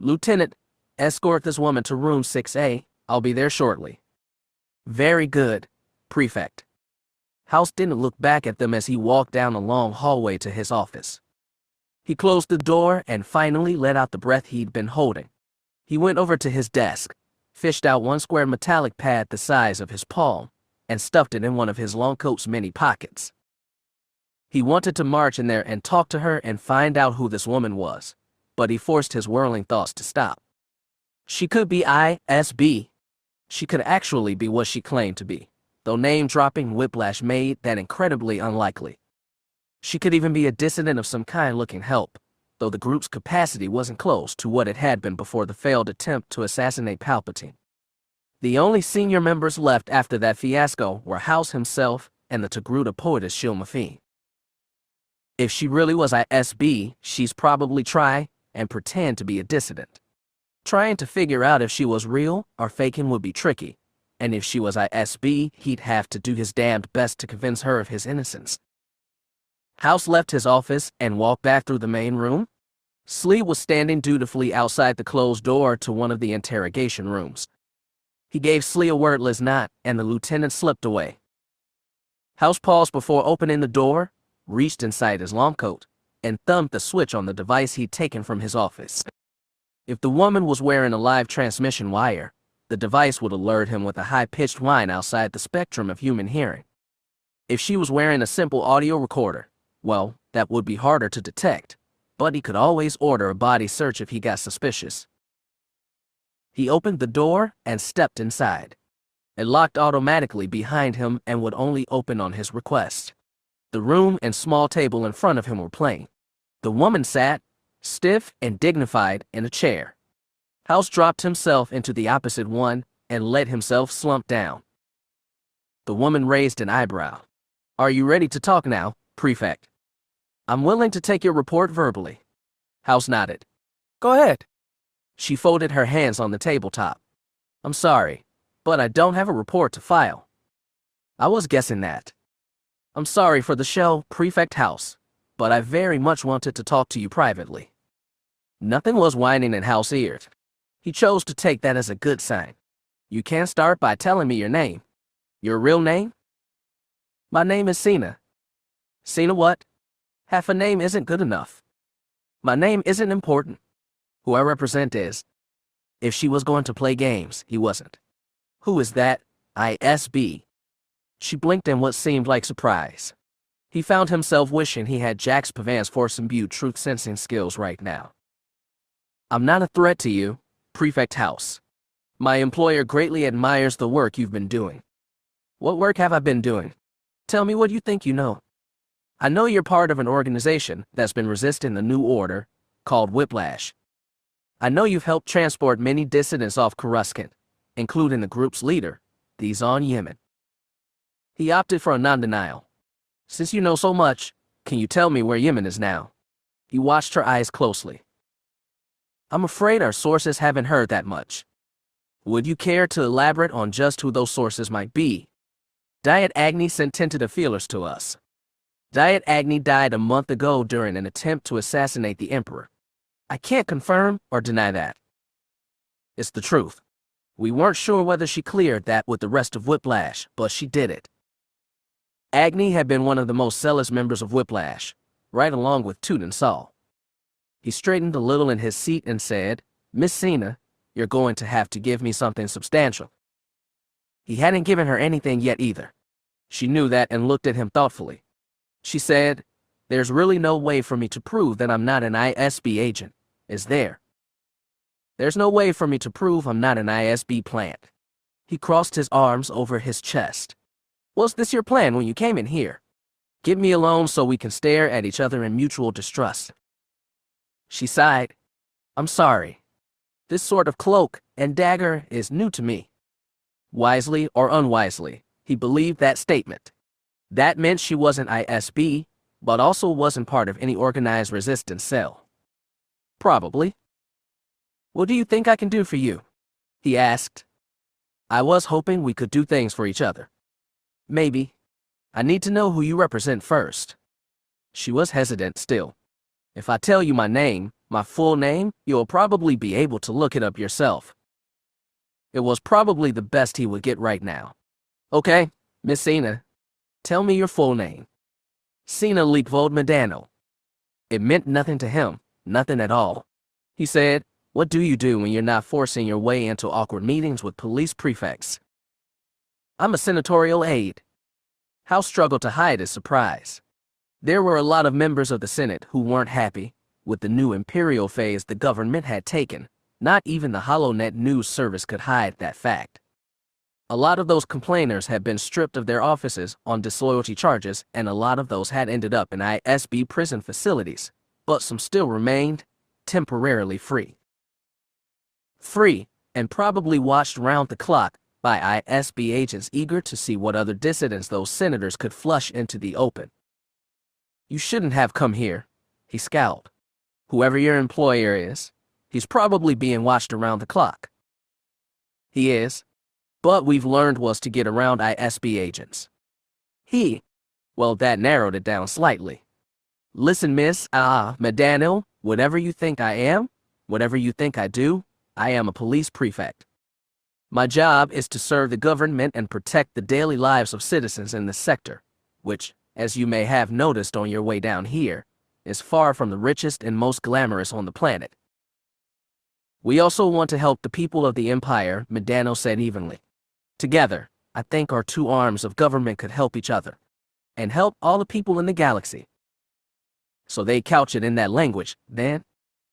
Lieutenant, escort this woman to room 6A. I'll be there shortly. Very good, Prefect. House didn't look back at them as he walked down a long hallway to his office. He closed the door and finally let out the breath he'd been holding. He went over to his desk, fished out one square metallic pad the size of his palm, and stuffed it in one of his long coat's many pockets. He wanted to march in there and talk to her and find out who this woman was, but he forced his whirling thoughts to stop. She could be ISB. She could actually be what she claimed to be, though name-dropping Whiplash made that incredibly unlikely. She could even be a dissident of some kind looking help, though the group's capacity wasn't close to what it had been before the failed attempt to assassinate Palpatine. The only senior members left after that fiasco were House himself and the Togruta poetess Shilmafine. If she really was ISB, she's probably try and pretend to be a dissident. Trying to figure out if she was real or faking would be tricky, and if she was ISB, he'd have to do his damned best to convince her of his innocence. House left his office and walked back through the main room. Slee was standing dutifully outside the closed door to one of the interrogation rooms. He gave Slee a wordless nod, and the lieutenant slipped away. House paused before opening the door, reached inside his long coat, and thumbed the switch on the device he'd taken from his office. If the woman was wearing a live transmission wire, the device would alert him with a high-pitched whine outside the spectrum of human hearing. If she was wearing a simple audio recorder, well, that would be harder to detect, but he could always order a body search if he got suspicious. He opened the door and stepped inside. It locked automatically behind him and would only open on his request. The room and small table in front of him were plain. The woman sat, stiff and dignified, in a chair. House dropped himself into the opposite one and let himself slump down. The woman raised an eyebrow. "Are you ready to talk now, Prefect?" "I'm willing to take your report verbally." House nodded. "Go ahead." She folded her hands on the tabletop. "I'm sorry, but I don't have a report to file." "I was guessing that." "I'm sorry for the show, Prefect House, but I very much wanted to talk to you privately." Nothing was whining in House's ears. He chose to take that as a good sign. "You can start by telling me your name." "Your real name?" "My name is Cena." "Cena what?" "Half a name isn't good enough." "My name isn't important. Who I represent is." If she was going to play games, he wasn't. "Who is that, ISB?" She blinked in what seemed like surprise. He found himself wishing he had Jax Pavan's force-imbued truth-sensing skills right now. "I'm not a threat to you, Prefect House. My employer greatly admires the work you've been doing." "What work have I been doing? Tell me what you think you know." "I know you're part of an organization that's been resisting the New Order, called Whiplash. I know you've helped transport many dissidents off Coruscant, including the group's leader, the on Yemen." He opted for a non-denial. "Since you know so much, can you tell me where Yemen is now?" He watched her eyes closely. "I'm afraid our sources haven't heard that much. Would you care to elaborate on just who those sources might be?" "Diet Agni sent tentative feelers to us. Diet Agni died a month ago during an attempt to assassinate the Emperor. I can't confirm or deny that. It's the truth. We weren't sure whether she cleared that with the rest of Whiplash, but she did it." Agni had been one of the most zealous members of Whiplash, right along with Toot and Saul. He straightened a little in his seat and said, "Miss Cena, you're going to have to give me something substantial." He hadn't given her anything yet either. She knew that and looked at him thoughtfully. She said, "There's really no way for me to prove that I'm not an ISB agent, is there?" "There's no way for me to prove I'm not an ISB plant." He crossed his arms over his chest. Was this your plan when you came in here? Get me alone so we can stare at each other in mutual distrust. She sighed. I'm sorry. This sort of cloak and dagger is new to me. Wisely or unwisely, he believed that statement. That meant she wasn't ISB, but also wasn't part of any organized resistance cell. Probably. What do you think I can do for you? He asked. I was hoping we could do things for each other. Maybe. I need to know who you represent first. She was hesitant still. If I tell you my name, my full name, you'll probably be able to look it up yourself. It was probably the best he would get right now. Okay, Miss Cena, tell me your full name. Cena Leakvold Medano. It meant nothing to him, nothing at all. He said, what do you do when you're not forcing your way into awkward meetings with police prefects? I'm a senatorial aide. Hal struggled to hide his surprise. There were a lot of members of the Senate who weren't happy with the new Imperial phase the government had taken. Not even the HoloNet news service could hide that fact. A lot of those complainers had been stripped of their offices on disloyalty charges, and a lot of those had ended up in ISB prison facilities, but some still remained temporarily free. Free, and probably watched round the clock by ISB agents eager to see what other dissidents those senators could flush into the open. You shouldn't have come here, he scowled. Whoever your employer is, he's probably being watched around the clock. He is, but we've learned was to get around ISB agents. Well, that narrowed it down slightly. Listen, Miss Medano, whatever you think I am, whatever you think I do, I am a police prefect. My job is to serve the government and protect the daily lives of citizens in this sector, which, as you may have noticed on your way down here, is far from the richest and most glamorous on the planet. We also want to help the people of the Empire, Medano said evenly. Together, I think our two arms of government could help each other, and help all the people in the galaxy. So they couch it in that language, then?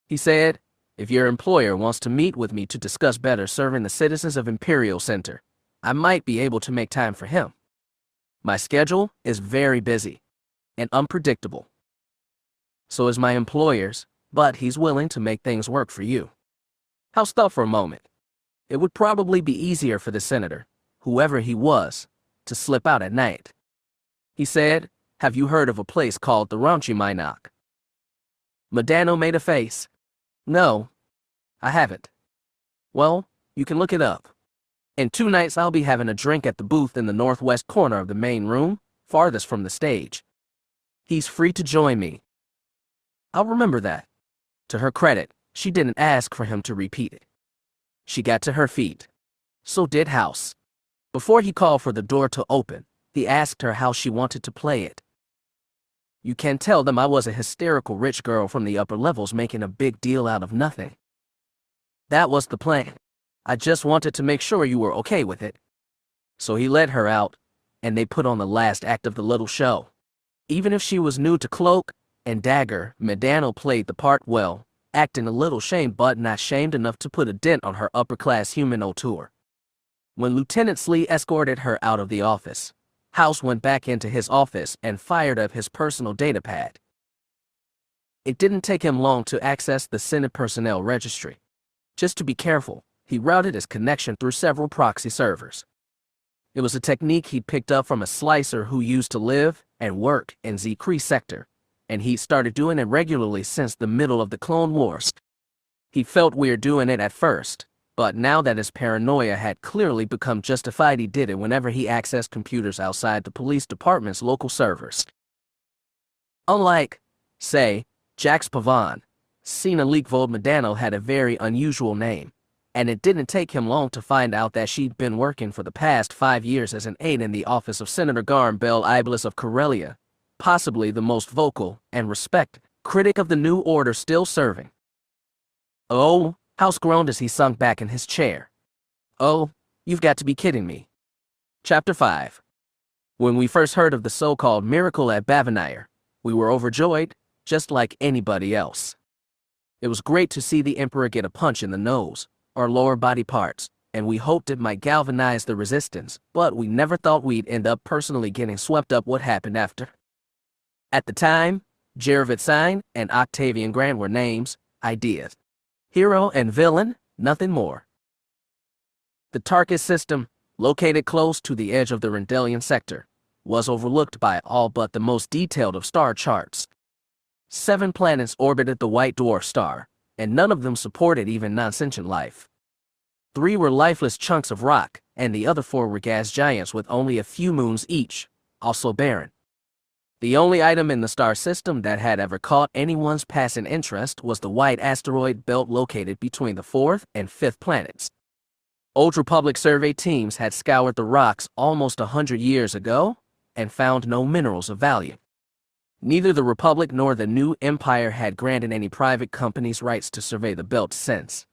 He said, if your employer wants to meet with me to discuss better serving the citizens of Imperial Center, I might be able to make time for him. My schedule is very busy and unpredictable. So is my employer's, but he's willing to make things work for you. Hal stopped for a moment. It would probably be easier for the senator, whoever he was, to slip out at night. He said, have you heard of a place called the Raunchy Minok? Medano made a face. No, I haven't. Well, you can look it up. In 2 nights I'll be having a drink at the booth in the northwest corner of the main room, farthest from the stage. He's free to join me. I'll remember that. To her credit, she didn't ask for him to repeat it. She got to her feet. So did House. Before he called for the door to open, he asked her how she wanted to play it. You can tell them I was a hysterical rich girl from the upper levels making a big deal out of nothing. That was the plan. I just wanted to make sure you were okay with it. So he led her out, and they put on the last act of the little show. Even if she was new to cloak and dagger, Medano played the part well, acting a little shamed but not shamed enough to put a dent on her upper-class human hauteur. When Lieutenant Slee escorted her out of the office, House went back into his office and fired up his personal datapad. It didn't take him long to access the Senate personnel registry. Just to be careful, he routed his connection through several proxy servers. It was a technique he'd picked up from a slicer who used to live and work in Z-Cree sector, and he started doing it regularly since the middle of the Clone Wars. He felt weird doing it at first, but now that his paranoia had clearly become justified, he did it whenever he accessed computers outside the police department's local servers. Unlike, say, Jax Pavan, Cena Leakvold Medano had a very unusual name, and it didn't take him long to find out that she'd been working for the past 5 years as an aide in the office of Senator Garm Bell Iblis of Corellia, possibly the most vocal and respected critic of the New Order still serving. Oh, House groaned as he sunk back in his chair. Oh, you've got to be kidding me. Chapter 5. When we first heard of the so-called miracle at Bavanire, we were overjoyed, just like anybody else. It was great to see the Emperor get a punch in the nose, or lower body parts, and we hoped it might galvanize the resistance, but we never thought we'd end up personally getting swept up what happened after. At the time, A'Sharad Hett and Octavian Grant were names, ideas. Hero and villain, nothing more. The Tarkus system, located close to the edge of the Rendelian sector, was overlooked by all but the most detailed of star charts. 7 planets orbited the white dwarf star, and none of them supported even non-sentient life. 3 were lifeless chunks of rock, and the other 4 were gas giants with only a few moons each, also barren. The only item in the star system that had ever caught anyone's passing interest was the white asteroid belt located between the 4th and 5th planets. Old Republic survey teams had scoured the rocks almost 100 years ago and found no minerals of value. Neither the Republic nor the new Empire had granted any private companies rights to survey the belt since.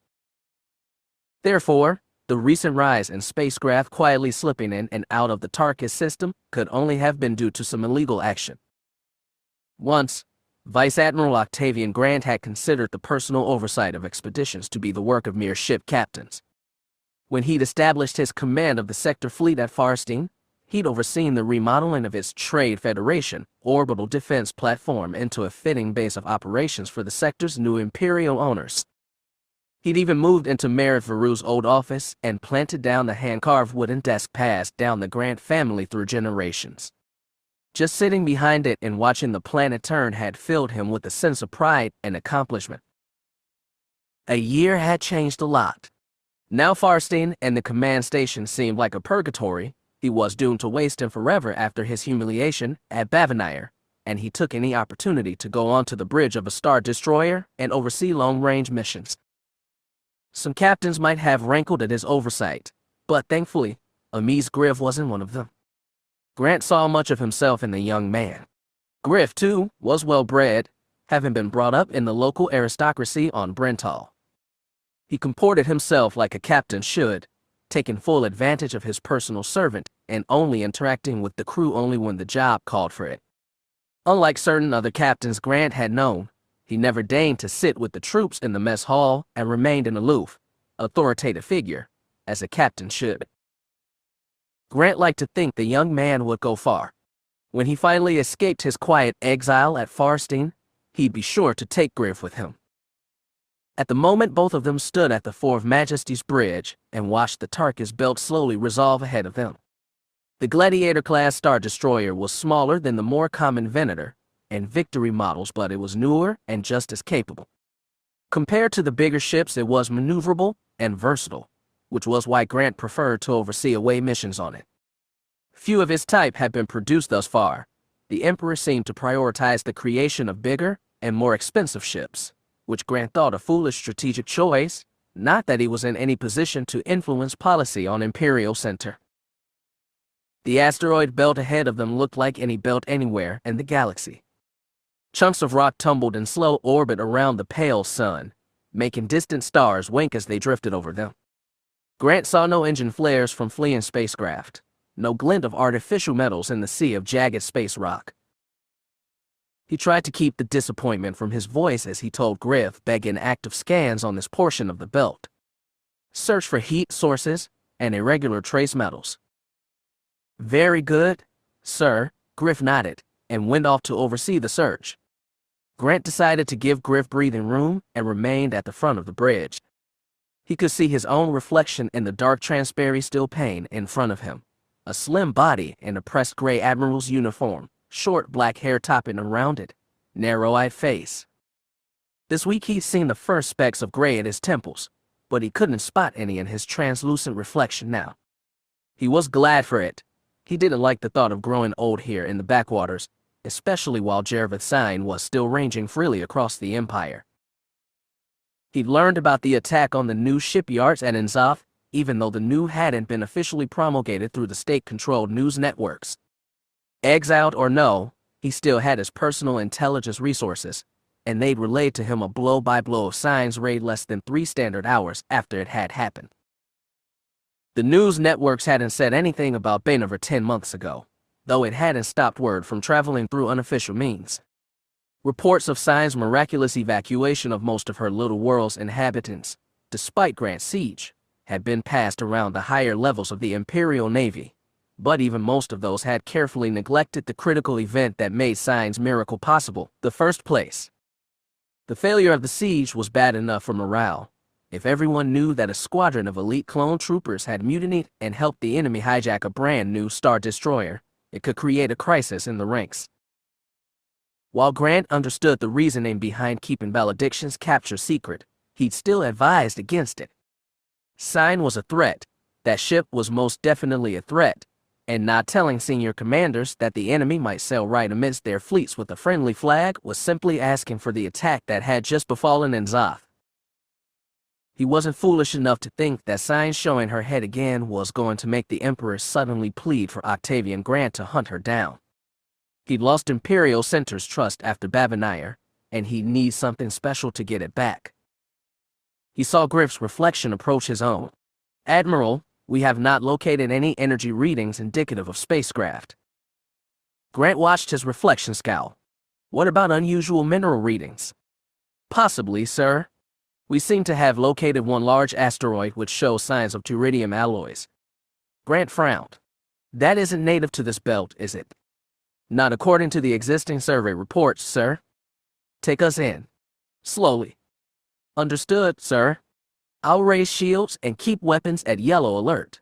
Therefore, the recent rise in spacecraft quietly slipping in and out of the Tarkus system could only have been due to some illegal action. Once, Vice Admiral Octavian Grant had considered the personal oversight of expeditions to be the work of mere ship captains. When he'd established his command of the sector fleet at Farsteen, he'd overseen the remodeling of its Trade Federation orbital defense platform into a fitting base of operations for the sector's new Imperial owners. He'd even moved into Merritt Veru's old office and planted down the hand-carved wooden desk passed down the Grant family through generations. Just sitting behind it and watching the planet turn had filled him with a sense of pride and accomplishment. A year had changed a lot. Now Farsteen and the command station seemed like a purgatory. He was doomed to waste him forever after his humiliation at Bavanir, and he took any opportunity to go onto the bridge of a star destroyer and oversee long-range missions. Some captains might have rankled at his oversight, but thankfully, Amiz Griff wasn't one of them. Grant saw much of himself in the young man. Griff, too, was well-bred, having been brought up in the local aristocracy on Brental. He comported himself like a captain should, taking full advantage of his personal servant and only interacting with the crew only when the job called for it. Unlike certain other captains Grant had known, he never deigned to sit with the troops in the mess hall and remained an aloof, authoritative figure, as a captain should. Grant liked to think the young man would go far. When he finally escaped his quiet exile at Farsteen, he'd be sure to take Griff with him. At the moment, both of them stood at the Four of Majesty's bridge and watched the Tarkus belt slowly resolve ahead of them. The Gladiator-class Star Destroyer was smaller than the more common Venator and Victory models, but it was newer and just as capable. Compared to the bigger ships, it was maneuverable and versatile, which was why Grant preferred to oversee away missions on it. Few of its type had been produced thus far. The Emperor seemed to prioritize the creation of bigger and more expensive ships, which Grant thought a foolish strategic choice, not that he was in any position to influence policy on Imperial Center. The asteroid belt ahead of them looked like any belt anywhere in the galaxy. Chunks of rock tumbled in slow orbit around the pale sun, making distant stars wink as they drifted over them. Grant saw no engine flares from fleeing spacecraft, no glint of artificial metals in the sea of jagged space rock. He tried to keep the disappointment from his voice as he told Griff, begging active scans on this portion of the belt. Search for heat sources and irregular trace metals. Very good, sir, Griff nodded and went off to oversee the search. Grant decided to give Griff breathing room and remained at the front of the bridge. He could see his own reflection in the dark transparent steel pane in front of him, a slim body in a pressed gray admiral's uniform, short black hair topping around it, narrow-eyed face. This week he'd seen the first specks of gray at his temples, but he couldn't spot any in his translucent reflection now. He was glad for it. He didn't like the thought of growing old here in the backwaters, especially while A'Sharad Hett was still ranging freely across the Empire. He'd learned about the attack on the new shipyards at Inzoth, even though the news hadn't been officially promulgated through the state-controlled news networks. Exiled or no, he still had his personal intelligence resources, and they'd relayed to him a blow-by-blow of signs read less than 3 standard hours after it had happened. The news networks hadn't said anything about Bane over 10 months ago, though it hadn't stopped word from traveling through unofficial means. Reports of Sign's miraculous evacuation of most of her little world's inhabitants, despite Grant's siege, had been passed around the higher levels of the Imperial Navy, but even most of those had carefully neglected the critical event that made Sign's miracle possible, the first place. The failure of the siege was bad enough for morale. If everyone knew that a squadron of elite clone troopers had mutinied and helped the enemy hijack a brand new Star Destroyer, it could create a crisis in the ranks. While Grant understood the reasoning behind keeping Valediction's capture secret, he'd still advised against it. Sign was a threat, that ship was most definitely a threat, and not telling senior commanders that the enemy might sail right amidst their fleets with a friendly flag was simply asking for the attack that had just befallen in Zoth. He wasn't foolish enough to think that Sign showing her head again was going to make the Emperor suddenly plead for Octavian Grant to hunt her down. He'd lost Imperial Center's trust after Babanire, and he'd need something special to get it back. He saw Griff's reflection approach his own. "Admiral, we have not located any energy readings indicative of spacecraft." Grant watched his reflection scowl. "What about unusual mineral readings?" "Possibly, sir. We seem to have located one large asteroid which shows signs of Turidium alloys." Grant frowned. "That isn't native to this belt, is it?" "Not according to the existing survey reports, sir." "Take us in. Slowly." "Understood, sir. I'll raise shields and keep weapons at yellow alert."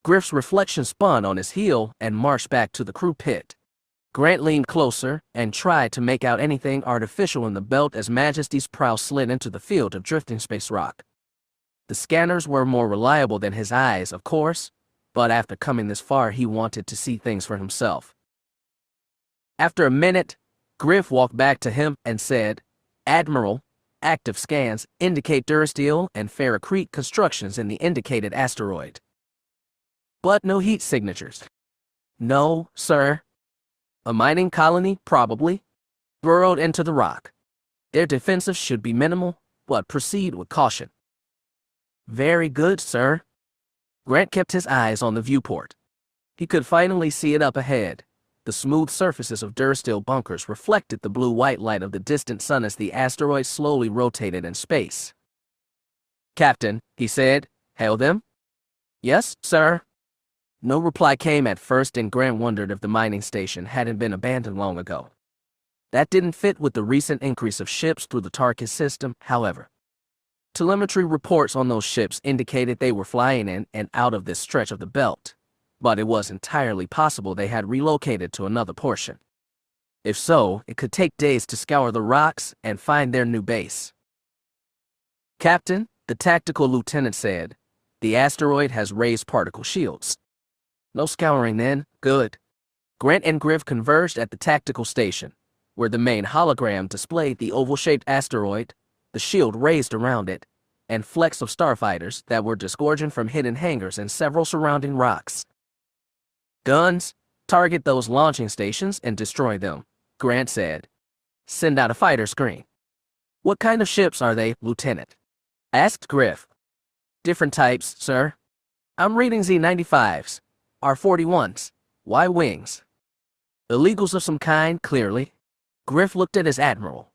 Griff's reflection spun on his heel and marched back to the crew pit. Grant leaned closer and tried to make out anything artificial in the belt as Majesty's prow slid into the field of drifting space rock. The scanners were more reliable than his eyes, of course, but after coming this far he wanted to see things for himself. After a minute, Griff walked back to him and said, "Admiral, active scans indicate durasteel and ferrocrete constructions in the indicated asteroid. But no heat signatures." "No, sir." "A mining colony, probably, burrowed into the rock. Their defensives should be minimal, but proceed with caution." "Very good, sir." Grant kept his eyes on the viewport. He could finally see it up ahead. The smooth surfaces of durasteel bunkers reflected the blue-white light of the distant sun as the asteroid slowly rotated in space. "Captain," he said, "hail them?" "Yes, sir." No reply came at first, and Grant wondered if the mining station hadn't been abandoned long ago. That didn't fit with the recent increase of ships through the Tarkus system, however. Telemetry reports on those ships indicated they were flying in and out of this stretch of the belt, but it was entirely possible they had relocated to another portion. If so, it could take days to scour the rocks and find their new base. "Captain," the tactical lieutenant said, "the asteroid has raised particle shields." "No scouring then, good." Grant and Griff converged at the tactical station, where the main hologram displayed the oval-shaped asteroid, the shield raised around it, and flecks of starfighters that were disgorging from hidden hangars and several surrounding rocks. "Guns, target those launching stations and destroy them," Grant said. "Send out a fighter screen." "What kind of ships are they, Lieutenant?" asked Griff. "Different types, sir. I'm reading Z-95s. R-41s, Y-wings. Illegals of some kind, clearly." Griff looked at his admiral.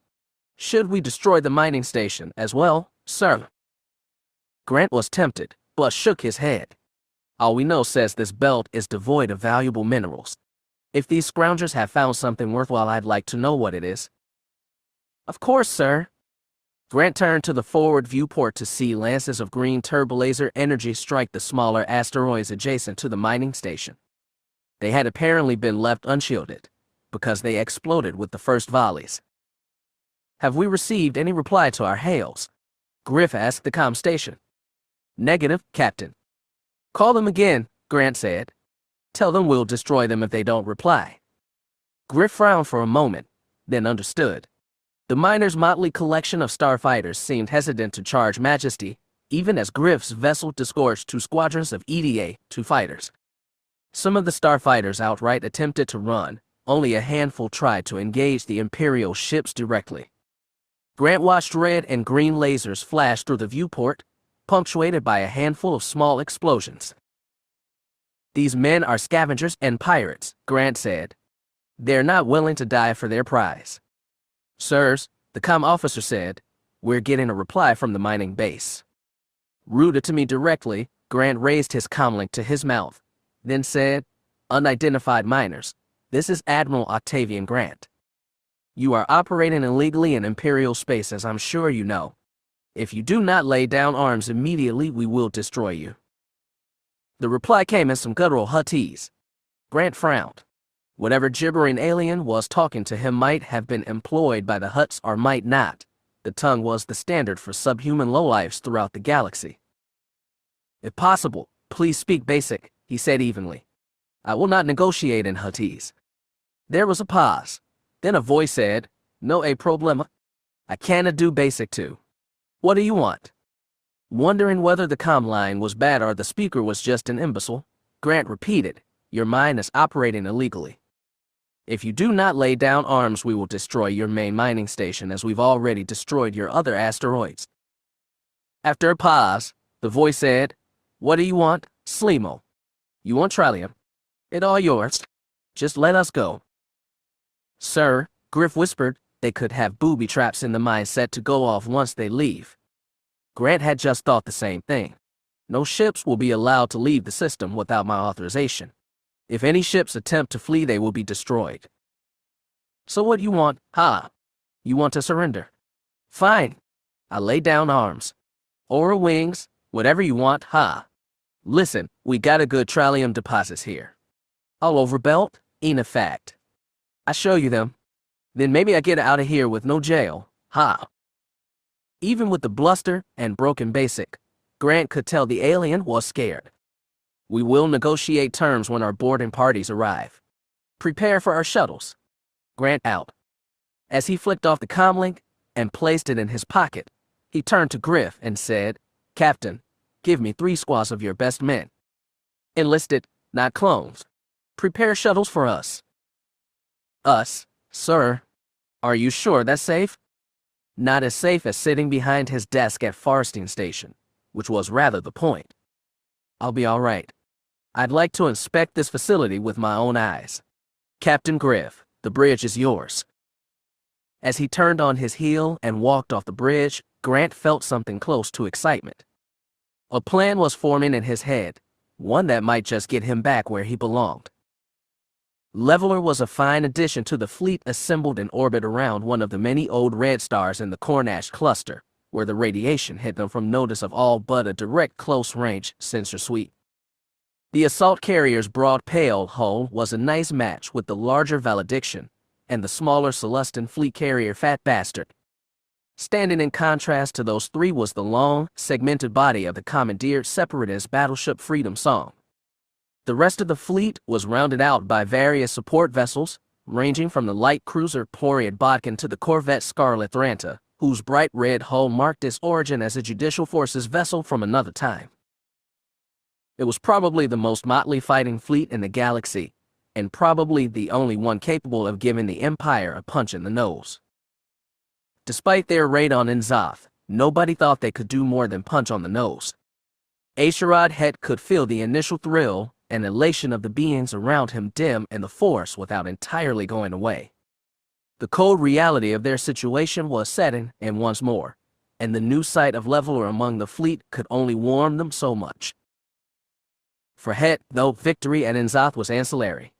"Should we destroy the mining station as well, sir?" Grant was tempted, but shook his head. "All we know says this belt is devoid of valuable minerals. If these scroungers have found something worthwhile, I'd like to know what it is." "Of course, sir." Grant turned to the forward viewport to see lances of green turbolaser energy strike the smaller asteroids adjacent to the mining station. They had apparently been left unshielded, because they exploded with the first volleys. "Have we received any reply to our hails?" Griff asked the comm station. "Negative, Captain." "Call them again," Grant said. "Tell them we'll destroy them if they don't reply." Griff frowned for a moment, then understood. The miners' motley collection of starfighters seemed hesitant to charge Majesty, even as Griff's vessel disgorged 2 squadrons of EDA-2 fighters. Some of the starfighters outright attempted to run, only a handful tried to engage the Imperial ships directly. Grant watched red and green lasers flash through the viewport, punctuated by a handful of small explosions. "These men are scavengers and pirates," Grant said. "They're not willing to die for their prize." "Sirs," the comm officer said, "we're getting a reply from the mining base." Rooted to me directly, Grant raised his comlink to his mouth, then said, "Unidentified minors, this is Admiral Octavian Grant. You are operating illegally in Imperial space, as I'm sure you know. If you do not lay down arms immediately, we will destroy you." The reply came in some guttural Huttese. Grant frowned. Whatever gibbering alien was talking to him might have been employed by the Hutts or might not. The tongue was the standard for subhuman lowlifes throughout the galaxy. "If possible, please speak basic," he said evenly. "I will not negotiate in Huttese." There was a pause. Then a voice said, "No a problema. I canna do basic too. What do you want?" Wondering whether the comm line was bad or the speaker was just an imbecile, Grant repeated, "Your mind is operating illegally. If you do not lay down arms, we will destroy your main mining station, as we've already destroyed your other asteroids." After a pause, the voice said, "What do you want, Slimo? You want Trillium? It all yours. Just let us go." "Sir," Griff whispered, "they could have booby traps in the mine set to go off once they leave." Grant had just thought the same thing. No ships will be allowed to leave the system without my authorization. If any ships attempt to flee, they will be destroyed. "So what you want, ha? You want to surrender? Fine. I'll lay down arms. Or wings, whatever you want, ha. Listen, we got a good trillium deposits here. All over belt, ain't a fact. I show you them. Then maybe I get out of here with no jail, ha." Even with the bluster and broken basic, Grant could tell the alien was scared. "We will negotiate terms when our boarding parties arrive. Prepare for our shuttles." Grant out. As he flicked off the comlink and placed it in his pocket, he turned to Griff and said, "Captain, give me 3 squads of your best men. Enlisted, not clones. Prepare shuttles for us." "Us, sir? Are you sure that's safe?" Not as safe as sitting behind his desk at Farsteen Station, which was rather the point. "I'll be all right. I'd like to inspect this facility with my own eyes. Captain Griff, the bridge is yours." As he turned on his heel and walked off the bridge, Grant felt something close to excitement. A plan was forming in his head, one that might just get him back where he belonged. Leveler was a fine addition to the fleet assembled in orbit around one of the many old red stars in the Cornash cluster, where the radiation hid them from notice of all but a direct close-range sensor suite. The assault carrier's broad pale hull was a nice match with the larger Valediction and the smaller Celestin fleet carrier Fat Bastard. Standing in contrast to those three was the long, segmented body of the commandeered separatist battleship Freedom Song. The rest of the fleet was rounded out by various support vessels, ranging from the light cruiser Poriad Bodkin to the corvette Scarlet Thranta, whose bright red hull marked its origin as a Judicial Forces vessel from another time. It was probably the most motley fighting fleet in the galaxy, and probably the only one capable of giving the Empire a punch in the nose. Despite their raid on N'Zoth, nobody thought they could do more than punch on the nose. A'Sharad Hett could feel the initial thrill and elation of the beings around him dim in the Force without entirely going away. The cold reality of their situation was setting in once more, and the new sight of Leveler among the fleet could only warm them so much. For Hett, though, victory at N'Zoth was ancillary.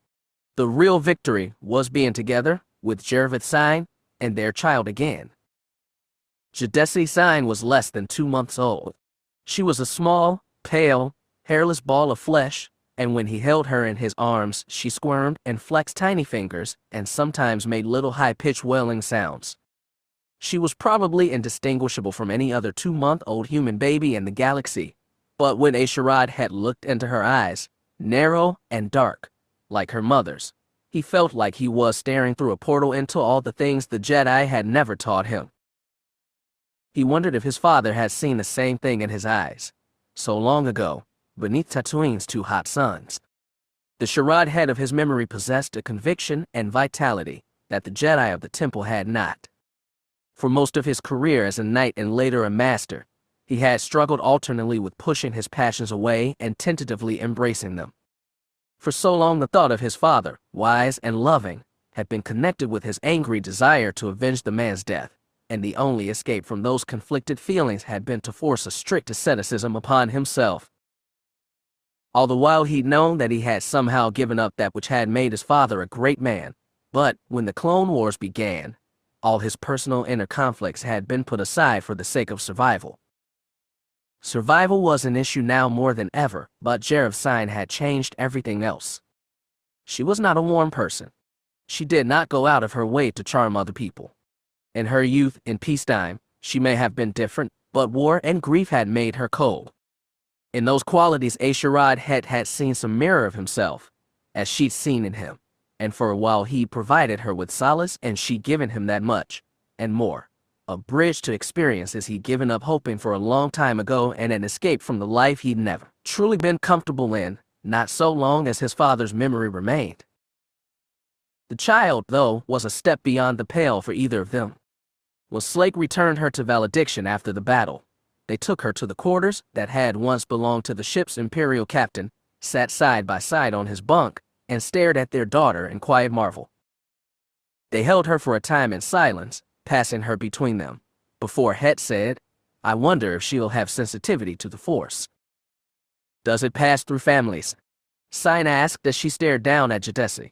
The real victory was being together with Jervith Sign and their child again. Jadesi Sign was less than 2 months old. She was a small, pale, hairless ball of flesh, and when he held her in his arms, she squirmed and flexed tiny fingers and sometimes made little high-pitched wailing sounds. She was probably indistinguishable from any other 2-month-old human baby in the galaxy, but when A'Sharad had looked into her eyes, narrow and dark, like her mother's, he felt like he was staring through a portal into all the things the Jedi had never taught him. He wondered if his father had seen the same thing in his eyes, so long ago, beneath Tatooine's 2 hot suns. The Sharad head of his memory possessed a conviction and vitality that the Jedi of the Temple had not. For most of his career as a knight and later a master, he had struggled alternately with pushing his passions away and tentatively embracing them. For so long the thought of his father, wise and loving, had been connected with his angry desire to avenge the man's death, and the only escape from those conflicted feelings had been to force a strict asceticism upon himself. All the while he'd known that he had somehow given up that which had made his father a great man, but when the Clone Wars began, all his personal inner conflicts had been put aside for the sake of survival. Survival was an issue now more than ever, but Jareth Sign had changed everything else. She was not a warm person. She did not go out of her way to charm other people. In her youth, in peacetime, she may have been different, but war and grief had made her cold. In those qualities, A'Sharad Hett had seen some mirror of himself, as she'd seen in him, and for a while he provided her with solace and she'd given him that much, and more. A bridge to experiences he'd given up hoping for a long time ago and an escape from the life he'd never truly been comfortable in, not so long as his father's memory remained. The child, though, was a step beyond the pale for either of them. When Slake returned her to valediction after the battle, they took her to the quarters that had once belonged to the ship's Imperial captain, sat side by side on his bunk, and stared at their daughter in quiet marvel. They held her for a time in silence, passing her between them, before Hett said, "I wonder if she'll have sensitivity to the Force." "Does it pass through families?" Sign asked as she stared down at Jadesi.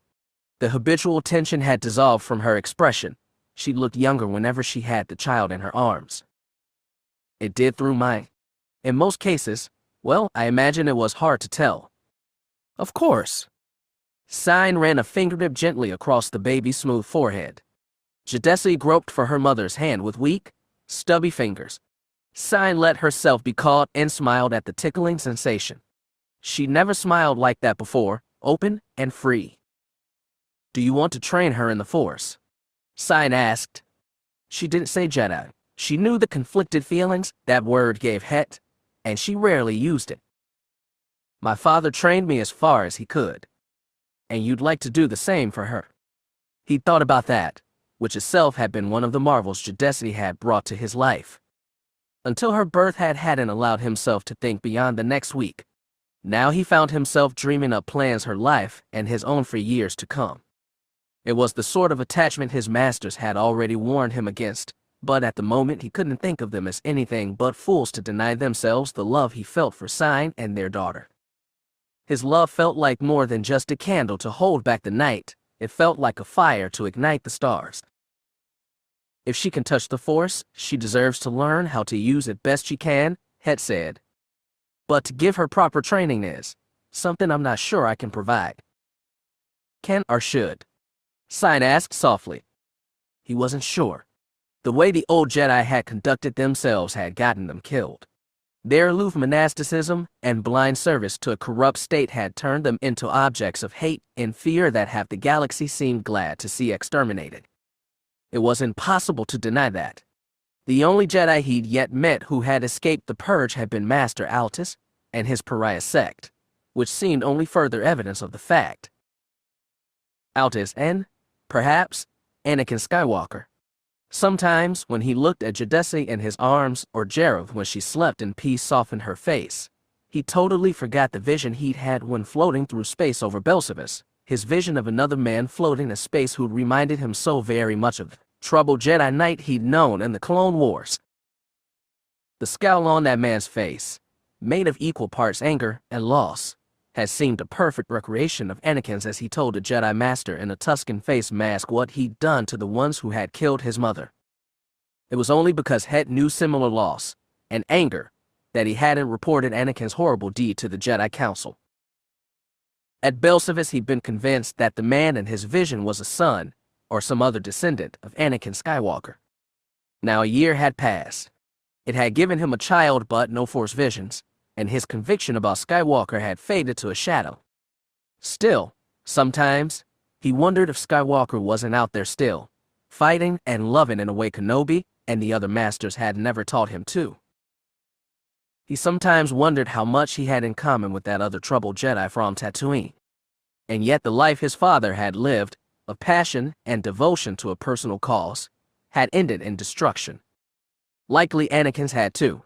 The habitual tension had dissolved from her expression. She looked younger whenever she had the child in her arms. "It did through mine. In most cases, well, I imagine it was hard to tell." "Of course." Sign ran a fingertip gently across the baby's smooth forehead. Jadesi groped for her mother's hand with weak, stubby fingers. Sign let herself be caught and smiled at the tickling sensation. She never smiled like that before, open and free. "Do you want to train her in the Force?" Sign asked. She didn't say Jedi. She knew the conflicted feelings that word gave Hett, and she rarely used it. "My father trained me as far as he could. And you'd like to do the same for her." He thought about that, which itself had been one of the marvels Jadesi had brought to his life. Until her birth hadn't allowed himself to think beyond the next week. Now he found himself dreaming up plans her life and his own for years to come. It was the sort of attachment his masters had already warned him against, but at the moment he couldn't think of them as anything but fools to deny themselves the love he felt for Sign and their daughter. His love felt like more than just a candle to hold back the night. It felt like a fire to ignite the stars. "If she can touch the Force, she deserves to learn how to use it best she can," Hett said. "But to give her proper training is something I'm not sure I can provide." "Can or should?" Sign asked softly. He wasn't sure. The way the old Jedi had conducted themselves had gotten them killed. Their aloof monasticism and blind service to a corrupt state had turned them into objects of hate and fear that half the galaxy seemed glad to see exterminated. It was impossible to deny that. The only Jedi he'd yet met who had escaped the purge had been Master Altus and his pariah sect, which seemed only further evidence of the fact. Altus and, perhaps, Anakin Skywalker. Sometimes, when he looked at Jadesi in his arms or Jareth when she slept and peace softened her face, he totally forgot the vision he'd had when floating through space over Belsavis, his vision of another man floating in space who reminded him so very much of the troubled Jedi Knight he'd known in the Clone Wars. The scowl on that man's face, made of equal parts anger and loss, had seemed a perfect recreation of Anakin's as he told the Jedi Master in a Tuscan face mask what he'd done to the ones who had killed his mother. It was only because Hett knew similar loss and anger that he hadn't reported Anakin's horrible deed to the Jedi Council. At Belsavis he'd been convinced that the man in his vision was a son or some other descendant of Anakin Skywalker. Now a year had passed. It had given him a child but no Force visions, and his conviction about Skywalker had faded to a shadow. Still, sometimes, he wondered if Skywalker wasn't out there still, fighting and loving in a way Kenobi and the other masters had never taught him to. He sometimes wondered how much he had in common with that other troubled Jedi from Tatooine. And yet the life his father had lived, of passion and devotion to a personal cause, had ended in destruction. Likely Anakin's had too.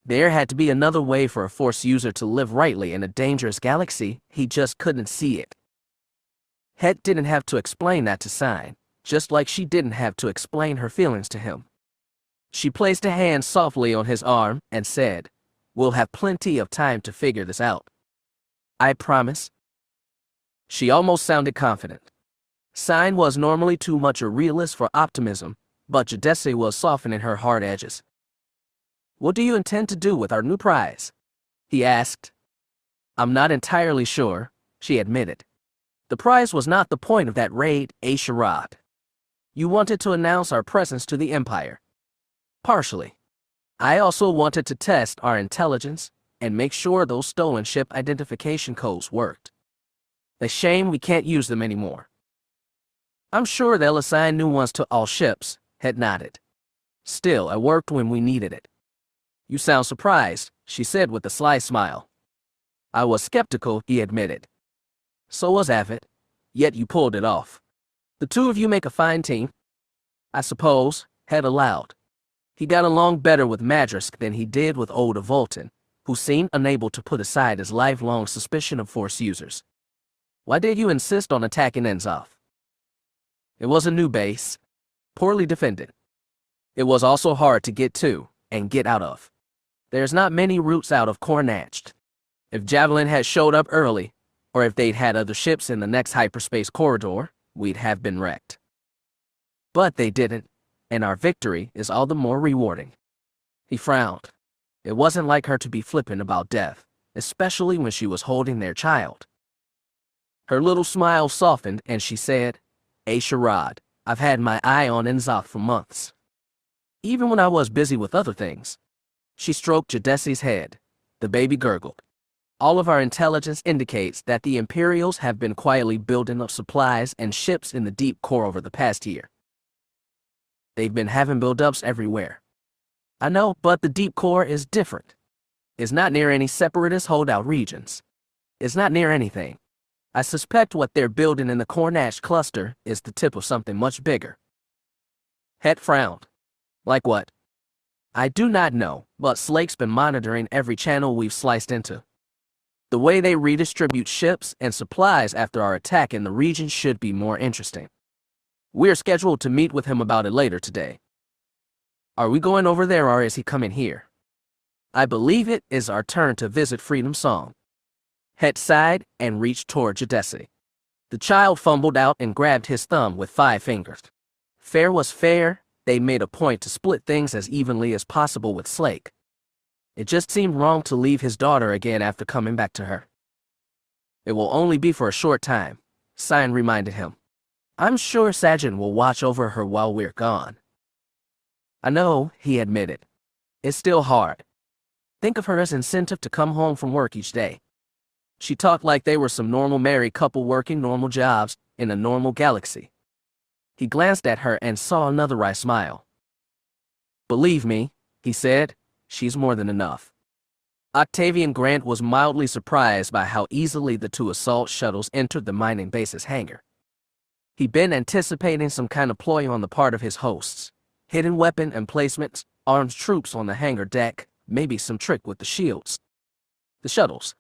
There had to be another way for a Force user to live rightly in a dangerous galaxy. He just couldn't see it. Hett didn't have to explain that to Sign, just like she didn't have to explain her feelings to him. She placed a hand softly on his arm and said, "We'll have plenty of time to figure this out. I promise." She almost sounded confident. Sign was normally too much a realist for optimism, but Jadesi was softening her hard edges. "What do you intend to do with our new prize?" he asked. "I'm not entirely sure," she admitted. "The prize was not the point of that raid, A'Sharad. You wanted to announce our presence to the Empire." "Partially. I also wanted to test our intelligence and make sure those stolen ship identification codes worked. A shame we can't use them anymore." "I'm sure they'll assign new ones to all ships," Hett nodded. "Still, it worked when we needed it." "You sound surprised," she said with a sly smile. "I was skeptical," he admitted. "So was Avid. Yet you pulled it off. The two of you make a fine team." "I suppose," Hett allowed. He got along better with Madrisk than he did with old Volton, who seemed unable to put aside his lifelong suspicion of Force users. "Why did you insist on attacking Enzoth?" "It was a new base, poorly defended. It was also hard to get to and get out of. There's not many routes out of Cornatcht. If Javelin had showed up early, or if they'd had other ships in the next hyperspace corridor, we'd have been wrecked. But they didn't, and our victory is all the more rewarding." He frowned. It wasn't like her to be flippant about death, especially when she was holding their child. Her little smile softened and she said, "A'Sharad, I've had my eye on Enzoth for months. Even when I was busy with other things." She stroked Jadesi's head. The baby gurgled. "All of our intelligence indicates that the Imperials have been quietly building up supplies and ships in the deep core over the past year. They've been having buildups everywhere." "I know, but the deep core is different. It's not near any separatist holdout regions. It's not near anything. I suspect what they're building in the Cornatcht cluster is the tip of something much bigger." Hett frowned. "Like what?" "I do not know, but Slake's been monitoring every channel we've sliced into. The way they redistribute ships and supplies after our attack in the region should be more interesting. We're scheduled to meet with him about it later today." "Are we going over there or is he coming here?" "I believe it is our turn to visit Freedom Song." Hett sighed and reached toward Jadesi. The child fumbled out and grabbed his thumb with 5 fingers. Fair was fair. They made a point to split things as evenly as possible with Slake. It just seemed wrong to leave his daughter again after coming back to her. "It will only be for a short time," Sign reminded him. "I'm sure Sajin will watch over her while we're gone." "I know," he admitted. "It's still hard. Think of her as incentive to come home from work each day." She talked like they were some normal married couple working normal jobs in a normal galaxy. He glanced at her and saw another wry smile. "Believe me," he said, "she's more than enough." Octavian Grant was mildly surprised by how easily the 2 assault shuttles entered the mining base's hangar. He'd been anticipating some kind of ploy on the part of his hosts. Hidden weapon emplacements, armed troops on the hangar deck, maybe some trick with the shields. The shuttles,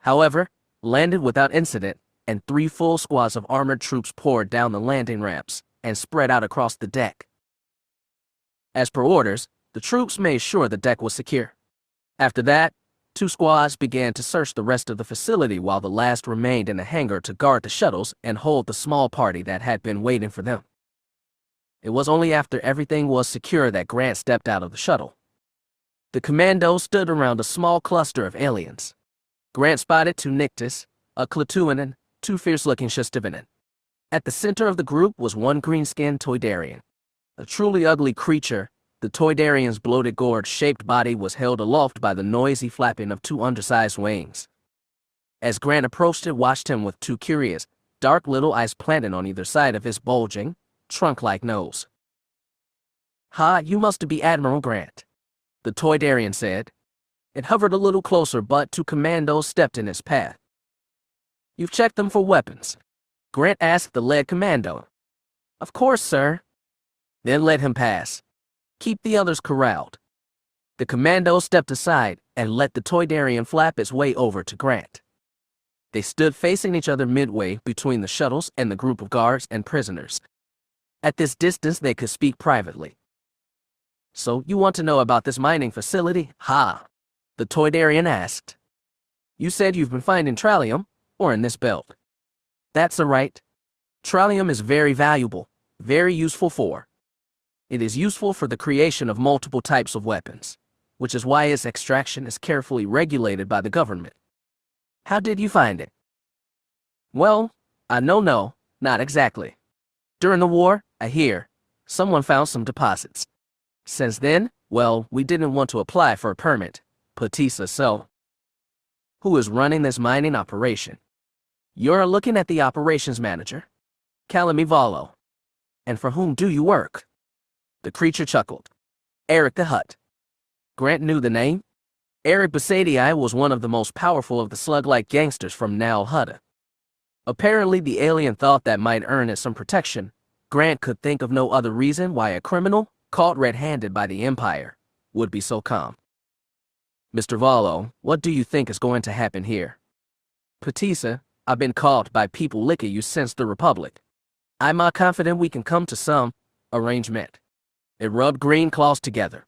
however, landed without incident, and 3 full squads of armored troops poured down the landing ramps and spread out across the deck. As per orders, the troops made sure the deck was secure. After that, 2 squads began to search the rest of the facility while the last remained in the hangar to guard the shuttles and hold the small party that had been waiting for them. It was only after everything was secure that Grant stepped out of the shuttle. The commandos stood around a small cluster of aliens. Grant spotted 2 Nictus, a Clatuanan, 2 fierce-looking Shustivanan. At the center of the group was 1 green-skinned Toydarian. A truly ugly creature, the Toydarian's bloated gourd-shaped body was held aloft by the noisy flapping of 2 undersized wings. As Grant approached it, watched him with 2 curious, dark little eyes planted on either side of his bulging, trunk-like nose. "Ha, you must be Admiral Grant," the Toydarian said. It hovered a little closer, but 2 commandos stepped in its path. "You've checked them for weapons?" Grant asked the lead commando. "Of course, sir." "Then let him pass. Keep the others corralled." The commando stepped aside and let the Toydarian flap its way over to Grant. They stood facing each other midway between the shuttles and the group of guards and prisoners. At this distance they could speak privately. So you want to know about this mining facility? Ha! The Toydarian asked. You said you've been finding trallium, or in this belt. That's right. Trallium is very valuable, very useful for. It is useful for the creation of multiple types of weapons, which is why its extraction is carefully regulated by the government. How did you find it? Well, no, not exactly. During the war, I hear, someone found some deposits. Since then, well, we didn't want to apply for a permit, Patisa, so. Who is running this mining operation? You're looking at the operations manager, Calamivalo. And for whom do you work? The creature chuckled. Eric the Hutt. Grant knew the name. Eric beseiged was one of the most powerful of the slug-like gangsters from Nal Hutta. Apparently the alien thought that might earn it some protection. Grant could think of no other reason why a criminal, caught red-handed by the Empire, would be so calm. Mr. Valo, what do you think is going to happen here? Patisa, I've been called by people lick at you since the Republic. I'm confident we can come to some arrangement. It rubbed green claws together.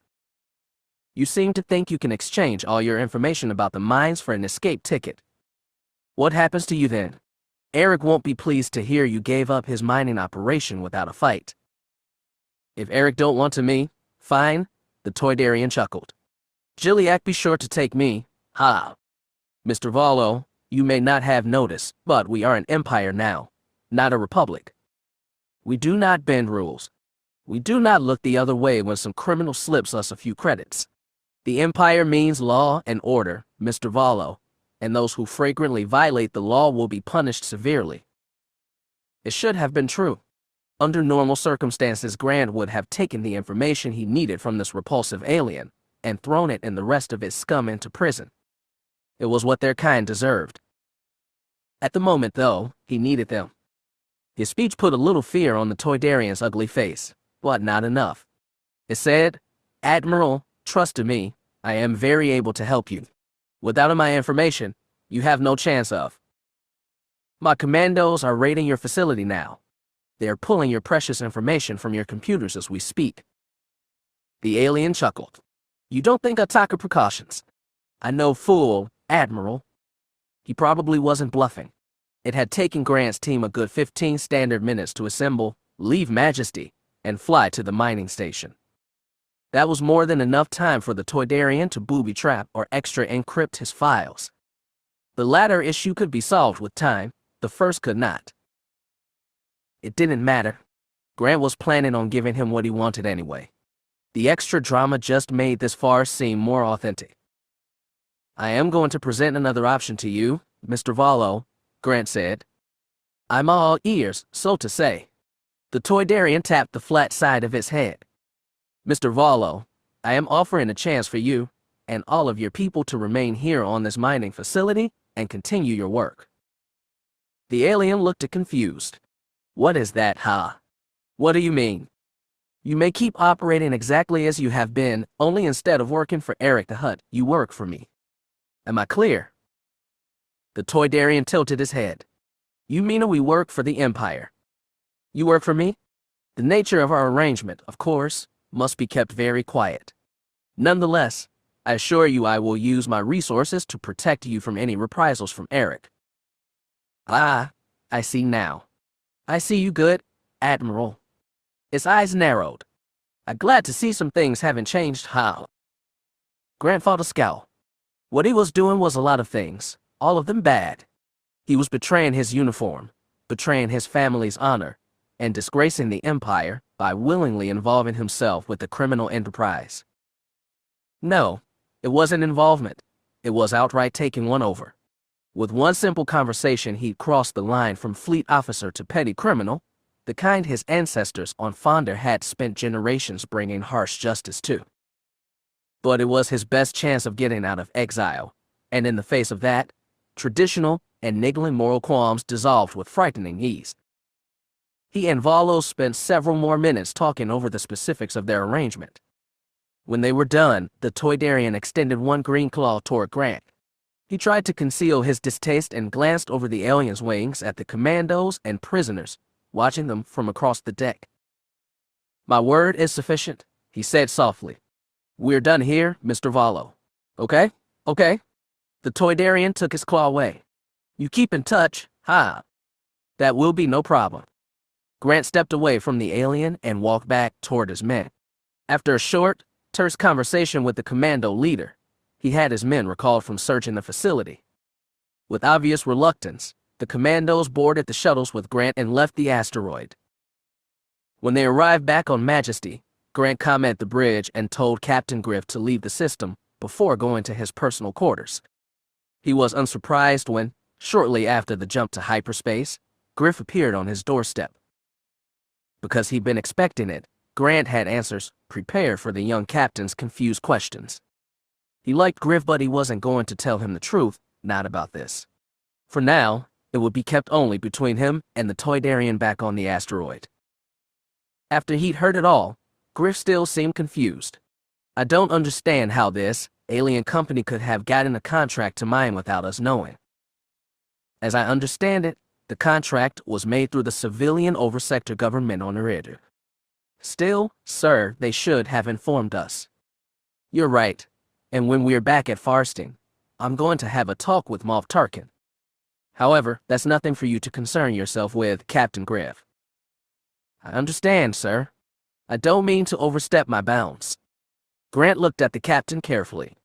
You seem to think you can exchange all your information about the mines for an escape ticket. What happens to you then? Eric won't be pleased to hear you gave up his mining operation without a fight. If Eric don't want to me, fine, the Toydarian chuckled. Jiliak be sure to take me, ha. Mr. Valo, you may not have noticed, but we are an empire now, not a republic. We do not bend rules. We do not look the other way when some criminal slips us a few credits. The empire means law and order, Mr. Valo, and those who flagrantly violate the law will be punished severely. It should have been true. Under normal circumstances, Grant would have taken the information he needed from this repulsive alien and thrown it and the rest of his scum into prison. It was what their kind deserved. At the moment, though, he needed them. His speech put a little fear on the Toydarian's ugly face, but not enough. It said, Admiral, trust in me, I am very able to help you. Without my information, you have no chance of. My commandos are raiding your facility now. They are pulling your precious information from your computers as we speak. The alien chuckled. You don't think I take precautions? I know fool, Admiral. He probably wasn't bluffing. It had taken Grant's team a good 15 standard minutes to assemble, leave Majesty, and fly to the mining station. That was more than enough time for the Toydarian to booby-trap or extra encrypt his files. The latter issue could be solved with time, the first could not. It didn't matter. Grant was planning on giving him what he wanted anyway. The extra drama just made this farce seem more authentic. I am going to present another option to you, Mr. Valo, Grant said. I'm all ears, so to say. The Toydarian tapped the flat side of his head. Mr. Valo, I am offering a chance for you and all of your people to remain here on this mining facility and continue your work. The alien looked confused. What is that, ha? What do you mean? You may keep operating exactly as you have been, only instead of working for Eric the Hutt, you work for me. Am I clear? The Toydarian tilted his head. You mean we work for the Empire? You work for me? The nature of our arrangement, of course, must be kept very quiet. Nonetheless, I assure you I will use my resources to protect you from any reprisals from Eric. Ah, I see now. I see you good, Admiral. His eyes narrowed. I'm glad to see some things haven't changed, how? Grant fought a scowl. What he was doing was a lot of things, all of them bad. He was betraying his uniform, betraying his family's honor, and disgracing the Empire by willingly involving himself with the criminal enterprise. No, it wasn't involvement. It was outright taking one over. With one simple conversation, he'd crossed the line from fleet officer to petty criminal, the kind his ancestors on Fonder had spent generations bringing harsh justice to. But it was his best chance of getting out of exile, and in the face of that, traditional and niggling moral qualms dissolved with frightening ease. He and Valo spent several more minutes talking over the specifics of their arrangement. When they were done, the Toydarian extended one green claw toward Grant. He tried to conceal his distaste and glanced over the alien's wings at the commandos and prisoners, watching them from across the deck. My word is sufficient, he said softly. We're done here, Mr. Valo. Okay? Okay? The Toydarian took his claw away. You keep in touch, ha. That will be no problem. Grant stepped away from the alien and walked back toward his men. After a short, terse conversation with the commando leader, he had his men recalled from searching the facility. With obvious reluctance, the commandos boarded the shuttles with Grant and left the asteroid. When they arrived back on Majesty, Grant commented the bridge and told Captain Griff to leave the system before going to his personal quarters. He was unsurprised when, shortly after the jump to hyperspace, Griff appeared on his doorstep. Because he'd been expecting it, Grant had answers prepared for the young captain's confused questions. He liked Griff, but he wasn't going to tell him the truth, not about this. For now, it would be kept only between him and the Toydarian back on the asteroid. After he'd heard it all, Griff still seemed confused. I don't understand how this alien company could have gotten a contract to mine without us knowing. As I understand it, the contract was made through the civilian oversector government on Erid. Still, sir, they should have informed us. You're right, and when we're back at Farsting, I'm going to have a talk with Moff Tarkin. However, that's nothing for you to concern yourself with, Captain Griff. I understand, sir. I don't mean to overstep my bounds. Grant looked at the captain carefully.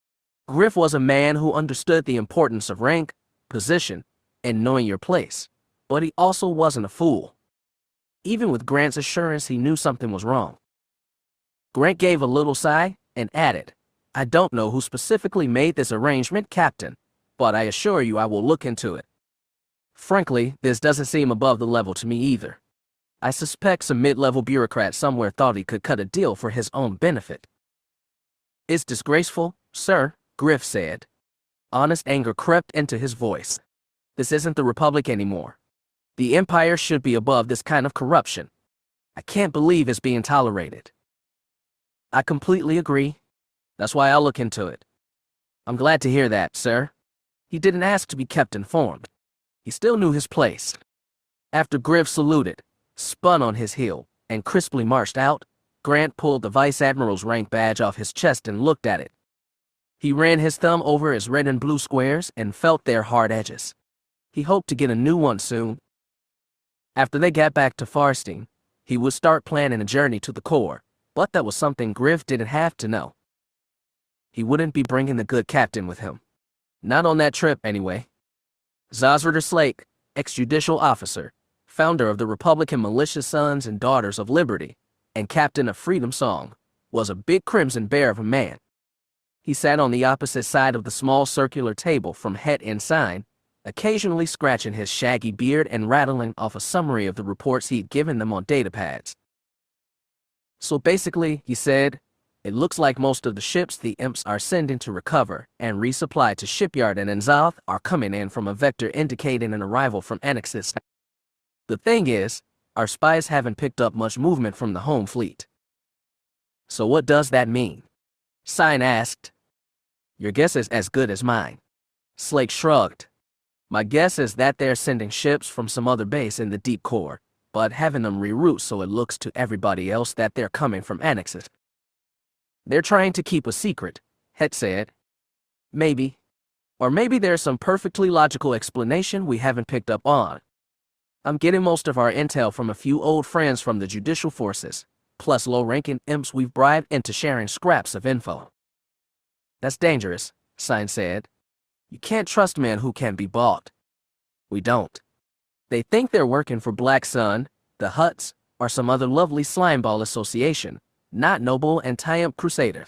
Griff was a man who understood the importance of rank, position, and knowing your place, but he also wasn't a fool. Even with Grant's assurance, he knew something was wrong. Grant gave a little sigh and added, I don't know who specifically made this arrangement, Captain, but I assure you I will look into it. Frankly, this doesn't seem above the level to me either. I suspect some mid-level bureaucrat somewhere thought he could cut a deal for his own benefit. It's disgraceful, sir, Griff said. Honest anger crept into his voice. This isn't the Republic anymore. The Empire should be above this kind of corruption. I can't believe it's being tolerated. I completely agree. That's why I'll look into it. I'm glad to hear that, sir. He didn't ask to be kept informed. He still knew his place. After Griff saluted, spun on his heel, and crisply marched out, Grant pulled the Vice Admiral's rank badge off his chest and looked at it. He ran his thumb over his red and blue squares and felt their hard edges. He hoped to get a new one soon. After they got back to Farsting, he would start planning a journey to the core, but that was something Griff didn't have to know. He wouldn't be bringing the good captain with him. Not on that trip, anyway. Zosrider Slake, ex-judicial officer, founder of the Republican Militia Sons and Daughters of Liberty, and captain of Freedom Song, was a big crimson bear of a man. He sat on the opposite side of the small circular table from Hett and Sign, occasionally scratching his shaggy beard and rattling off a summary of the reports he'd given them on datapads. So basically, he said, it looks like most of the ships the imps are sending to recover and resupply to shipyard in Enzoth are coming in from a vector indicating an arrival from Annexus. The thing is, our spies haven't picked up much movement from the home fleet. So what does that mean? Sign asked. Your guess is as good as mine. Slake shrugged. My guess is that they're sending ships from some other base in the deep core, but having them reroute so it looks to everybody else that they're coming from Annexus. They're trying to keep a secret, Hett said. Maybe. Or maybe there's some perfectly logical explanation we haven't picked up on. I'm getting most of our intel from a few old friends from the judicial forces, plus low-ranking imps we've bribed into sharing scraps of info. That's dangerous, Sign said. You can't trust men who can be bought. We don't. They think they're working for Black Sun, the Hutts, or some other lovely slimeball association, not noble and tie-up crusader.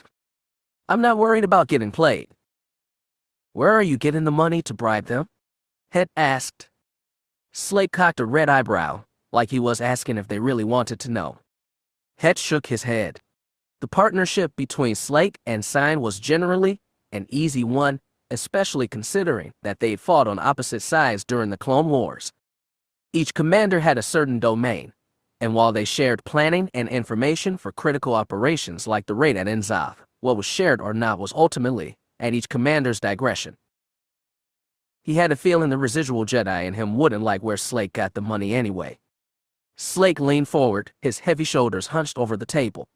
I'm not worried about getting played. Where are you getting the money to bribe them? Hett asked. Slake cocked a red eyebrow, like he was asking if they really wanted to know. Hett shook his head. The partnership between Slake and Sign was generally an easy one, especially considering that they fought on opposite sides during the Clone Wars. Each commander had a certain domain, and while they shared planning and information for critical operations like the raid at Enzoth, what was shared or not was ultimately at each commander's digression. He had a feeling the residual Jedi in him wouldn't like where Slake got the money anyway. Slake leaned forward, his heavy shoulders hunched over the table.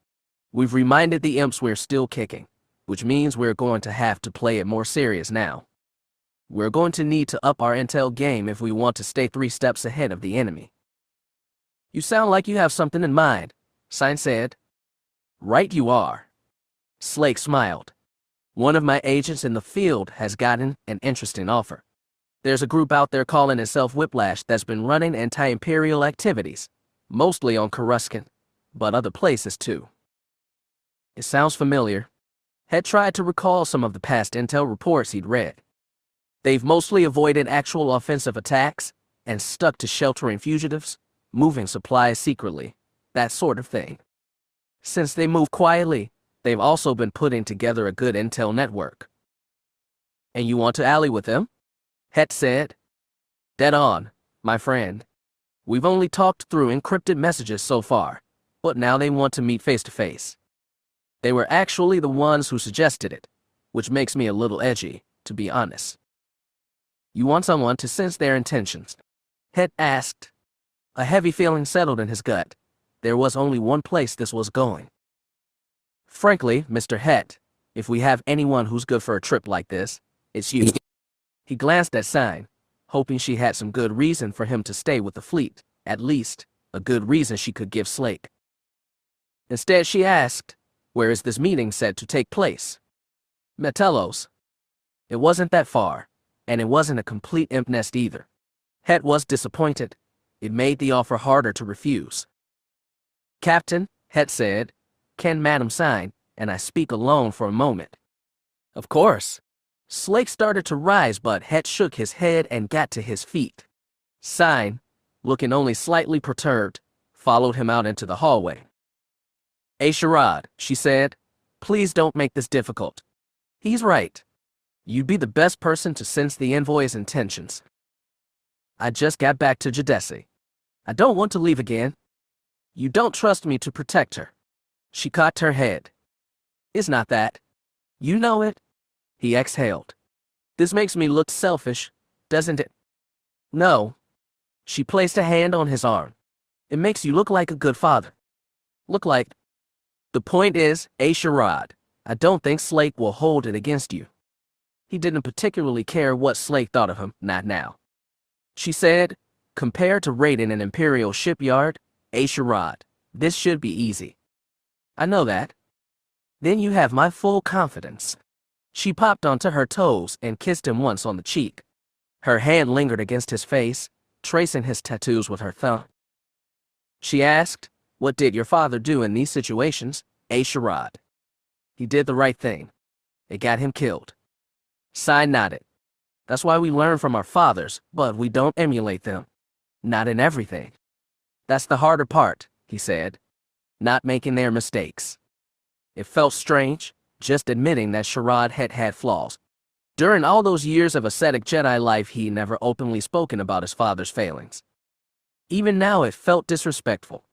We've reminded the imps we're still kicking, which means we're going to have to play it more serious now. We're going to need to up our intel game if we want to stay 3 steps ahead of the enemy. You sound like you have something in mind, Sign said. Right you are. Slake smiled. One of my agents in the field has gotten an interesting offer. There's a group out there calling itself Whiplash that's been running anti-imperial activities, mostly on Coruscant, but other places too. It sounds familiar. Hett tried to recall some of the past intel reports he'd read. They've mostly avoided actual offensive attacks and stuck to sheltering fugitives, moving supplies secretly, that sort of thing. Since they move quietly, they've also been putting together a good intel network. And you want to ally with them? Hett said. Dead on, my friend. We've only talked through encrypted messages so far, but now they want to meet face to face. They were actually the ones who suggested it, which makes me a little edgy, to be honest. You want someone to sense their intentions? Hett asked. A heavy feeling settled in his gut. There was only one place this was going. Frankly, Mr. Hett, if we have anyone who's good for a trip like this, it's you. He glanced at Sign, hoping she had some good reason for him to stay with the fleet, at least a good reason she could give Slake. Instead, she asked, where is this meeting said to take place? Metelos. It wasn't that far, and it wasn't a complete imp nest either. Hett was disappointed. It made the offer harder to refuse. Captain, Hett said, can Madam Sign and I speak alone for a moment? Of course. Slake started to rise, but Hett shook his head and got to his feet. Sign, looking only slightly perturbed, followed him out into the hallway. A'Sharad, she said, please don't make this difficult. He's right. You'd be the best person to sense the envoy's intentions. I just got back to Jadesi. I don't want to leave again. You don't trust me to protect her. She cocked her head. It's not that. You know it. He exhaled. This makes me look selfish, doesn't it? No. She placed a hand on his arm. It makes you look like a good father. Look like. The point is, A'Sharad, I don't think Slake will hold it against you. He didn't particularly care what Slake thought of him, not now. She said, compared to raiding an Imperial shipyard, A'Sharad, this should be easy. I know that. Then you have my full confidence. She popped onto her toes and kissed him once on the cheek. Her hand lingered against his face, tracing his tattoos with her thumb. She asked, what did your father do in these situations, A'Sharad? He did the right thing. It got him killed. Sign nodded. That's why we learn from our fathers, but we don't emulate them. Not in everything. That's the harder part, he said. Not making their mistakes. It felt strange, just admitting that A'Sharad had flaws. During all those years of ascetic Jedi life, he never openly spoken about his father's failings. Even now, it felt disrespectful.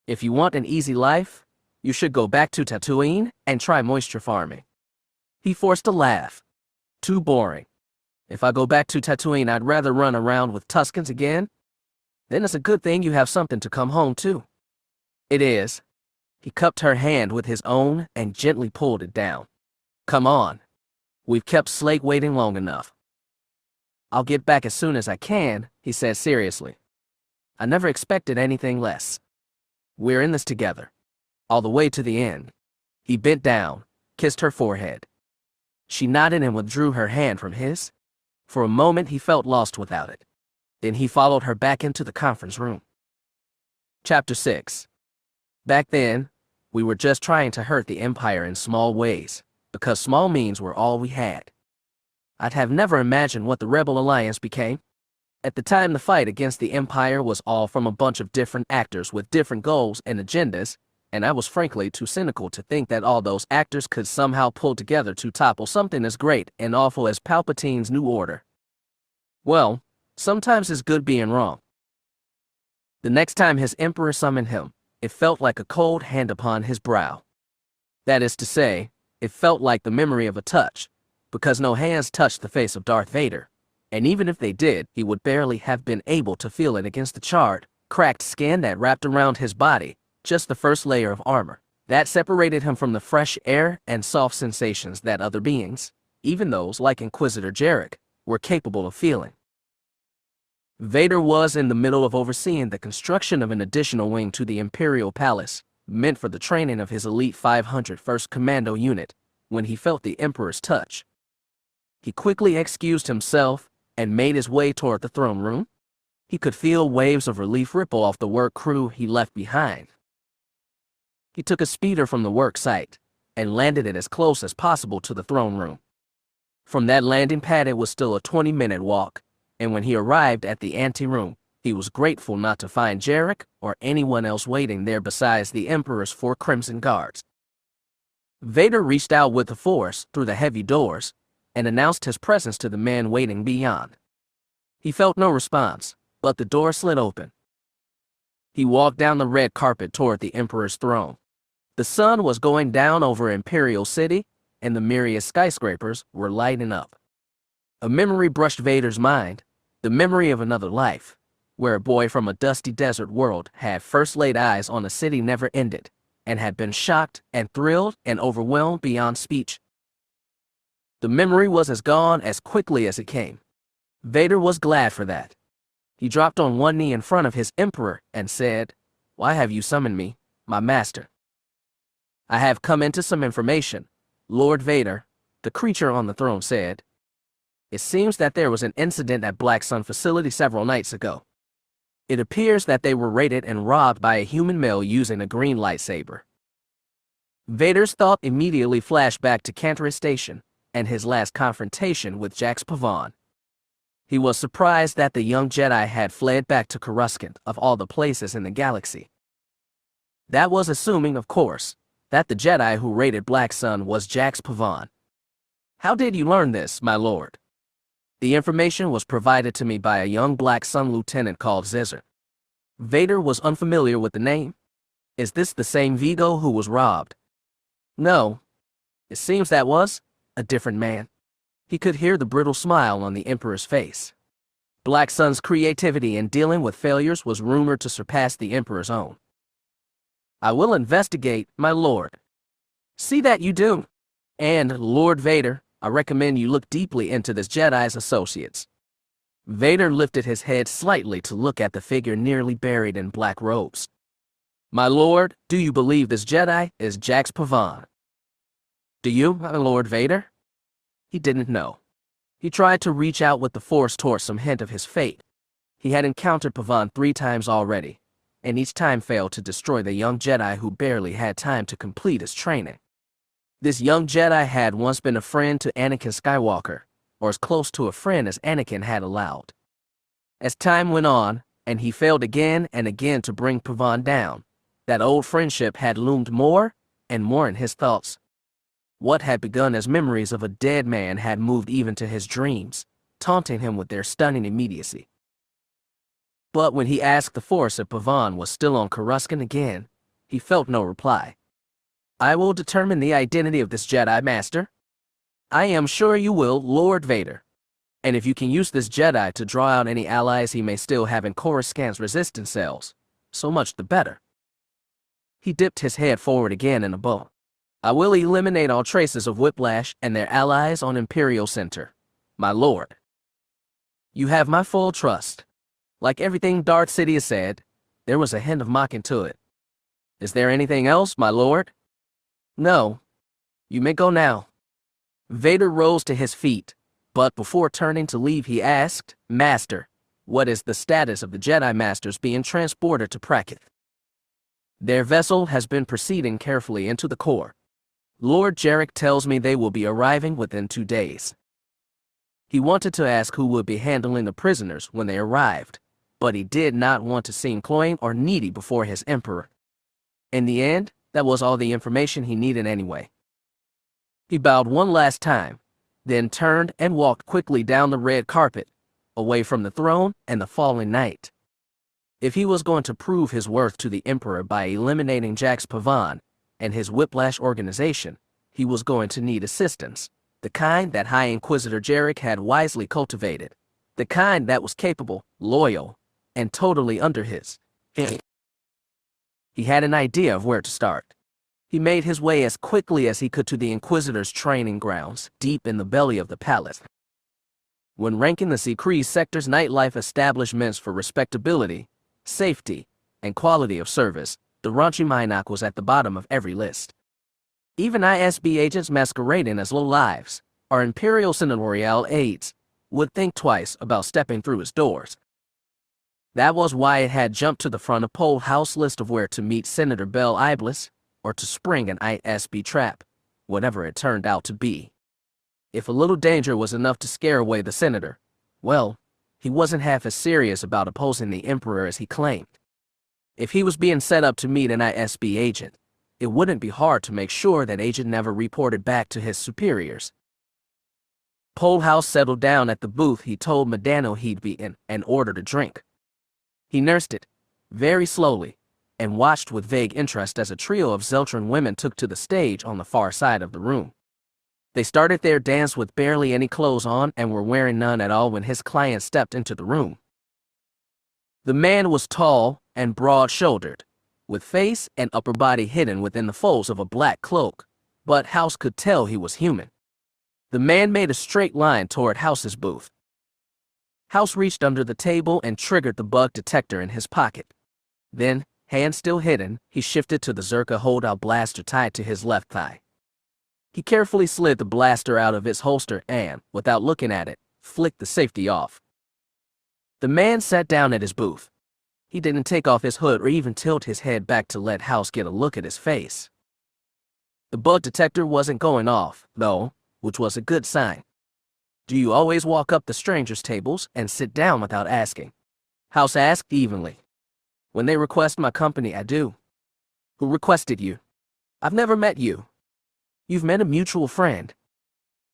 If you want an easy life, you should go back to Tatooine and try moisture farming. He forced a laugh. Too boring. If I go back to Tatooine, I'd rather run around with Tuskens again. Then it's a good thing you have something to come home to. It is. He cupped her hand with his own and gently pulled it down. Come on. We've kept Slake waiting long enough. I'll get back as soon as I can, he said seriously. I never expected anything less. We're in this together. All the way to the end. He bent down, kissed her forehead. She nodded and withdrew her hand from his. For a moment he felt lost without it. Then he followed her back into the conference room. Chapter 6. Back then, we were just trying to hurt the Empire in small ways, because small means were all we had. I'd have never imagined what the Rebel Alliance became. At the time, the fight against the Empire was all from a bunch of different actors with different goals and agendas, and I was frankly too cynical to think that all those actors could somehow pull together to topple something as great and awful as Palpatine's New Order. Well, sometimes it's good being wrong. The next time his Emperor summoned him, it felt like a cold hand upon his brow. That is to say, it felt like the memory of a touch, because no hands touched the face of Darth Vader, and even if they did, he would barely have been able to feel it against the charred, cracked skin that wrapped around his body, just the first layer of armor, That separated him from the fresh air and soft sensations that other beings, even those like Inquisitor Jarek, were capable of feeling. Vader was in the middle of overseeing the construction of an additional wing to the Imperial Palace, meant for the training of his elite 501st Commando unit, when he felt the Emperor's touch. He quickly excused himself and made his way toward the throne room. He could feel waves of relief ripple off the work crew he left behind. He took a speeder from the work site and landed it as close as possible to the throne room. From that landing pad it was still a 20-minute walk, and when he arrived at the anteroom, he was grateful not to find Jarek or anyone else waiting there besides the Emperor's 4 Crimson Guards. Vader reached out with the Force through the heavy doors and announced his presence to the man waiting beyond. He felt no response, but the door slid open. He walked down the red carpet toward the Emperor's throne. The sun was going down over Imperial City, and the myriad skyscrapers were lighting up. A memory brushed Vader's mind, the memory of another life, where a boy from a dusty desert world had first laid eyes on a city never ended, and had been shocked and thrilled and overwhelmed beyond speech. The memory was as gone as quickly as it came. Vader was glad for that. He dropped on one knee in front of his Emperor and said, "Why have you summoned me, my master?" "I have come into some information, Lord Vader," the creature on the throne said. "It seems that there was an incident at Black Sun facility several nights ago. It appears that they were raided and robbed by a human male using a green lightsaber." Vader's thought immediately flashed back to Canterous Station and his last confrontation with Jax Pavan. He was surprised that the young Jedi had fled back to Coruscant, of all the places in the galaxy. That was assuming, of course, that the Jedi who raided Black Sun was Jax Pavan. "How did you learn this, my lord?" "The information was provided to me by a young Black Sun lieutenant called Zizzer." Vader was unfamiliar with the name. "Is this the same Vigo who was robbed?" "No. It seems that was a different man." He could hear the brittle smile on the Emperor's face. Black Sun's creativity in dealing with failures was rumored to surpass the Emperor's own. "I will investigate, my lord." "See that you do. And, Lord Vader, I recommend you look deeply into this Jedi's associates." Vader lifted his head slightly to look at the figure nearly buried in black robes. "My lord, do you believe this Jedi is Jax Pavan?" "Do you, my Lord Vader?" He didn't know. He tried to reach out with the Force toward some hint of his fate. He had encountered Pavan 3 times already, and each time failed to destroy the young Jedi who barely had time to complete his training. This young Jedi had once been a friend to Anakin Skywalker, or as close to a friend as Anakin had allowed. As time went on, and he failed again and again to bring Pavan down, that old friendship had loomed more and more in his thoughts. What had begun as memories of a dead man had moved even to his dreams, taunting him with their stunning immediacy. But when he asked the Force if Pavan was still on Coruscant again, he felt no reply. "I will determine the identity of this Jedi Master." "I am sure you will, Lord Vader. And if you can use this Jedi to draw out any allies he may still have in Coruscant's resistance cells, so much the better." He dipped his head forward again in a bow. "I will eliminate all traces of Whiplash and their allies on Imperial Center, my lord." "You have my full trust." Like everything Darth Sidious said, there was a hint of mocking to it. "Is there anything else, my lord?" "No. You may go now." Vader rose to his feet, but before turning to leave he asked, "Master, what is the status of the Jedi Masters being transported to Prakith?" "Their vessel has been proceeding carefully into the core. Lord Jarek tells me they will be arriving within 2 days." He wanted to ask who would be handling the prisoners when they arrived, but he did not want to seem cloying or needy before his Emperor. In the end, that was all the information he needed anyway. He bowed one last time, then turned and walked quickly down the red carpet, away from the throne and the falling night. If he was going to prove his worth to the Emperor by eliminating Jax Pavan and his Whiplash organization, he was going to need assistance, the kind that High Inquisitor Jarek had wisely cultivated, the kind that was capable, loyal, and totally under his. He had an idea of where to start. He made his way as quickly as he could to the Inquisitor's training grounds, deep in the belly of the palace. When ranking the Secret sector's nightlife establishments for respectability, safety, and quality of service, the raunchy Mynock was at the bottom of every list. Even ISB agents masquerading as low-lives, or Imperial Senatorial aides, would think twice about stepping through his doors. That was why it had jumped to the front of Pole House list of where to meet Senator Bell Iblis, or to spring an ISB trap, whatever it turned out to be. If a little danger was enough to scare away the senator, well, he wasn't half as serious about opposing the Emperor as he claimed. If he was being set up to meet an ISB agent, it wouldn't be hard to make sure that agent never reported back to his superiors. Pole House settled down at the booth he told Medano he'd be in and ordered a drink. He nursed it, very slowly, and watched with vague interest as a trio of Zeltran women took to the stage on the far side of the room. They started their dance with barely any clothes on and were wearing none at all when his client stepped into the room. The man was tall and broad-shouldered, with face and upper body hidden within the folds of a black cloak, but House could tell he was human. The man made a straight line toward House's booth. House reached under the table and triggered the bug detector in his pocket. Then, hand still hidden, he shifted to the Zerka holdout blaster tied to his left thigh. He carefully slid the blaster out of its holster and, without looking at it, flicked the safety off. The man sat down at his booth. He didn't take off his hood or even tilt his head back to let House get a look at his face. The bug detector wasn't going off, though, which was a good sign. Do you always walk up the strangers' tables and sit down without asking? House asked evenly. When they request my company, I do. Who requested you? I've never met you. You've met a mutual friend.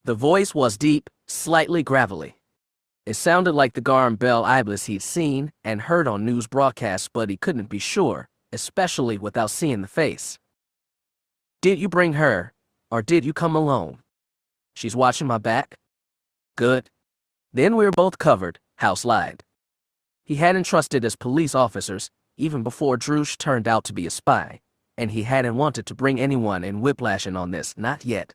The voice was deep, slightly gravelly. It sounded like the Garm Bell Iblis he'd seen and heard on news broadcasts, but he couldn't be sure, especially without seeing the face. Did you bring her, or did you come alone? She's watching my back? Good. Then we're both covered, House lied. He hadn't trusted his police officers, even before Drush turned out to be a spy, and he hadn't wanted to bring anyone in whiplashing on this, not yet.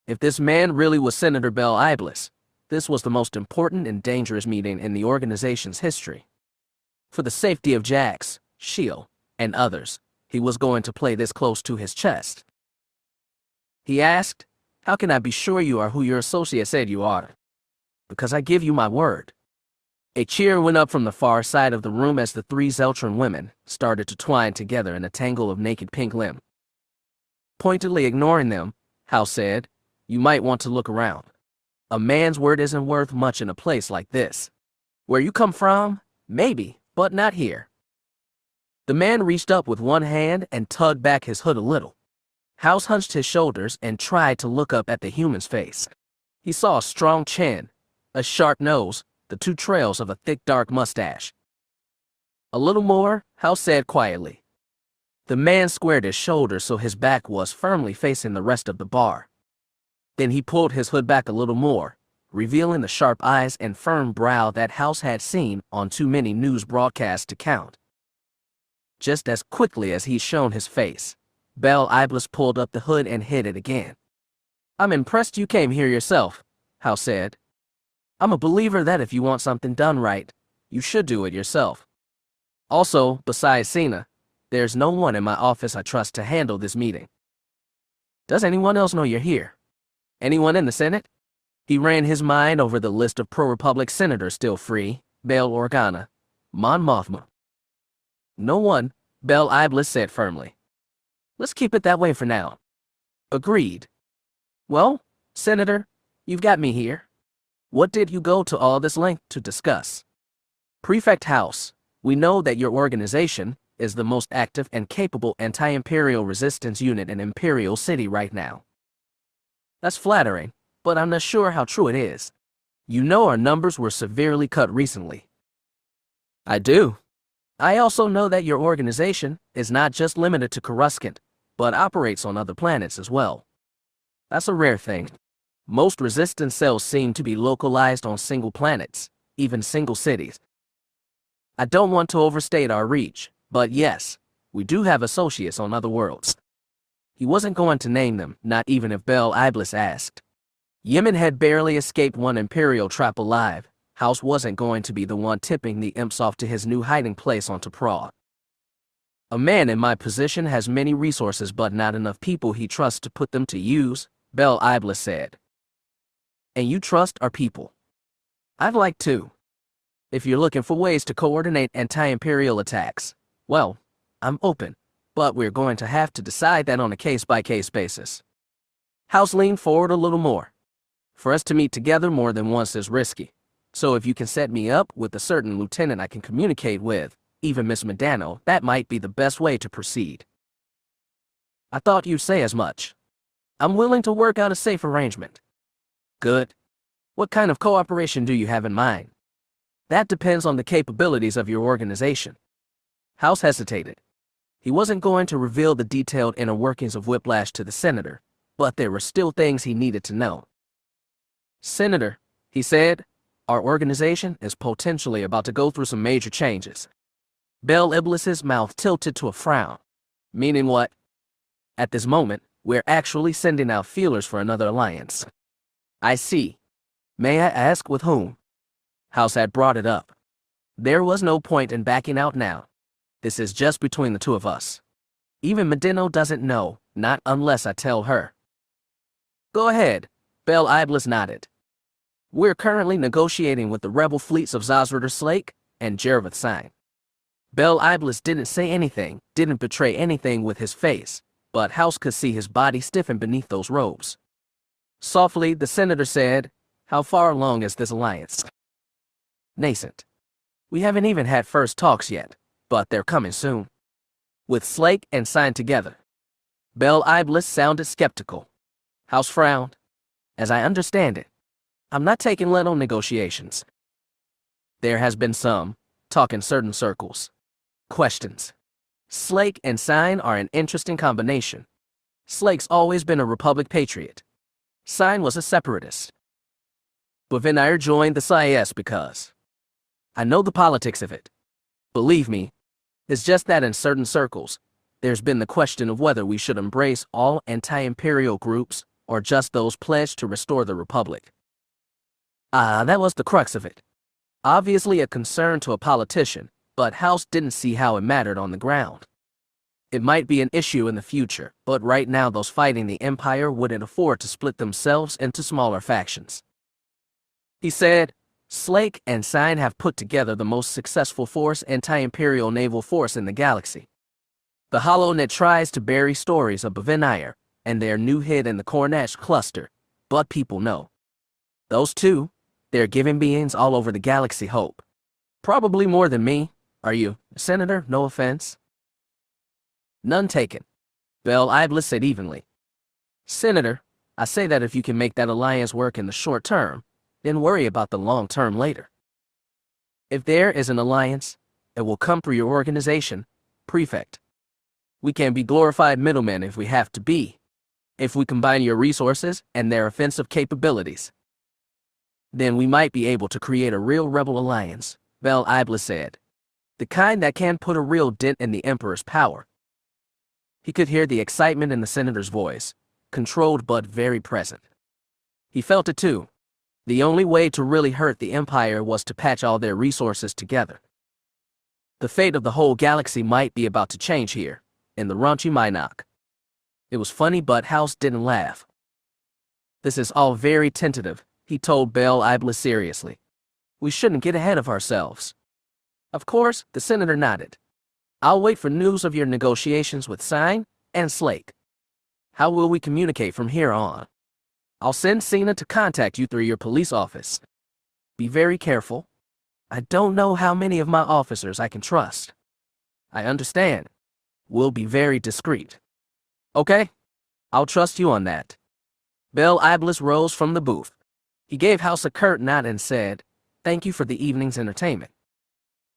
If this man really was Senator Bell Iblis, this was the most important and dangerous meeting in the organization's history. For the safety of Jax, Shield, and others, he was going to play this close to his chest. He asked, how can I be sure you are who your associate said you are? Because I give you my word. A cheer went up from the far side of the room as the three Zeltran women started to twine together in a tangle of naked pink limb. Pointedly ignoring them, House said, you might want to look around. A man's word isn't worth much in a place like this. Where you come from, maybe, but not here. The man reached up with one hand and tugged back his hood a little. House hunched his shoulders and tried to look up at the human's face. He saw a strong chin, a sharp nose, the two trails of a thick dark mustache. A little more, House said quietly. The man squared his shoulders so his back was firmly facing the rest of the bar. Then he pulled his hood back a little more, revealing the sharp eyes and firm brow that House had seen on too many news broadcasts to count. Just as quickly as he'd shown his face, Bell Iblis pulled up the hood and hid it again. I'm impressed you came here yourself, House said. I'm a believer that if you want something done right, you should do it yourself. Also, besides Cena, there's no one in my office I trust to handle this meeting. Does anyone else know you're here? Anyone in the Senate? He ran his mind over the list of pro-Republic senators still free, Bail Organa, Mon Mothma. No one, Bell Iblis said firmly. Let's keep it that way for now. Agreed. Well, Senator, you've got me here. What did you go to all this length to discuss? Prefect House, we know that your organization is the most active and capable anti-imperial resistance unit in Imperial City right now. That's flattering, but I'm not sure how true it is. You know our numbers were severely cut recently. I do. I also know that your organization is not just limited to Coruscant, but operates on other planets as well. That's a rare thing. Most resistance cells seem to be localized on single planets, even single cities. I don't want to overstate our reach, but yes, we do have associates on other worlds. He wasn't going to name them, not even if Bel Iblis asked. Yemen had barely escaped one Imperial trap alive. House wasn't going to be the one tipping the imps off to his new hiding place on T'Pra. A man in my position has many resources but not enough people he trusts to put them to use, Bel Iblis said. And you trust our people? I'd like to. If you're looking for ways to coordinate anti-Imperial attacks, well, I'm open, but we're going to have to decide that on a case-by-case basis. House leaned forward a little more. For us to meet together more than once is risky, so if you can set me up with a certain lieutenant I can communicate with, even Miss Medano, that might be the best way to proceed. I thought you'd say as much. I'm willing to work out a safe arrangement. Good. What kind of cooperation do you have in mind? That depends on the capabilities of your organization. House hesitated. He wasn't going to reveal the detailed inner workings of Whiplash to the senator, but there were still things he needed to know. Senator, he said, our organization is potentially about to go through some major changes. Bel Iblis's mouth tilted to a frown. Meaning what? At this moment, we're actually sending out feelers for another alliance. I see. May I ask with whom? House had brought it up. There was no point in backing out now. This is just between the two of us. Even Medino doesn't know, not unless I tell her. Go ahead, Bel Iblis nodded. We're currently negotiating with the rebel fleets of Zazrider Slake and Jervath Sign. Bel Iblis didn't say anything, didn't betray anything with his face, but House could see his body stiffen beneath those robes. Softly, the senator said, how far along is this alliance? Nascent. We haven't even had first talks yet, but they're coming soon. With Slake and Sign together. Bel Iblis sounded skeptical. House frowned. As I understand it, I'm not taking lead on negotiations. There has been some talk in certain circles. Questions. Slake and Sign are an interesting combination. Slake's always been a Republic patriot. Sign was a separatist. Bevenire joined the CIS because I know the politics of it. Believe me, it's just that in certain circles, there's been the question of whether we should embrace all anti-imperial groups or just those pledged to restore the Republic. That was the crux of it. Obviously a concern to a politician, but House didn't see how it mattered on the ground. It might be an issue in the future, but right now those fighting the Empire wouldn't afford to split themselves into smaller factions. He said, Slake and Sign have put together the most successful anti-imperial naval force in the galaxy. The HoloNet tries to bury stories of Bevenire and their new hit in the Cornash cluster, but people know. Those two, they're giving beings all over the galaxy hope. Probably more than me. Are you, Senator? No offense. None taken. Bel Iblis said evenly. Senator, I say that if you can make that alliance work in the short term, then worry about the long term later. If there is an alliance, it will come through your organization, Prefect. We can be glorified middlemen if we have to be, if we combine your resources and their offensive capabilities. Then we might be able to create a real rebel alliance, Bel Iblis said. The kind that can put a real dent in the Emperor's power. He could hear the excitement in the senator's voice, controlled but very present. He felt it too. The only way to really hurt the Empire was to patch all their resources together. The fate of the whole galaxy might be about to change here, in the raunchy Minok. It was funny, but House didn't laugh. This is all very tentative, he told Bel Iblis seriously. We shouldn't get ahead of ourselves. Of course, the senator nodded. I'll wait for news of your negotiations with Sign and Slake. How will we communicate from here on? I'll send Cena to contact you through your police office. Be very careful. I don't know how many of my officers I can trust. I understand. We'll be very discreet. Okay? I'll trust you on that. Bel Iblis rose from the booth. He gave House a curt nod and said, Thank you for the evening's entertainment.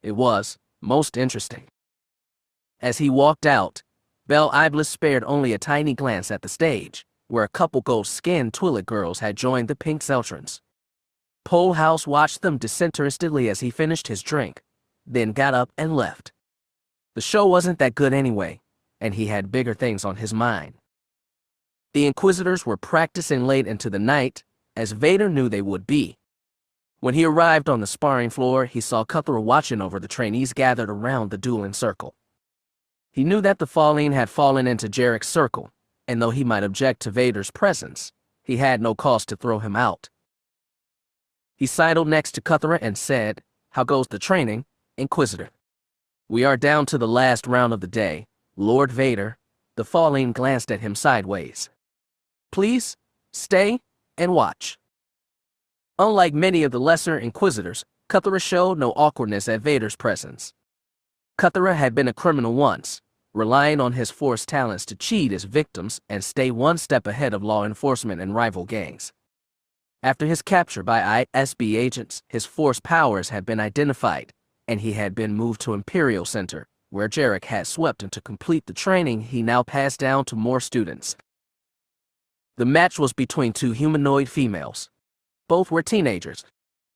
It was most interesting. As he walked out, Bel Iblis spared only a tiny glance at the stage, where a couple gold-skinned Twi'lek girls had joined the pink Celtrons. Pole House watched them disinterestedly as he finished his drink, then got up and left. The show wasn't that good anyway, and he had bigger things on his mind. The Inquisitors were practicing late into the night, as Vader knew they would be. When he arrived on the sparring floor, he saw Cuthera watching over the trainees gathered around the dueling circle. He knew that the Fallen had fallen into Jarek's circle, and though he might object to Vader's presence, he had no cause to throw him out. He sidled next to Cuthera and said, "How goes the training, Inquisitor?" "We are down to the last round of the day, Lord Vader." The Fallen glanced at him sideways. "Please, stay and watch." Unlike many of the lesser Inquisitors, Cuthera showed no awkwardness at Vader's presence. Cuthera had been a criminal once, relying on his Force talents to cheat his victims and stay one step ahead of law enforcement and rival gangs. After his capture by ISB agents, his Force powers had been identified, and he had been moved to Imperial Center, where Jarek had swept him to complete the training he now passed down to more students. The match was between two humanoid females. Both were teenagers.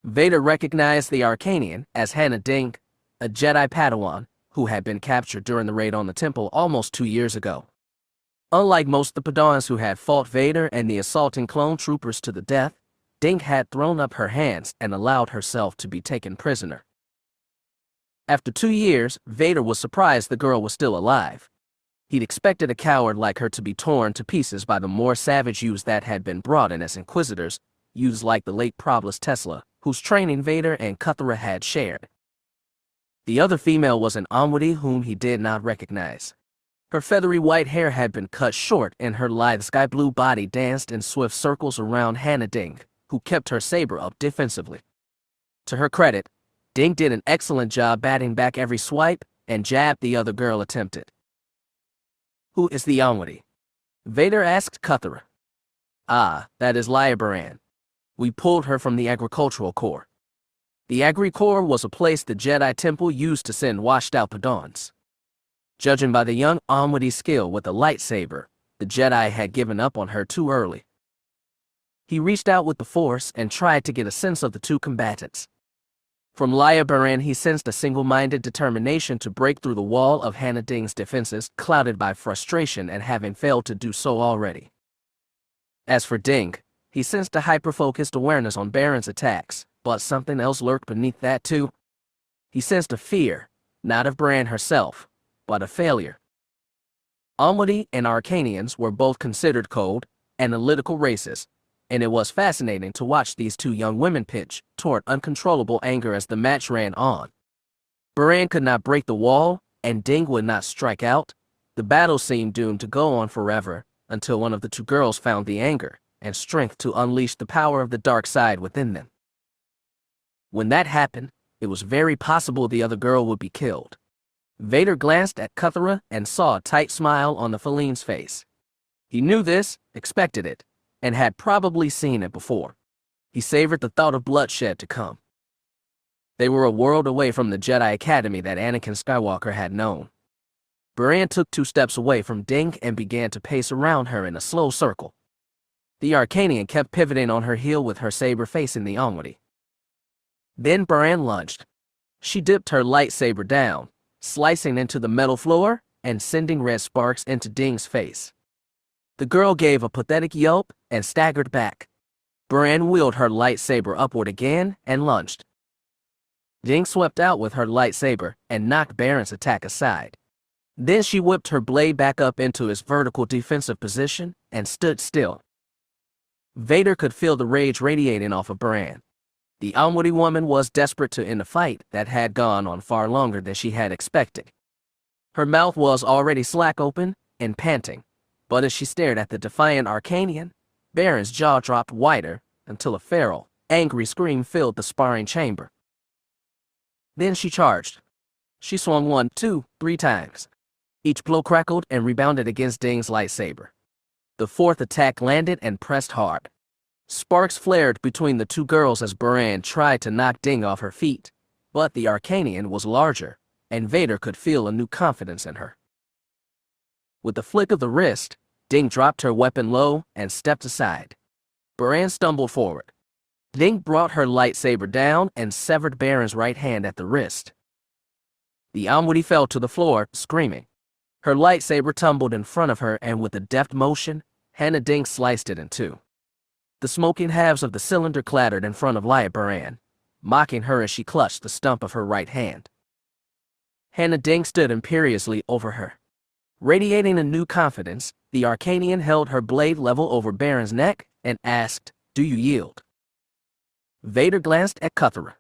Vader recognized the Arcanian as Hannah Dink, a Jedi Padawan who had been captured during the raid on the temple almost 2 years ago. Unlike most of the Padawans who had fought Vader and the assaulting clone troopers to the death, Dink had thrown up her hands and allowed herself to be taken prisoner. After 2 years, Vader was surprised the girl was still alive. He'd expected a coward like her to be torn to pieces by the more savage youths that had been brought in as Inquisitors, youths like the late Probus Tesla, whose training Vader and Cuthera had shared. The other female was an Amwadi whom he did not recognize. Her feathery white hair had been cut short, and her lithe sky blue body danced in swift circles around Hannah Dink, who kept her saber up defensively. To her credit, Dink did an excellent job batting back every swipe and jab the other girl attempted. "Who is the Amwadi?" Vader asked Cuthera. "Ah, that is Baran. We pulled her from the Agricultural Corps." The Agri Corps was a place the Jedi Temple used to send washed-out Padawans. Judging by the young Amwadi's skill with a lightsaber, the Jedi had given up on her too early. He reached out with the Force and tried to get a sense of the two combatants. From Baran he sensed a single-minded determination to break through the wall of Hannah Dink's defenses, clouded by frustration and having failed to do so already. As for Dink, he sensed a hyper-focused awareness on Baran's attacks, but something else lurked beneath that too. He sensed a fear, not of Baran herself, but of failure. Amwadi and Arcanians were both considered cold, analytical races, and it was fascinating to watch these two young women pitch toward uncontrollable anger as the match ran on. Baran could not break the wall, and Dink would not strike out. The battle seemed doomed to go on forever, until one of the two girls found the anger and strength to unleash the power of the dark side within them. When that happened, it was very possible the other girl would be killed. Vader glanced at Cuthera and saw a tight smile on the Fallen's face. He knew this, expected it, and had probably seen it before. He savored the thought of bloodshed to come. They were a world away from the Jedi Academy that Anakin Skywalker had known. Baran took 2 steps away from Dink and began to pace around her in a slow circle. The Arcanian kept pivoting on her heel with her saber facing the Amwadi. Then Baran lunged. She dipped her lightsaber down, slicing into the metal floor and sending red sparks into Dink's face. The girl gave a pathetic yelp and staggered back. Baran wheeled her lightsaber upward again and lunged. Dink swept out with her lightsaber and knocked Baran's attack aside. Then she whipped her blade back up into its vertical defensive position and stood still. Vader could feel the rage radiating off of Baran. The Amwadi woman was desperate to end a fight that had gone on far longer than she had expected. Her mouth was already slack open and panting, but as she stared at the defiant Arcanian, Baran's jaw dropped wider until a feral, angry scream filled the sparring chamber. Then she charged. She swung 1, 2, 3 times. Each blow crackled and rebounded against Dink's lightsaber. The 4th attack landed and pressed hard. Sparks flared between the two girls as Baran tried to knock Dink off her feet, but the Arcanian was larger, and Vader could feel a new confidence in her. With a flick of the wrist, Dink dropped her weapon low and stepped aside. Baran stumbled forward. Dink brought her lightsaber down and severed Baran's right hand at the wrist. The Amwadi fell to the floor, screaming. Her lightsaber tumbled in front of her, and with a deft motion, Hannah Dink sliced it in two. The smoking halves of the cylinder clattered in front of A'Sharad, mocking her as she clutched the stump of her right hand. Hannah Dink stood imperiously over her. Radiating a new confidence, the Arcanian held her blade level over Baron's neck and asked, "Do you yield?" Vader glanced at Cuthera.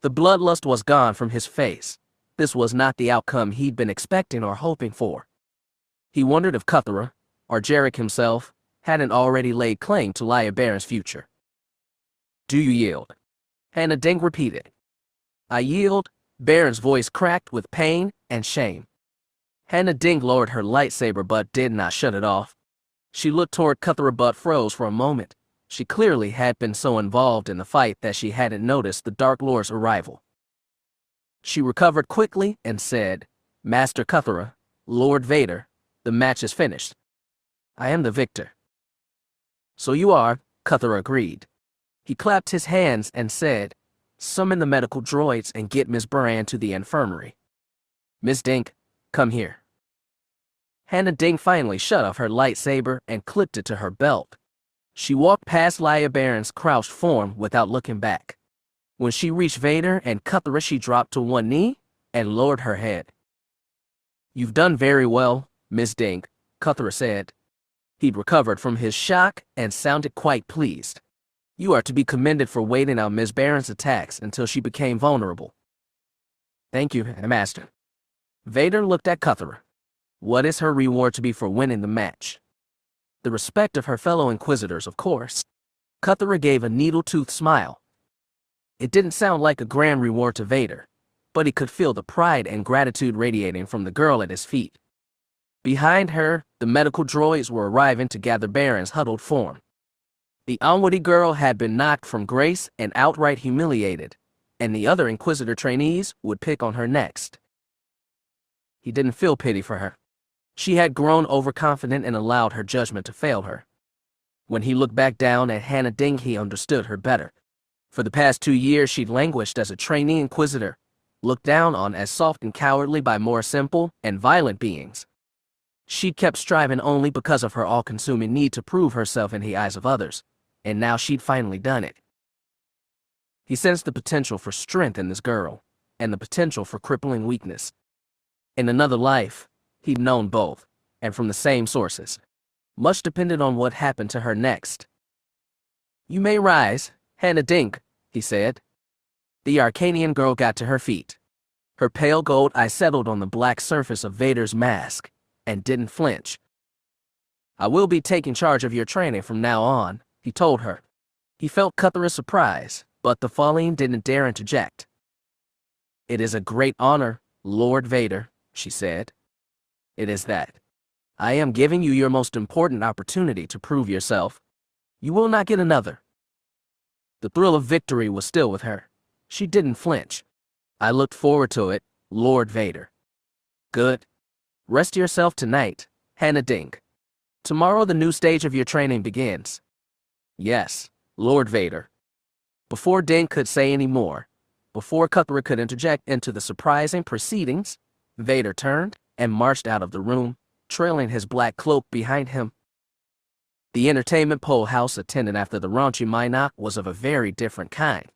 The bloodlust was gone from his face. This was not the outcome he'd been expecting or hoping for. He wondered if Cuthera, or Jarek himself, hadn't already laid claim to A'Sharad's future. "Do you yield?" Hannah Dink repeated. "I yield." Baron's voice cracked with pain and shame. Hannah Dink lowered her lightsaber but did not shut it off. She looked toward Cuthera but froze for a moment. She clearly had been so involved in the fight that she hadn't noticed the Dark Lord's arrival. She recovered quickly and said, "Master Cuthera, Lord Vader, the match is finished. I am the victor." "So you are," Cuthera agreed. He clapped his hands and said, "Summon the medical droids and get Miss Baran to the infirmary. Miss Dink, come here." Hannah Dink finally shut off her lightsaber and clipped it to her belt. She walked past A'Sharad's crouched form without looking back. When she reached Vader and Cuthera, she dropped to one knee and lowered her head. "You've done very well, Miss Dink," Cuthera said. He'd recovered from his shock and sounded quite pleased. "You are to be commended for waiting out Miss Baron's attacks until she became vulnerable." "Thank you, Master." Vader looked at Cuthera. "What is her reward to be for winning the match?" "The respect of her fellow Inquisitors, of course." Cuthera gave a needle-toothed smile. It didn't sound like a grand reward to Vader, but he could feel the pride and gratitude radiating from the girl at his feet. Behind her, the medical droids were arriving to gather Baron's huddled form. The unwitty girl had been knocked from grace and outright humiliated, and the other Inquisitor trainees would pick on her next. He didn't feel pity for her. She had grown overconfident and allowed her judgment to fail her. When he looked back down at Hannah Dink, he understood her better. For the past 2 years, she'd languished as a trainee Inquisitor, looked down on as soft and cowardly by more simple and violent beings. She'd kept striving only because of her all-consuming need to prove herself in the eyes of others, and now she'd finally done it. He sensed the potential for strength in this girl, and the potential for crippling weakness. In another life, he'd known both, and from the same sources. Much depended on what happened to her next. "You may rise, Hannah Dink," he said. The Arcanian girl got to her feet. Her pale gold eye settled on the black surface of Vader's mask, and didn't flinch. "I will be taking charge of your training from now on," he told her. He felt Cuthera's surprise, but the Falleen didn't dare interject. "It is a great honor, Lord Vader," she said. "It is that. I am giving you your most important opportunity to prove yourself. You will not get another." The thrill of victory was still with her. She didn't flinch. "I looked forward to it, Lord Vader." "Good. Rest yourself tonight, Hannah Dink. Tomorrow the new stage of your training begins." "Yes, Lord Vader." Before Dink could say any more, before Cuthera could interject into the surprising proceedings, Vader turned and marched out of the room, trailing his black cloak behind him. The entertainment Pole House attended after the raunchy Minot was of a very different kind.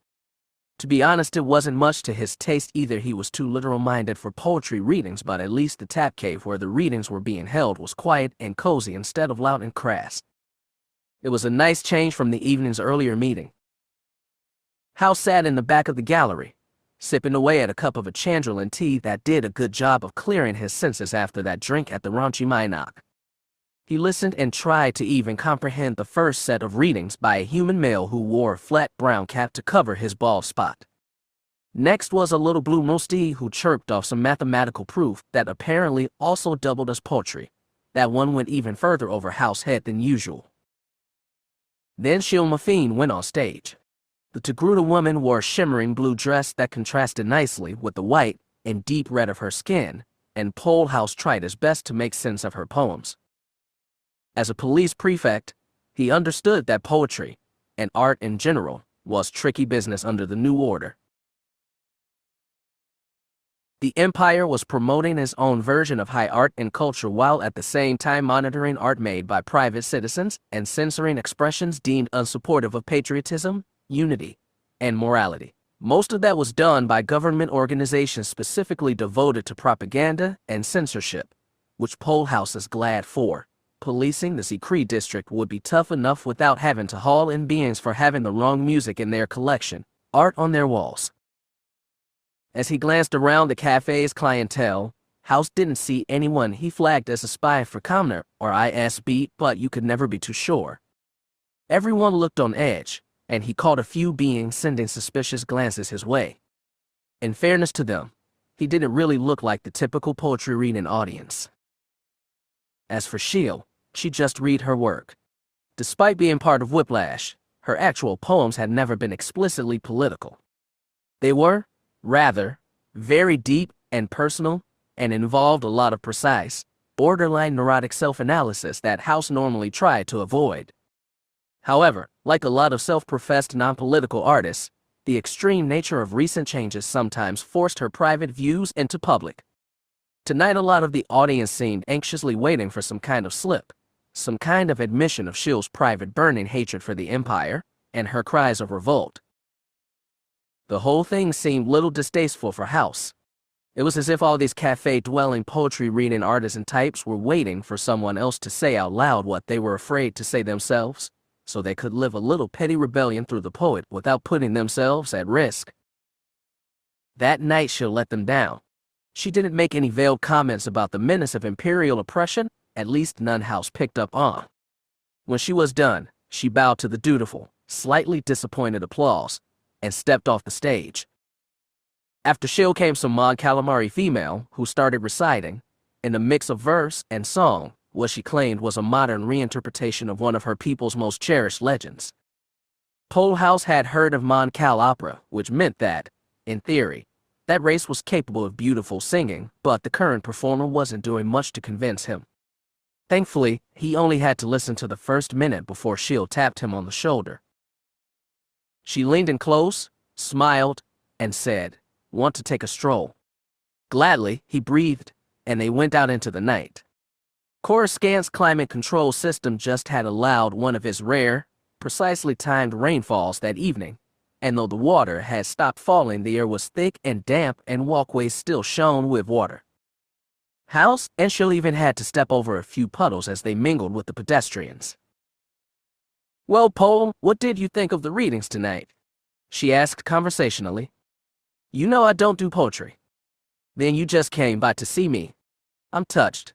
To be honest, it wasn't much to his taste either. He was too literal-minded for poetry readings, but at least the tap cave where the readings were being held was quiet and cozy instead of loud and crass. It was a nice change from the evening's earlier meeting. House sat in the back of the gallery, sipping away at a cup of a Chandrillin tea that did a good job of clearing his senses after that drink at the raunchy Minot. He listened and tried to even comprehend the first set of readings by a human male who wore a flat brown cap to cover his bald spot. Next was a little blue Mosti who chirped off some mathematical proof that apparently also doubled as poetry. That one went even further over House head than usual. Then Shilmafine went on stage. The Togruta woman wore a shimmering blue dress that contrasted nicely with the white and deep red of her skin, and Pole House tried his best to make sense of her poems. As a police prefect, he understood that poetry, and art in general, was tricky business under the new order. The Empire was promoting its own version of high art and culture while at the same time monitoring art made by private citizens and censoring expressions deemed unsupportive of patriotism, unity, and morality. Most of that was done by government organizations specifically devoted to propaganda and censorship, which Penthouse is glad for. Policing the secret district would be tough enough without having to haul in beings for having the wrong music in their collection, art on their walls. As he glanced around the cafe's clientele, House didn't see anyone he flagged as a spy for Commoner or ISB, but you could never be too sure. Everyone looked on edge, and he caught a few beings sending suspicious glances his way. In fairness to them, he didn't really look like the typical poetry reading audience. As for Shield, she'd just read her work. Despite being part of Whiplash, her actual poems had never been explicitly political. They were, rather, very deep and personal, and involved a lot of precise, borderline neurotic self-analysis that House normally tried to avoid. However, like a lot of self-professed non-political artists, the extreme nature of recent changes sometimes forced her private views into public. Tonight a lot of the audience seemed anxiously waiting for some kind of slip, some kind of admission of Shield's private burning hatred for the Empire, and her cries of revolt. The whole thing seemed little distasteful for House. It was as if all these cafe-dwelling poetry-reading artisan types were waiting for someone else to say out loud what they were afraid to say themselves, so they could live a little petty rebellion through the poet without putting themselves at risk. That night she'll let them down. She didn't make any veiled comments about the menace of Imperial oppression, at least none House picked up on. When she was done, she bowed to the dutiful, slightly disappointed applause, and stepped off the stage. After Shield came some Mon Calamari female who started reciting, in a mix of verse and song, what she claimed was a modern reinterpretation of one of her people's most cherished legends. Penthouse had heard of Mon Cal opera, which meant that, in theory, that race was capable of beautiful singing, but the current performer wasn't doing much to convince him. Thankfully, he only had to listen to the first minute before Shield tapped him on the shoulder. She leaned in close, smiled, and said, "Want to take a stroll?" Gladly, he breathed, and they went out into the night. Coruscant's climate control system just had allowed one of his rare, precisely timed rainfalls that evening, and though the water had stopped falling, the air was thick and damp and walkways still shone with water. House and Shield even had to step over a few puddles as they mingled with the pedestrians. "Well, Pole, what did you think of the readings tonight?" she asked conversationally. "You know I don't do poetry. Then you just came by to see me. I'm touched."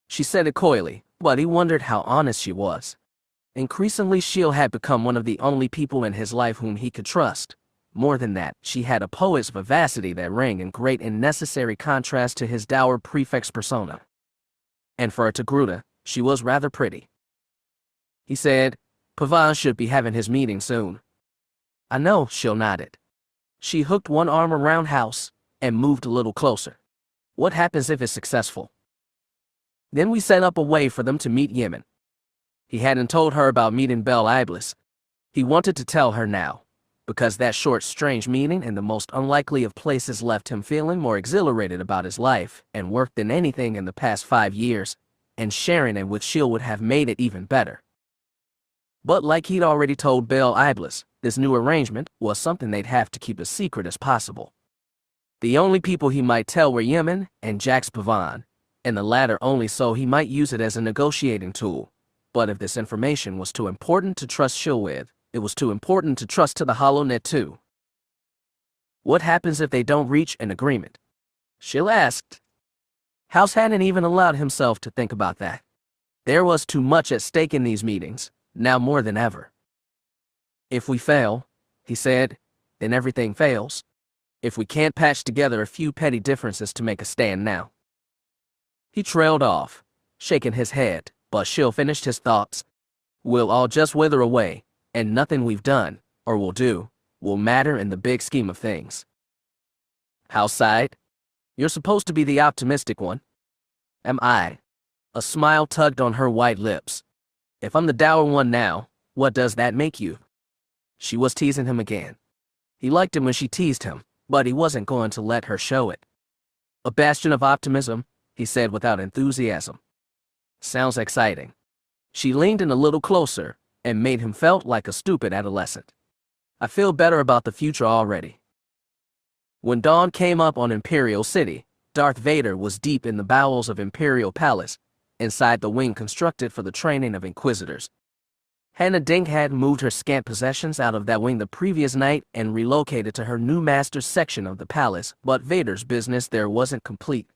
She said it coyly, but he wondered how honest she was. Increasingly, Shield had become one of the only people in his life whom he could trust. More than that, she had a poet's vivacity that rang in great and necessary contrast to his dour prefect's persona. And for a Togruta, she was rather pretty. He said, "Pavan should be having his meeting soon." "I know," Shield nodded. She hooked one arm around House and moved a little closer. "What happens if it's successful?" Then we set up a way for them to meet Yemen. He hadn't told her about meeting Bel Iblis. He wanted to tell her now, because that short, strange meeting in the most unlikely of places left him feeling more exhilarated about his life and work than anything in the past 5 years, and sharing it with Shield would have made it even better. But like he'd already told Bel Iblis, this new arrangement was something they'd have to keep as secret as possible. The only people he might tell were Yemen and Jax Pavan, and the latter only so he might use it as a negotiating tool. But if this information was too important to trust Shield with, it was too important to trust to the HoloNet too. What happens if they don't reach an agreement? Shield asked. House hadn't even allowed himself to think about that. There was too much at stake in these meetings, now more than ever. "If we fail," he said, "then everything fails. If we can't patch together a few petty differences to make a stand now." He trailed off, shaking his head, but Shield finished his thoughts. "We'll all just wither away, and nothing we've done, or will do, will matter in the big scheme of things." House sighed. "You're supposed to be the optimistic one." "Am I?" A smile tugged on her white lips. "If I'm the dour one now, what does that make you?" She was teasing him again. He liked him when she teased him, but he wasn't going to let her show it. A bastion of optimism, he said without enthusiasm. Sounds exciting. She leaned in a little closer and made him felt like a stupid adolescent. I feel better about the future already. When dawn came up on Imperial City, Darth Vader was deep in the bowels of Imperial Palace, inside the wing constructed for the training of Inquisitors. Hannah Dink had moved her scant possessions out of that wing the previous night and relocated to her new master's section of the palace, but Vader's business there wasn't complete.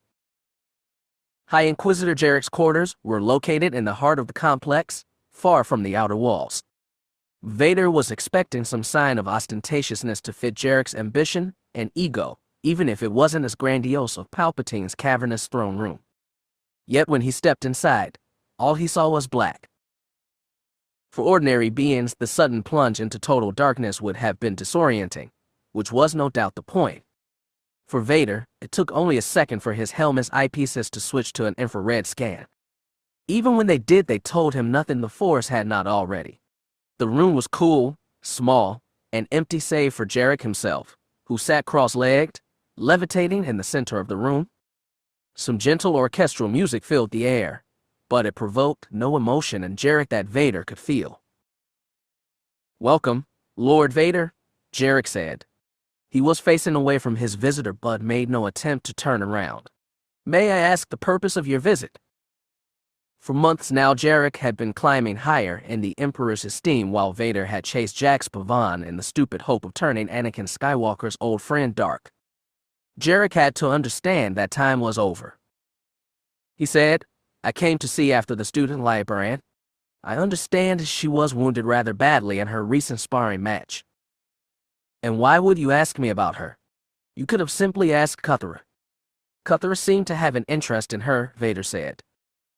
High Inquisitor Jarek's quarters were located in the heart of the complex, far from the outer walls. Vader was expecting some sign of ostentatiousness to fit Jarek's ambition and ego, even if it wasn't as grandiose as Palpatine's cavernous throne room. Yet when he stepped inside, all he saw was black. For ordinary beings, the sudden plunge into total darkness would have been disorienting, which was no doubt the point. For Vader, it took only a second for his helmet's eyepieces to switch to an infrared scan. Even when they did, they told him nothing the Force had not already. The room was cool, small, and empty save for Jarek himself, who sat cross-legged, levitating in the center of the room. Some gentle orchestral music filled the air, but it provoked no emotion in Jarek that Vader could feel. "Welcome, Lord Vader," Jarek said. He was facing away from his visitor but made no attempt to turn around. "May I ask the purpose of your visit?" For months now, Jarek had been climbing higher in the Emperor's esteem while Vader had chased Jax Pavan in the stupid hope of turning Anakin Skywalker's old friend dark. Jarek had to understand that time was over. He said, "I came to see after the student librarian. I understand she was wounded rather badly in her recent sparring match." "And why would you ask me about her? You could have simply asked Cuthera." "Cuthera seemed to have an interest in her," Vader said.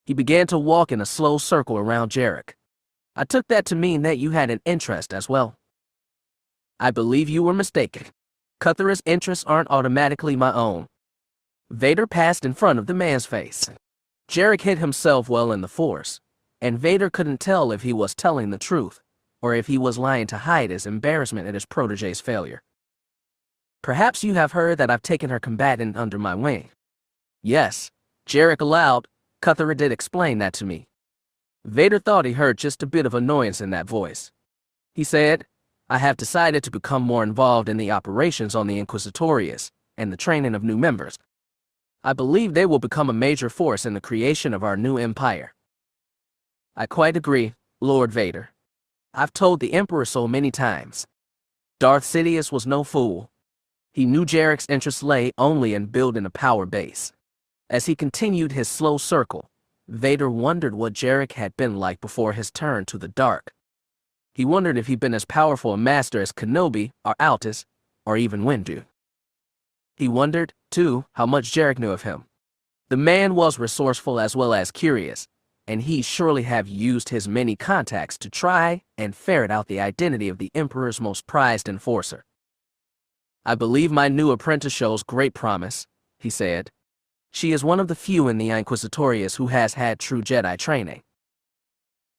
He began to walk in a slow circle around Jarek. "I took that to mean that you had an interest as well." "I believe you were mistaken. Cuthera's interests aren't automatically my own." Vader passed in front of the man's face. Jarek hid himself well in the Force, and Vader couldn't tell if he was telling the truth, or if he was lying to hide his embarrassment at his protege's failure. "Perhaps you have heard that I've taken her combatant under my wing." "Yes," Jarek allowed. "Cuthera did explain that to me." Vader thought he heard just a bit of annoyance in that voice. He said, "I have decided to become more involved in the operations on the Inquisitorius and the training of new members. I believe they will become a major force in the creation of our new empire." "I quite agree, Lord Vader. I've told the Emperor so many times." Darth Sidious was no fool. He knew Jarek's interest lay only in building a power base. As he continued his slow circle, Vader wondered what Jarek had been like before his turn to the dark. He wondered if he'd been as powerful a master as Kenobi or Altus or even Windu. He wondered, too, how much Jarek knew of him. The man was resourceful as well as curious, and he surely have used his many contacts to try and ferret out the identity of the Emperor's most prized enforcer. "I believe my new apprentice shows great promise," he said. "She is one of the few in the Inquisitorius who has had true Jedi training."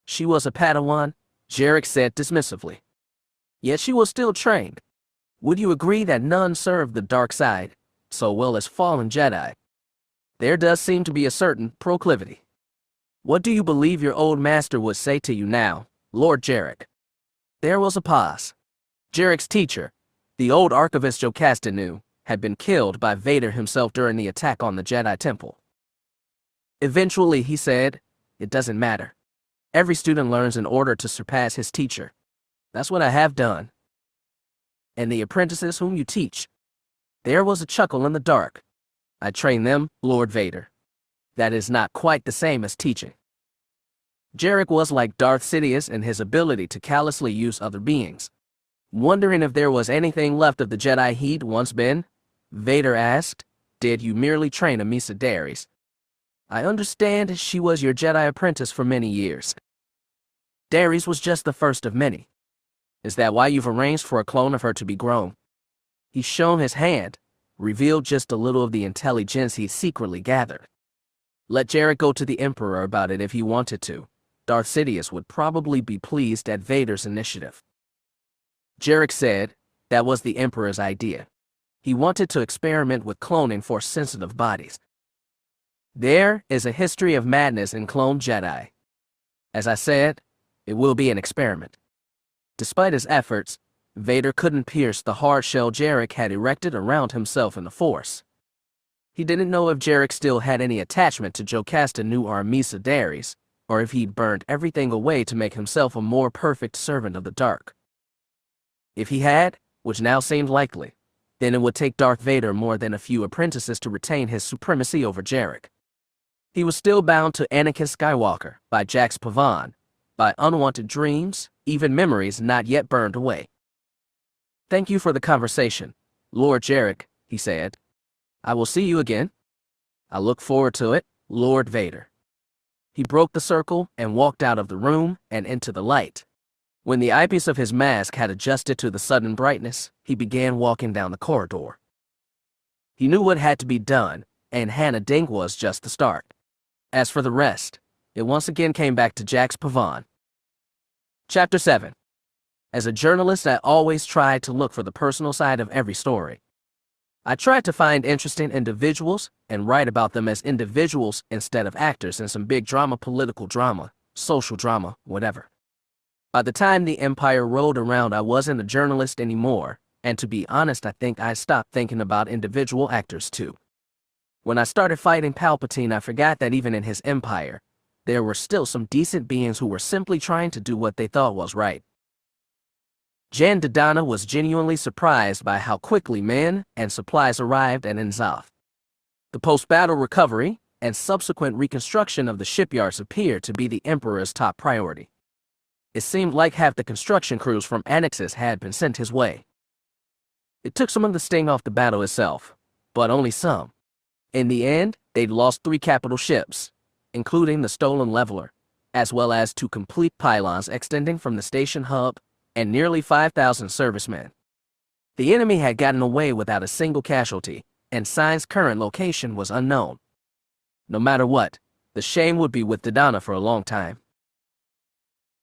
"She was a Padawan," Jarek said dismissively. "Yet she was still trained. Would you agree that none serve the dark side so well as fallen Jedi? There does seem to be a certain proclivity. What do you believe your old master would say to you now, Lord Jarek?" There was a pause. Jarek's teacher, the old archivist Jocasta, had been killed by Vader himself during the attack on the Jedi Temple. Eventually, he said, "It doesn't matter. Every student learns in order to surpass his teacher. That's what I have done." "And the apprentices whom you teach?" There was a chuckle in the dark. "I train them, Lord Vader. That is not quite the same as teaching." Jarek was like Darth Sidious in his ability to callously use other beings. Wondering if there was anything left of the Jedi he'd once been, Vader asked, "Did you merely train Amisa Darius?" "I understand she was your Jedi apprentice for many years." "Darius was just the first of many. Is that why you've arranged for a clone of her to be grown?" He shone his hand, revealed just a little of the intelligence he secretly gathered. Let Jarek go to the Emperor about it if he wanted to. Darth Sidious would probably be pleased at Vader's initiative. Jarek said, "That was the Emperor's idea. He wanted to experiment with cloning for sensitive bodies. There is a history of madness in cloned Jedi. As I said, it will be an experiment. Despite his efforts, Vader couldn't pierce the hard shell Jarek had erected around himself in the Force. He didn't know if Jarek still had any attachment to Jocasta Nu Armisa Dares, or if he'd burned everything away to make himself a more perfect servant of the dark. If he had, which now seemed likely, then it would take Darth Vader more than a few apprentices to retain his supremacy over Jarek. He was still bound to Anakin Skywalker by Jax Pavan, by unwanted dreams, even memories not yet burned away. "Thank you for the conversation, Lord Jarek," he said. "I will see you again." "I look forward to it, Lord Vader." He broke the circle and walked out of the room and into the light. When the eyepiece of his mask had adjusted to the sudden brightness, he began walking down the corridor. He knew what had to be done, and Hannah Dink was just the start. As for the rest, it once again came back to Jax Pavan. Chapter 7. As a journalist, I always tried to look for the personal side of every story. I tried to find interesting individuals and write about them as individuals instead of actors in some big drama, political drama, social drama, whatever. By the time the Empire rolled around, I wasn't a journalist anymore, and to be honest, I think I stopped thinking about individual actors too. When I started fighting Palpatine, I forgot that even in his empire, there were still some decent beings who were simply trying to do what they thought was right. Jan Dodonna was genuinely surprised by how quickly men and supplies arrived at N'Zoth. The post-battle recovery and subsequent reconstruction of the shipyards appeared to be the Emperor's top priority. It seemed like half the construction crews from Annexes had been sent his way. It took some of the sting off the battle itself, but only some. In the end, they'd lost 3 capital ships, including the stolen Leveler, as well as 2 complete pylons extending from the station hub, and nearly 5,000 servicemen. The enemy had gotten away without a single casualty, and Sign's current location was unknown. No matter what, the shame would be with Dodonna for a long time.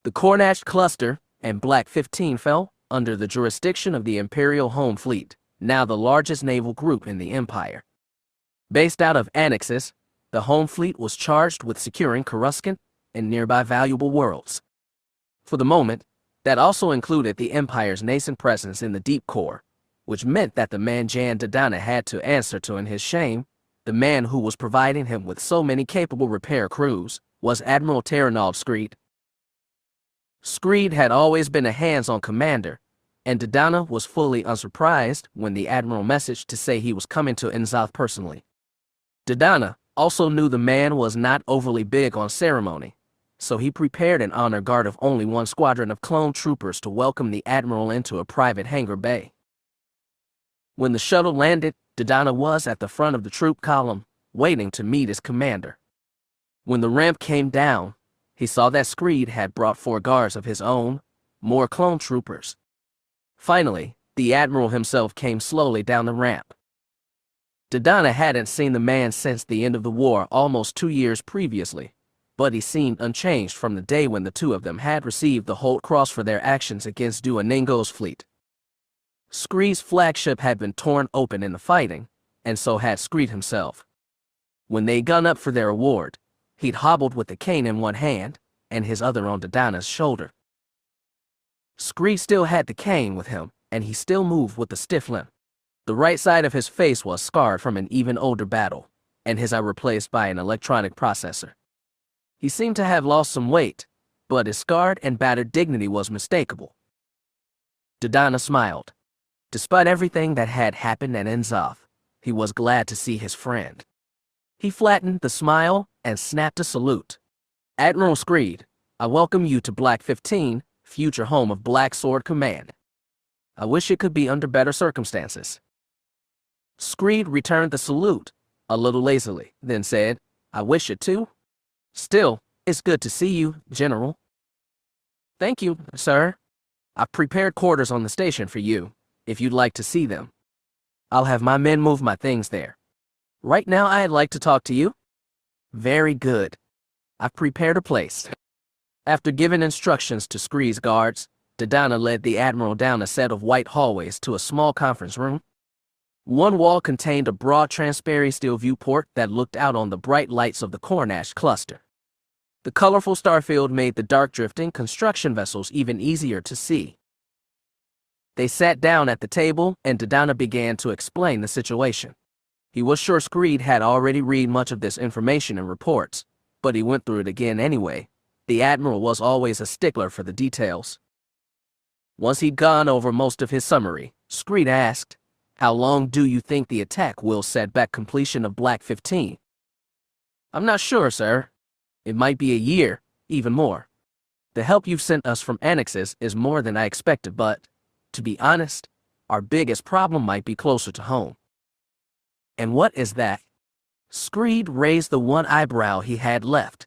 The Cornatch Cluster and Black 15 fell under the jurisdiction of the Imperial Home Fleet, now the largest naval group in the Empire. Based out of Annexes, the Home Fleet was charged with securing Coruscant and nearby valuable worlds. For the moment, that also included the Empire's nascent presence in the deep core, which meant that the man Jan Dodonna had to answer to in his shame, the man who was providing him with so many capable repair crews, was Admiral Terranald Screed. Screed had always been a hands-on commander, and Dodonna was fully unsurprised when the Admiral messaged to say he was coming to N'Zoth personally. Dodonna also knew the man was not overly big on ceremony, so he prepared an honor guard of only 1 squadron of clone troopers to welcome the Admiral into a private hangar bay. When the shuttle landed, Dodonna was at the front of the troop column, waiting to meet his commander. When the ramp came down, he saw that Screed had brought 4 guards of his own, more clone troopers. Finally, the Admiral himself came slowly down the ramp. Dodonna hadn't seen the man since the end of the war almost 2 years previously, but he seemed unchanged from the day when the 2 of them had received the Holt Cross for their actions against Duoningo's fleet. Screed's flagship had been torn open in the fighting, and so had Screed himself. When they gunned up for their award, he'd hobbled with the cane in one hand and his other on Dodonna's shoulder. Screed still had the cane with him, and he still moved with a stiff limp. The right side of his face was scarred from an even older battle, and his eye replaced by an electronic processor. He seemed to have lost some weight, but his scarred and battered dignity was mistakable. Dodonna smiled. Despite everything that had happened at N'Zoth, he was glad to see his friend. He flattened the smile and snapped a salute. "Admiral Screed, I welcome you to Black 15, future home of Black Sword Command. I wish it could be under better circumstances." Screed returned the salute, a little lazily, then said, "I wish it too. Still, it's good to see you, General." "Thank you, sir. I've prepared quarters on the station for you, if you'd like to see them. I'll have my men move my things there. Right now, I'd like to talk to you." "Very good. I've prepared a place." After giving instructions to Screed's guards, Dodonna led the Admiral down a set of white hallways to a small conference room. One wall contained a broad transparent steel viewport that looked out on the bright lights of the Cornash cluster. The colorful starfield made the dark drifting construction vessels even easier to see. They sat down at the table, and Dodonna began to explain the situation. He was sure Screed had already read much of this information in reports, but he went through it again anyway. The Admiral was always a stickler for the details. Once he'd gone over most of his summary, Screed asked, "How long do you think the attack will set back completion of Black 15? "I'm not sure, sir. It might be a year, even more. The help you've sent us from Annexes is more than I expected, but, to be honest, our biggest problem might be closer to home." "And what is that?" Screed raised the one eyebrow he had left.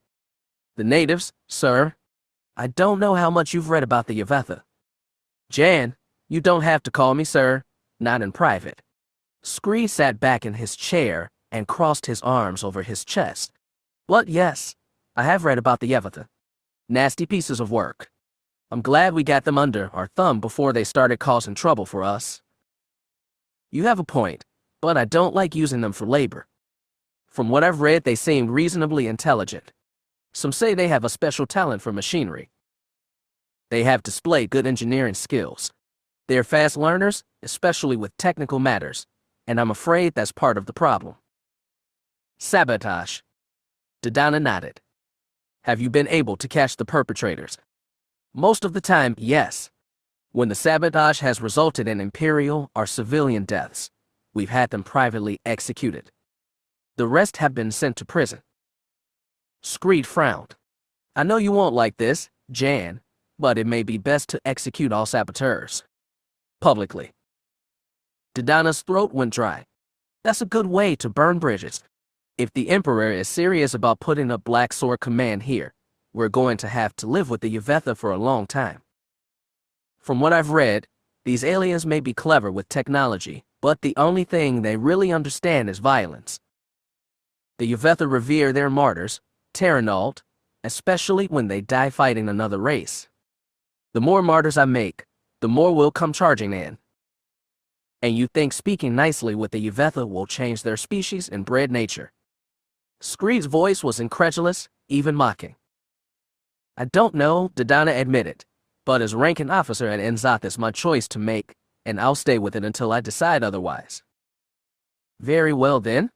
"The natives, sir. I don't know how much you've read about the Yvetha." "Jan, you don't have to call me sir, not in private." Screed sat back in his chair and crossed his arms over his chest. "But yes, I have read about the Yvetha. Nasty pieces of work. I'm glad we got them under our thumb before they started causing trouble for us." "You have a point, but I don't like using them for labor. From what I've read, they seem reasonably intelligent. Some say they have a special talent for machinery. They have displayed good engineering skills. They are fast learners, especially with technical matters, and I'm afraid that's part of the problem." "Sabotage." Dodonna nodded. "Have you been able to catch the perpetrators?" "Most of the time, yes. When the sabotage has resulted in Imperial or civilian deaths, we've had them privately executed. The rest have been sent to prison." Screed frowned. "I know you won't like this, Jan, but it may be best to execute all saboteurs publicly." Dodonna's throat went dry. "That's a good way to burn bridges. If the Emperor is serious about putting up Black Sword Command here, we're going to have to live with the Yvetha for a long time. From what I've read, these aliens may be clever with technology, but the only thing they really understand is violence. The Yvetha revere their martyrs, Terranald, especially when they die fighting another race. The more martyrs I make, the more will come charging in. And you think speaking nicely with the Yvetha will change their species and bred nature?" Screed's voice was incredulous, even mocking. "I don't know," Dodonna admitted, "but as ranking officer at Enzoth it's my choice to make, and I'll stay with it until I decide otherwise." "Very well then."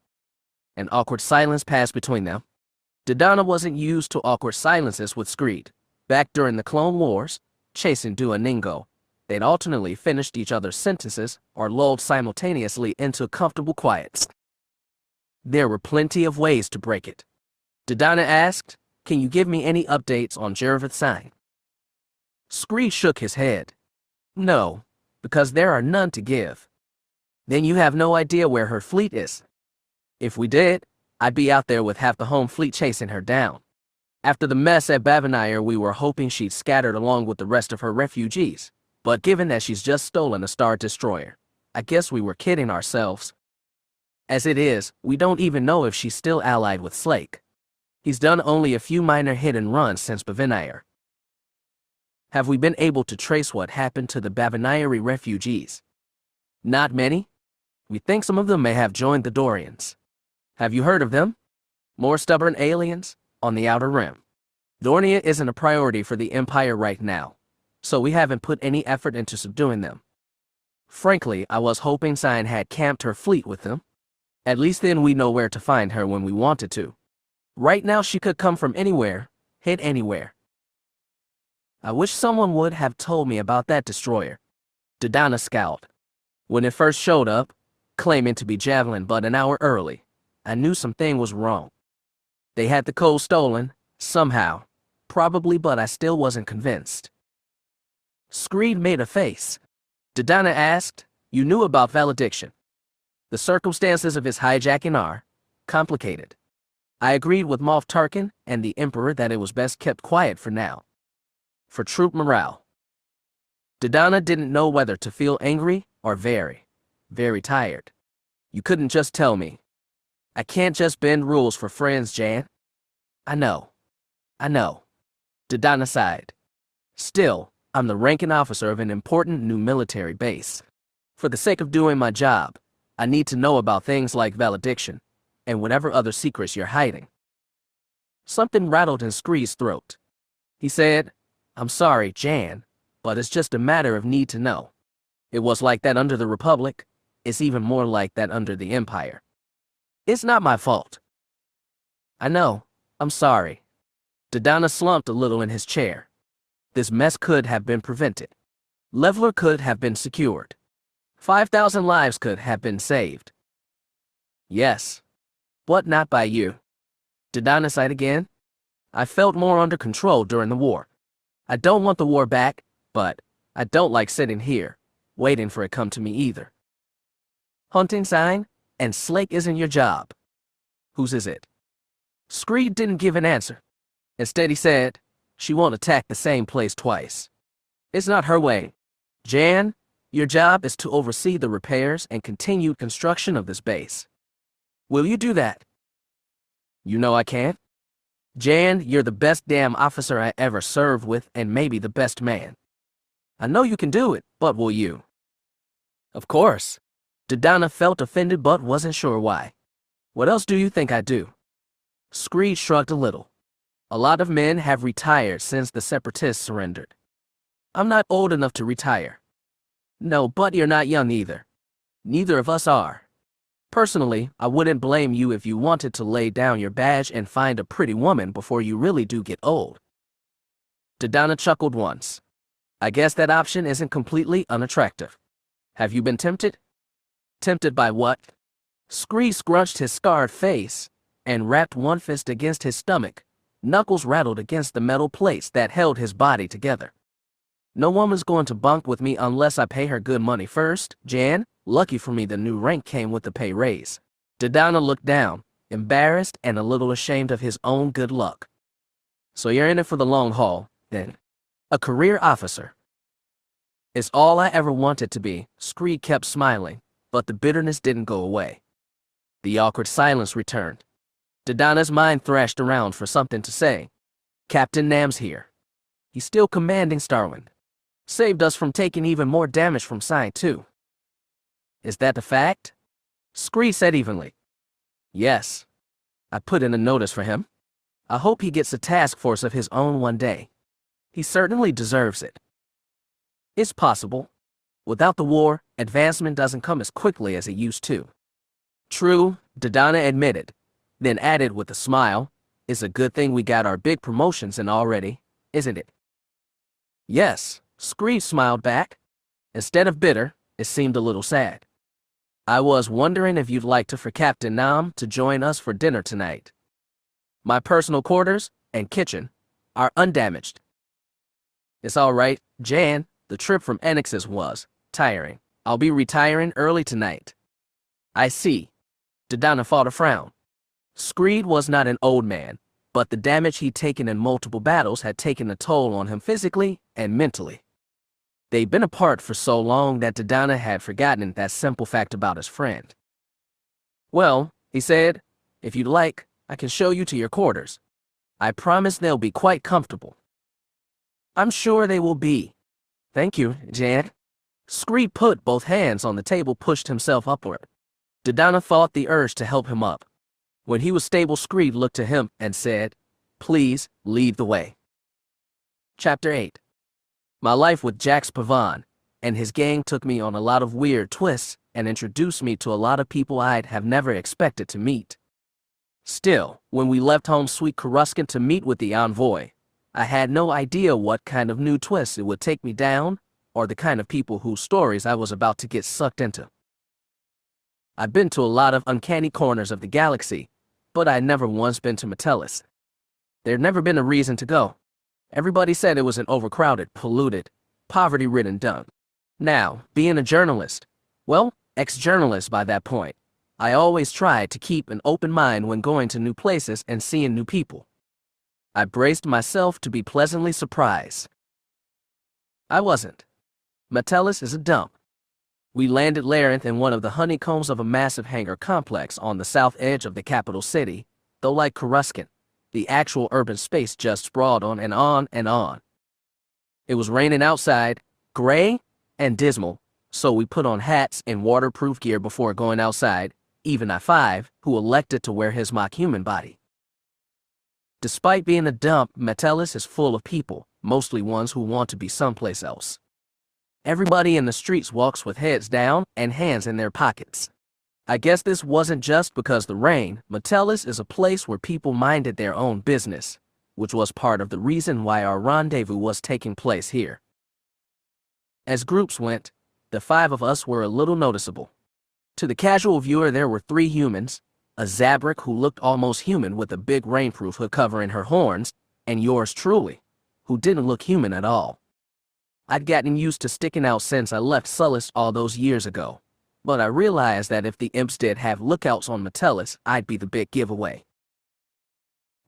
An awkward silence passed between them. Dodonna wasn't used to awkward silences with Screed. Back during the Clone Wars, chasing Duoningo, they'd alternately finished each other's sentences or lulled simultaneously into comfortable quiet. There were plenty of ways to break it. Dodonna asked, "Can you give me any updates on Jervith Sign?" Screed shook his head. "No, because there are none to give." "Then you have no idea where her fleet is?" "If we did, I'd be out there with half the home fleet chasing her down. After the mess at Bavanire, we were hoping she'd scattered along with the rest of her refugees, but given that she's just stolen a Star Destroyer, I guess we were kidding ourselves. As it is, we don't even know if she's still allied with Slake. He's done only a few minor hit-and-runs since Bavanire." "Have we been able to trace what happened to the Bavanire refugees?" "Not many. We think some of them may have joined the Dorians." "Have you heard of them?" "More stubborn aliens on the Outer Rim. Dornia isn't a priority for the Empire right now, so we haven't put any effort into subduing them. Frankly, I was hoping Sign had camped her fleet with them. At least then we know where to find her when we wanted to. Right now she could come from anywhere, hit anywhere." "I wish someone would have told me about that destroyer." Dodonna scowled. "When it first showed up, claiming to be Javelin but an hour early, I knew something was wrong. They had the code stolen, somehow, probably, but I still wasn't convinced." Screed made a face. Dodonna asked, "You knew about valediction?" "The circumstances of his hijacking are complicated. I agreed with Moff Tarkin and the Emperor that it was best kept quiet for now. For troop morale." Dodonna didn't know whether to feel angry or very, very tired. "You couldn't just tell me." "I can't just bend rules for friends, Jan." I know. Dodonna sighed. "Still, I'm the ranking officer of an important new military base. For the sake of doing my job, I need to know about things like valediction and whatever other secrets you're hiding. Something rattled in Scree's throat. He said, I'm sorry, Jan, but it's just a matter of need to know. It was like that under the Republic. It's even more like that under the Empire. It's not my fault. I know. I'm sorry. Dodonna slumped a little in his chair. This mess could have been prevented. Leveler could have been secured. 5,000 lives could have been saved. Yes. But not by you. Dodonna sighed again. I felt more under control during the war. I don't want the war back, but I don't like sitting here, waiting for it come to me either. Hunting sign, and Slake isn't your job. Whose is it? Scree didn't give an answer. Instead he said, she won't attack the same place twice. It's not her way. Jan, your job is to oversee the repairs and continued construction of this base. Will you do that? You know I can't. Jan, you're the best damn officer I ever served with and maybe the best man. I know you can do it, but will you? Of course. Dodonna felt offended but wasn't sure why. What else do you think I do? Screed shrugged a little. A lot of men have retired since the Separatists surrendered. I'm not old enough to retire. No, but you're not young either. Neither of us are. Personally, I wouldn't blame you if you wanted to lay down your badge and find a pretty woman before you really do get old. Dodonna chuckled once. I guess that option isn't completely unattractive. Have you been tempted? Tempted by what? Scree scrunched his scarred face and rapped one fist against his stomach. Knuckles rattled against the metal plates that held his body together. No woman's going to bunk with me unless I pay her good money first, Jan. Lucky for me the new rank came with the pay raise. Dodonna looked down, embarrassed and a little ashamed of his own good luck. So you're in it for the long haul, then. A career officer. It's all I ever wanted to be. Scree kept smiling, but the bitterness didn't go away. The awkward silence returned. Dodonna's mind thrashed around for something to say. Captain Nam's here. He's still commanding Starwind. Saved us from taking even more damage from Sign 2. Is that the fact? Scree said evenly. Yes. I put in a notice for him. I hope he gets a task force of his own one day. He certainly deserves it. It's possible. Without the war, advancement doesn't come as quickly as it used to. True, Dodonna admitted, then added with a smile, it's a good thing we got our big promotions in already, isn't it? Yes, Scree smiled back. Instead of bitter, it seemed a little sad. I was wondering if you'd like for Captain Nam to join us for dinner tonight. My personal quarters and kitchen are undamaged. It's all right, Jan. The trip from Annexes was tiring. I'll be retiring early tonight. I see. Dodonna fought a frown. Screed was not an old man, but the damage he'd taken in multiple battles had taken a toll on him physically and mentally. They'd been apart for so long that Dodonna had forgotten that simple fact about his friend. Well, he said, if you'd like, I can show you to your quarters. I promise they'll be quite comfortable. I'm sure they will be. Thank you, Jan. Scree put both hands on the table, pushed himself upward. Dodonna fought the urge to help him up. When he was stable, Scree looked to him and said, please, lead the way. Chapter 8. My life with Jax Pavan and his gang took me on a lot of weird twists and introduced me to a lot of people I'd have never expected to meet. Still, when we left home sweet Coruscant to meet with the envoy, I had no idea what kind of new twists it would take me down or the kind of people whose stories I was about to get sucked into. I've been to a lot of uncanny corners of the galaxy, but I'd never once been to Metellus. There'd never been a reason to go. Everybody said it was an overcrowded, polluted, poverty-ridden dump. Now, being a journalist, well, ex-journalist by that point, I always tried to keep an open mind when going to new places and seeing new people. I braced myself to be pleasantly surprised. I wasn't. Metellus is a dump. We landed Larenth in one of the honeycombs of a massive hangar complex on the south edge of the capital city, though like Coruscant, the actual urban space just sprawled on and on and on. It was raining outside, gray and dismal, so we put on hats and waterproof gear before going outside, even I-5, who elected to wear his mock-human body. Despite being a dump, Metellus is full of people, mostly ones who want to be someplace else. Everybody in the streets walks with heads down and hands in their pockets. I guess this wasn't just because the rain. Metellus is a place where people minded their own business, which was part of the reason why our rendezvous was taking place here. As groups went, the 5 of us were a little noticeable. To the casual viewer, there were 3 humans, a Zabrak who looked almost human with a big rainproof hood covering her horns, and yours truly, who didn't look human at all. I'd gotten used to sticking out since I left Sullust all those years ago, but I realized that if the imps did have lookouts on Metellus, I'd be the big giveaway.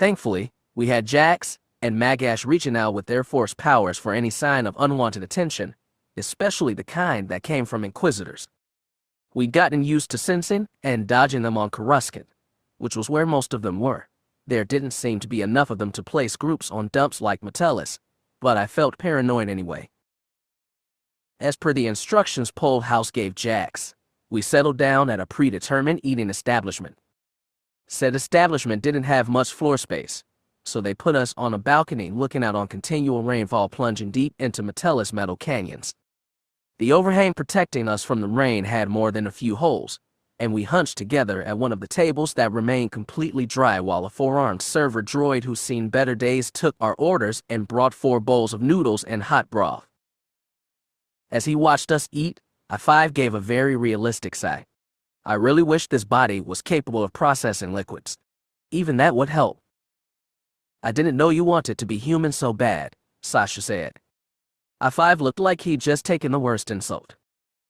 Thankfully, we had Jax and Magash reaching out with their force powers for any sign of unwanted attention, especially the kind that came from Inquisitors. We'd gotten used to sensing and dodging them on Coruscant, which was where most of them were. There didn't seem to be enough of them to place groups on dumps like Metellus, but I felt paranoid anyway. As per the instructions Pole House gave Jax, we settled down at a predetermined eating establishment. Said establishment didn't have much floor space, so they put us on a balcony looking out on continual rainfall plunging deep into Metellus metal canyons. The overhang protecting us from the rain had more than a few holes, and we hunched together at one of the tables that remained completely dry while a 4-armed server droid who's seen better days took our orders and brought 4 bowls of noodles and hot broth. As he watched us eat, I-5 gave a very realistic sigh. I really wish this body was capable of processing liquids. Even that would help. I didn't know you wanted to be human so bad, Sasha said. I-5 looked like he'd just taken the worst insult.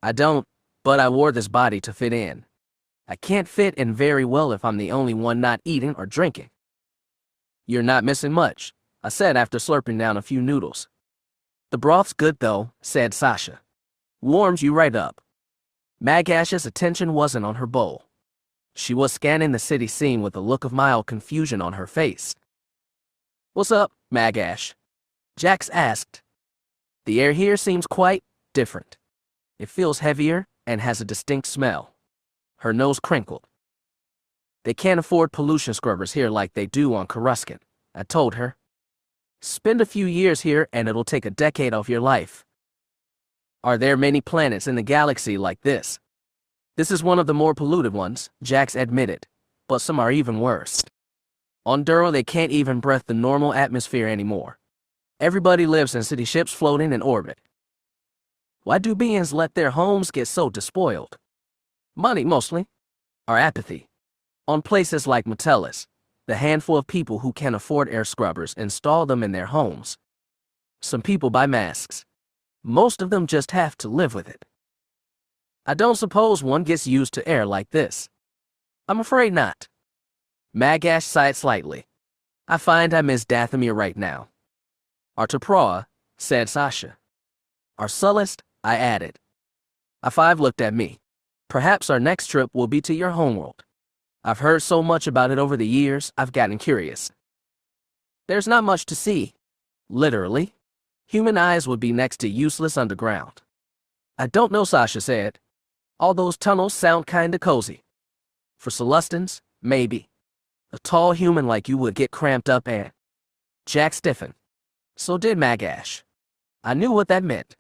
I don't, but I wore this body to fit in. I can't fit in very well if I'm the only one not eating or drinking. You're not missing much, I said after slurping down a few noodles. The broth's good though, said Sasha. Warms you right up. Magash's attention wasn't on her bowl. She was scanning the city scene with a look of mild confusion on her face. What's up, Magash? Jax asked. The air here seems quite different. It feels heavier and has a distinct smell. Her nose crinkled. They can't afford pollution scrubbers here like they do on Coruscant, I told her. Spend a few years here and it'll take a decade off your life. Are there many planets in the galaxy like this? This is one of the more polluted ones, Jax admitted, but some are even worse. On Duro they can't even breathe the normal atmosphere anymore. Everybody lives in city ships floating in orbit. Why do beings let their homes get so despoiled? Money mostly, or apathy. On places like Metellus, the handful of people who can afford air scrubbers install them in their homes. Some people buy masks. Most of them just have to live with it. I don't suppose one gets used to air like this. I'm afraid not. Magash sighed slightly. I find I miss Dathomir right now. Artoproa, said Sasha. Our Sullust, I added. I-5 looked at me. Perhaps our next trip will be to your homeworld. I've heard so much about it over the years, I've gotten curious. There's not much to see. Literally. Human eyes would be next to useless underground. I don't know, Sasha said. All those tunnels sound kinda cozy. For Sullustans, maybe. A tall human like you would get cramped up and... Jack stiffened. So did Magash. I knew what that meant.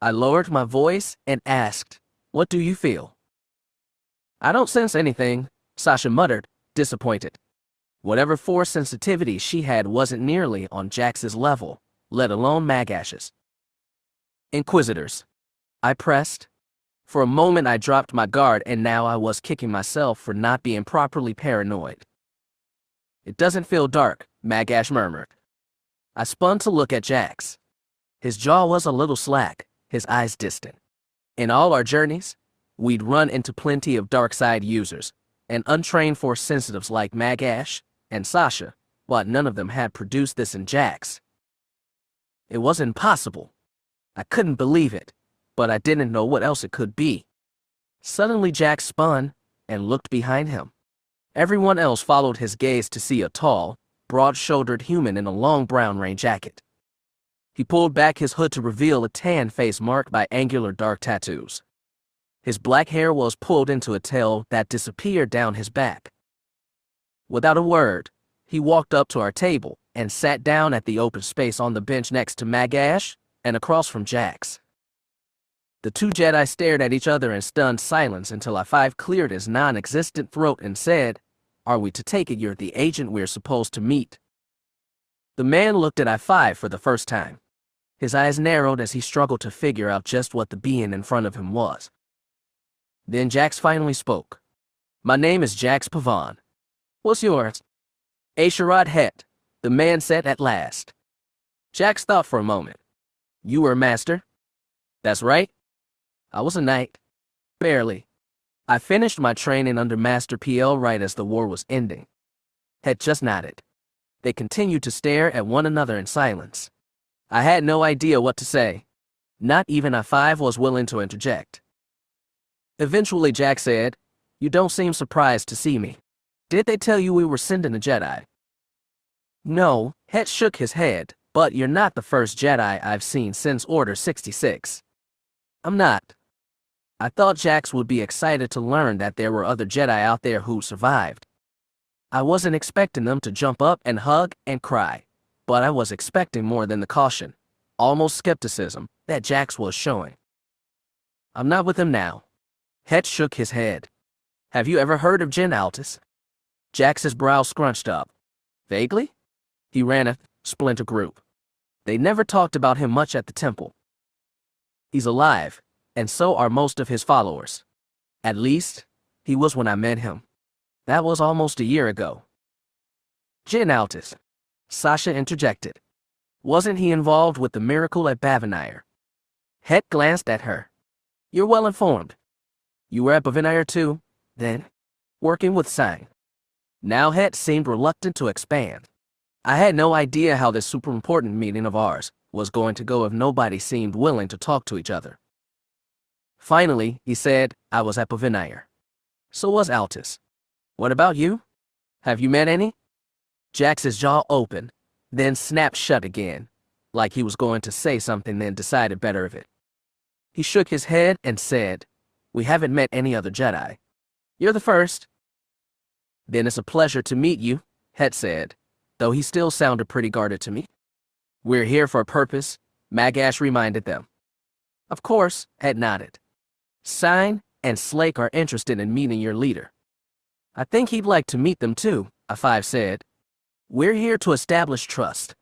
I lowered my voice and asked, what do you feel? I don't sense anything, Sasha muttered, disappointed. Whatever force sensitivity she had wasn't nearly on Jax's level, let alone Magash's. Inquisitors. I pressed. For a moment I dropped my guard and now I was kicking myself for not being properly paranoid. It doesn't feel dark, Magash murmured. I spun to look at Jax. His jaw was a little slack, his eyes distant. In all our journeys, we'd run into plenty of dark side users, and untrained force sensitives like Magash and Sasha, but none of them had produced this in Jax. It was impossible. I couldn't believe it, but I didn't know what else it could be. Suddenly Jax spun and looked behind him. Everyone else followed his gaze to see a tall, broad-shouldered human in a long brown rain jacket. He pulled back his hood to reveal a tan face marked by angular dark tattoos. His black hair was pulled into a tail that disappeared down his back. Without a word, he walked up to our table and sat down at the open space on the bench next to Magash and across from Jax. The two Jedi stared at each other in stunned silence until I-5 cleared his non-existent throat and said, "Are we to take it you're the agent we're supposed to meet?" The man looked at I-5 for the first time. His eyes narrowed as he struggled to figure out just what the being in front of him was. Then Jax finally spoke. "My name is Jax Pavan. What's yours?" "A'Sharad Hett," the man said at last. Jax thought for a moment. "You were a master?" "That's right. I was a knight. Barely. I finished my training under Master PL right as the war was ending." Hett just nodded. They continued to stare at one another in silence. I had no idea what to say. Not even I-5 was willing to interject. Eventually Jack said, "You don't seem surprised to see me. Did they tell you we were sending a Jedi?" "No," Hett shook his head, "but you're not the first Jedi I've seen since Order 66. "I'm not." I thought Jax would be excited to learn that there were other Jedi out there who survived. I wasn't expecting them to jump up and hug and cry, but I was expecting more than the caution, almost skepticism, that Jax was showing. "I'm not with him now." Hett shook his head. "Have you ever heard of Jyn Altus?" Jax's brow scrunched up. "Vaguely?" He ran a splinter group. They never talked about him much at the temple. "He's alive, and so are most of his followers. At least, he was when I met him. That was almost a year ago." "Jyn Altus," Sasha interjected. "Wasn't he involved with the miracle at Bavanire?" Hett glanced at her. "You're well informed. You were at Bavanire too, then? Working with Sign?" Now Hett seemed reluctant to expand. I had no idea how this super important meeting of ours was going to go if nobody seemed willing to talk to each other. Finally, he said, "I was at Pavanire. So was Altus. What about you? Have you met any?" Jax's jaw opened, then snapped shut again, like he was going to say something then decided better of it. He shook his head and said, "We haven't met any other Jedi. You're the first." "Then it's a pleasure to meet you," Hett said, though he still sounded pretty guarded to me. "We're here for a purpose," Magash reminded them. "Of course," Hett nodded. "Sign and Slake are interested in meeting your leader." "I think he'd like to meet them too," A5 said. "We're here to establish trust."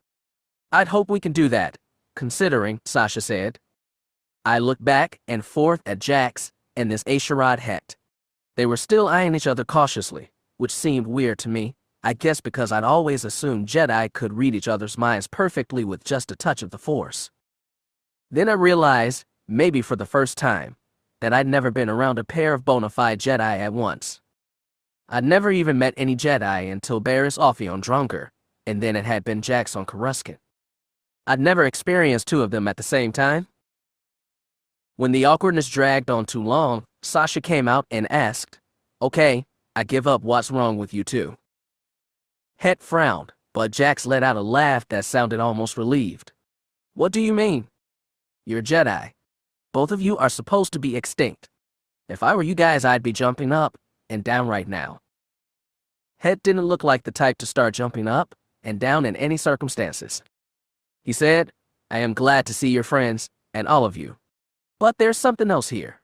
"I'd hope we can do that, considering," Sasha said. I looked back and forth at Jax and this A'Sharad Hett. They were still eyeing each other cautiously, which seemed weird to me, I guess because I'd always assumed Jedi could read each other's minds perfectly with just a touch of the Force. Then I realized, maybe for the first time, that I'd never been around a pair of bona fide Jedi at once. I'd never even met any Jedi until Barriss Offee on Drunker, and then it had been Jax on Coruscant. I'd never experienced two of them at the same time. When the awkwardness dragged on too long, Sasha came out and asked, "Okay, I give up, what's wrong with you two?" Hett frowned, but Jax let out a laugh that sounded almost relieved. "What do you mean?" "You're Jedi. Both of you are supposed to be extinct. If I were you guys, I'd be jumping up and down right now." Hett didn't look like the type to start jumping up and down in any circumstances. He said, "I am glad to see your friends, and all of you. But there's something else here."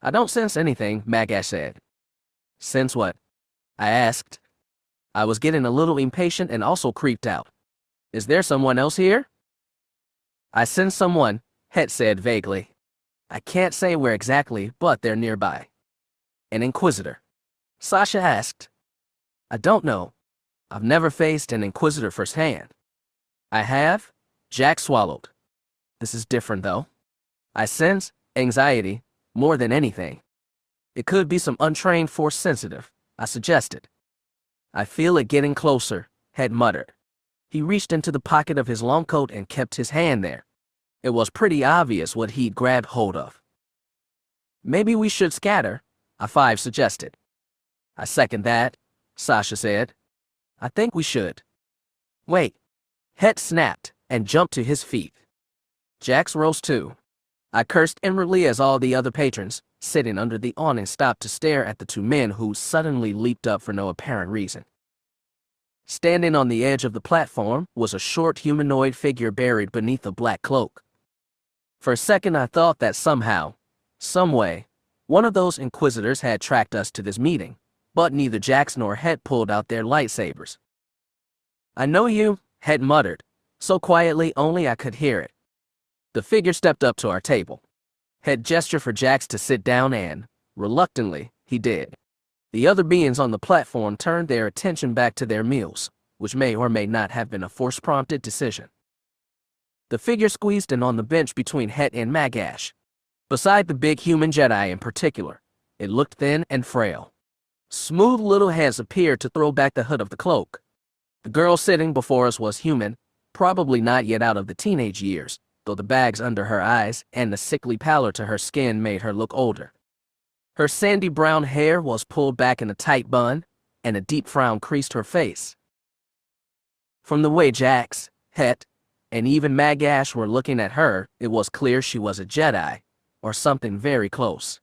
"I don't sense anything," Magash said. "Sense what?" I asked. I was getting a little impatient and also creeped out. "Is there someone else here?" "I sense someone," Hett said vaguely. "I can't say where exactly, but they're nearby." "An Inquisitor?" Sasha asked. "I don't know. I've never faced an Inquisitor firsthand." "I have?" Jack swallowed. "This is different, though. I sense anxiety more than anything. It could be some untrained Force sensitive," I suggested. "I feel it getting closer," Hett muttered. He reached into the pocket of his long coat and kept his hand there. It was pretty obvious what he'd grabbed hold of. "Maybe we should scatter," A5 suggested. "I second that," Sasha said. "I think we should." "Wait." Hett snapped and jumped to his feet. Jax rose too. I cursed inwardly as all the other patrons, sitting under the awning, stopped to stare at the two men who suddenly leaped up for no apparent reason. Standing on the edge of the platform was a short humanoid figure buried beneath a black cloak. For a second I thought that somehow, someway, one of those Inquisitors had tracked us to this meeting, but neither Jax nor Hett pulled out their lightsabers. "I know you," Hett muttered, so quietly only I could hear it. The figure stepped up to our table. Hett gestured for Jax to sit down and, reluctantly, he did. The other beings on the platform turned their attention back to their meals, which may or may not have been a force-prompted decision. The figure squeezed in on the bench between Hett and Magash. Beside the big human Jedi in particular, it looked thin and frail. Smooth little hands appeared to throw back the hood of the cloak. The girl sitting before us was human, probably not yet out of the teenage years, though the bags under her eyes and the sickly pallor to her skin made her look older. Her sandy brown hair was pulled back in a tight bun, and a deep frown creased her face. From the way Jax, Hett, and even Magash were looking at her, it was clear she was a Jedi, or something very close.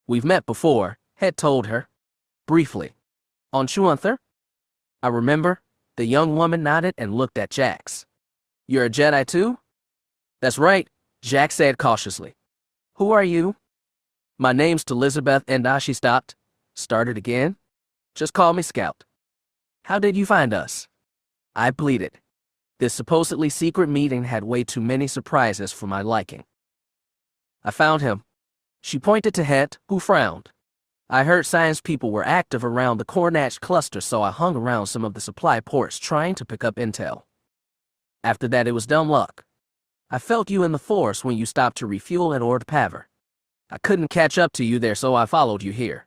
"We've met before," Hett told her, briefly. "On Chuanther?" "I remember." The young woman nodded and looked at Jax. "You're a Jedi too?" "That's right," Jax said cautiously. "Who are you?" "My name's Elizabeth," and she stopped, started again. "Just call me Scout." "How did you find us?" I pleaded. This supposedly secret meeting had way too many surprises for my liking. "I found him." She pointed to Hett, who frowned. "I heard science people were active around the Cornatch cluster, so I hung around some of the supply ports trying to pick up intel. After that, it was dumb luck. I felt you in the Force when you stopped to refuel at Ord Paver. I couldn't catch up to you there, so I followed you here."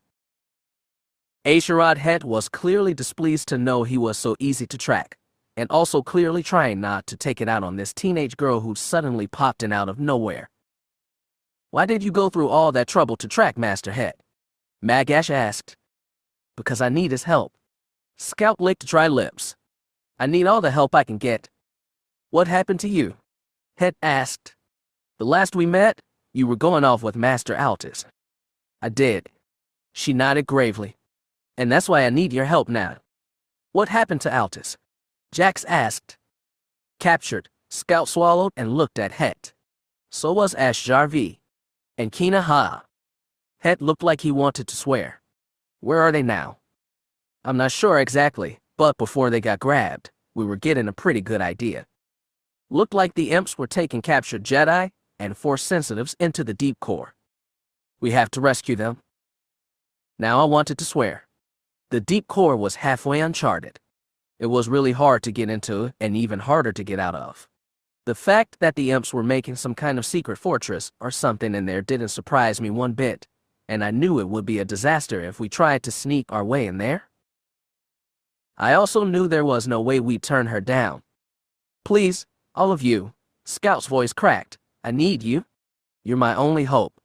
A'Sharad Hett was clearly displeased to know he was so easy to track, and also clearly trying not to take it out on this teenage girl who suddenly popped in out of nowhere. "Why did you go through all that trouble to track Master Hett?" Magash asked. "Because I need his help." Scout licked dry lips. "I need all the help I can get." "What happened to you?" Hett asked. "The last we met, you were going off with Master Altus." "I did." She nodded gravely. "And that's why I need your help now." "What happened to Altus?" Jax asked. "Captured." Scout swallowed and looked at Hett. "So was Ash Jarvi. And Kina Ha." Hett looked like he wanted to swear. "Where are they now?" "I'm not sure exactly, but before they got grabbed, we were getting a pretty good idea. Looked like the imps were taking captured Jedi and Force sensitives into the deep core. We have to rescue them." Now I wanted to swear. The deep core was halfway uncharted. It was really hard to get into and even harder to get out of. The fact that the imps were making some kind of secret fortress or something in there didn't surprise me one bit, and I knew it would be a disaster if we tried to sneak our way in there. I also knew there was no way we'd turn her down. "Please, all of you," Scout's voice cracked, "I need you. You're my only hope."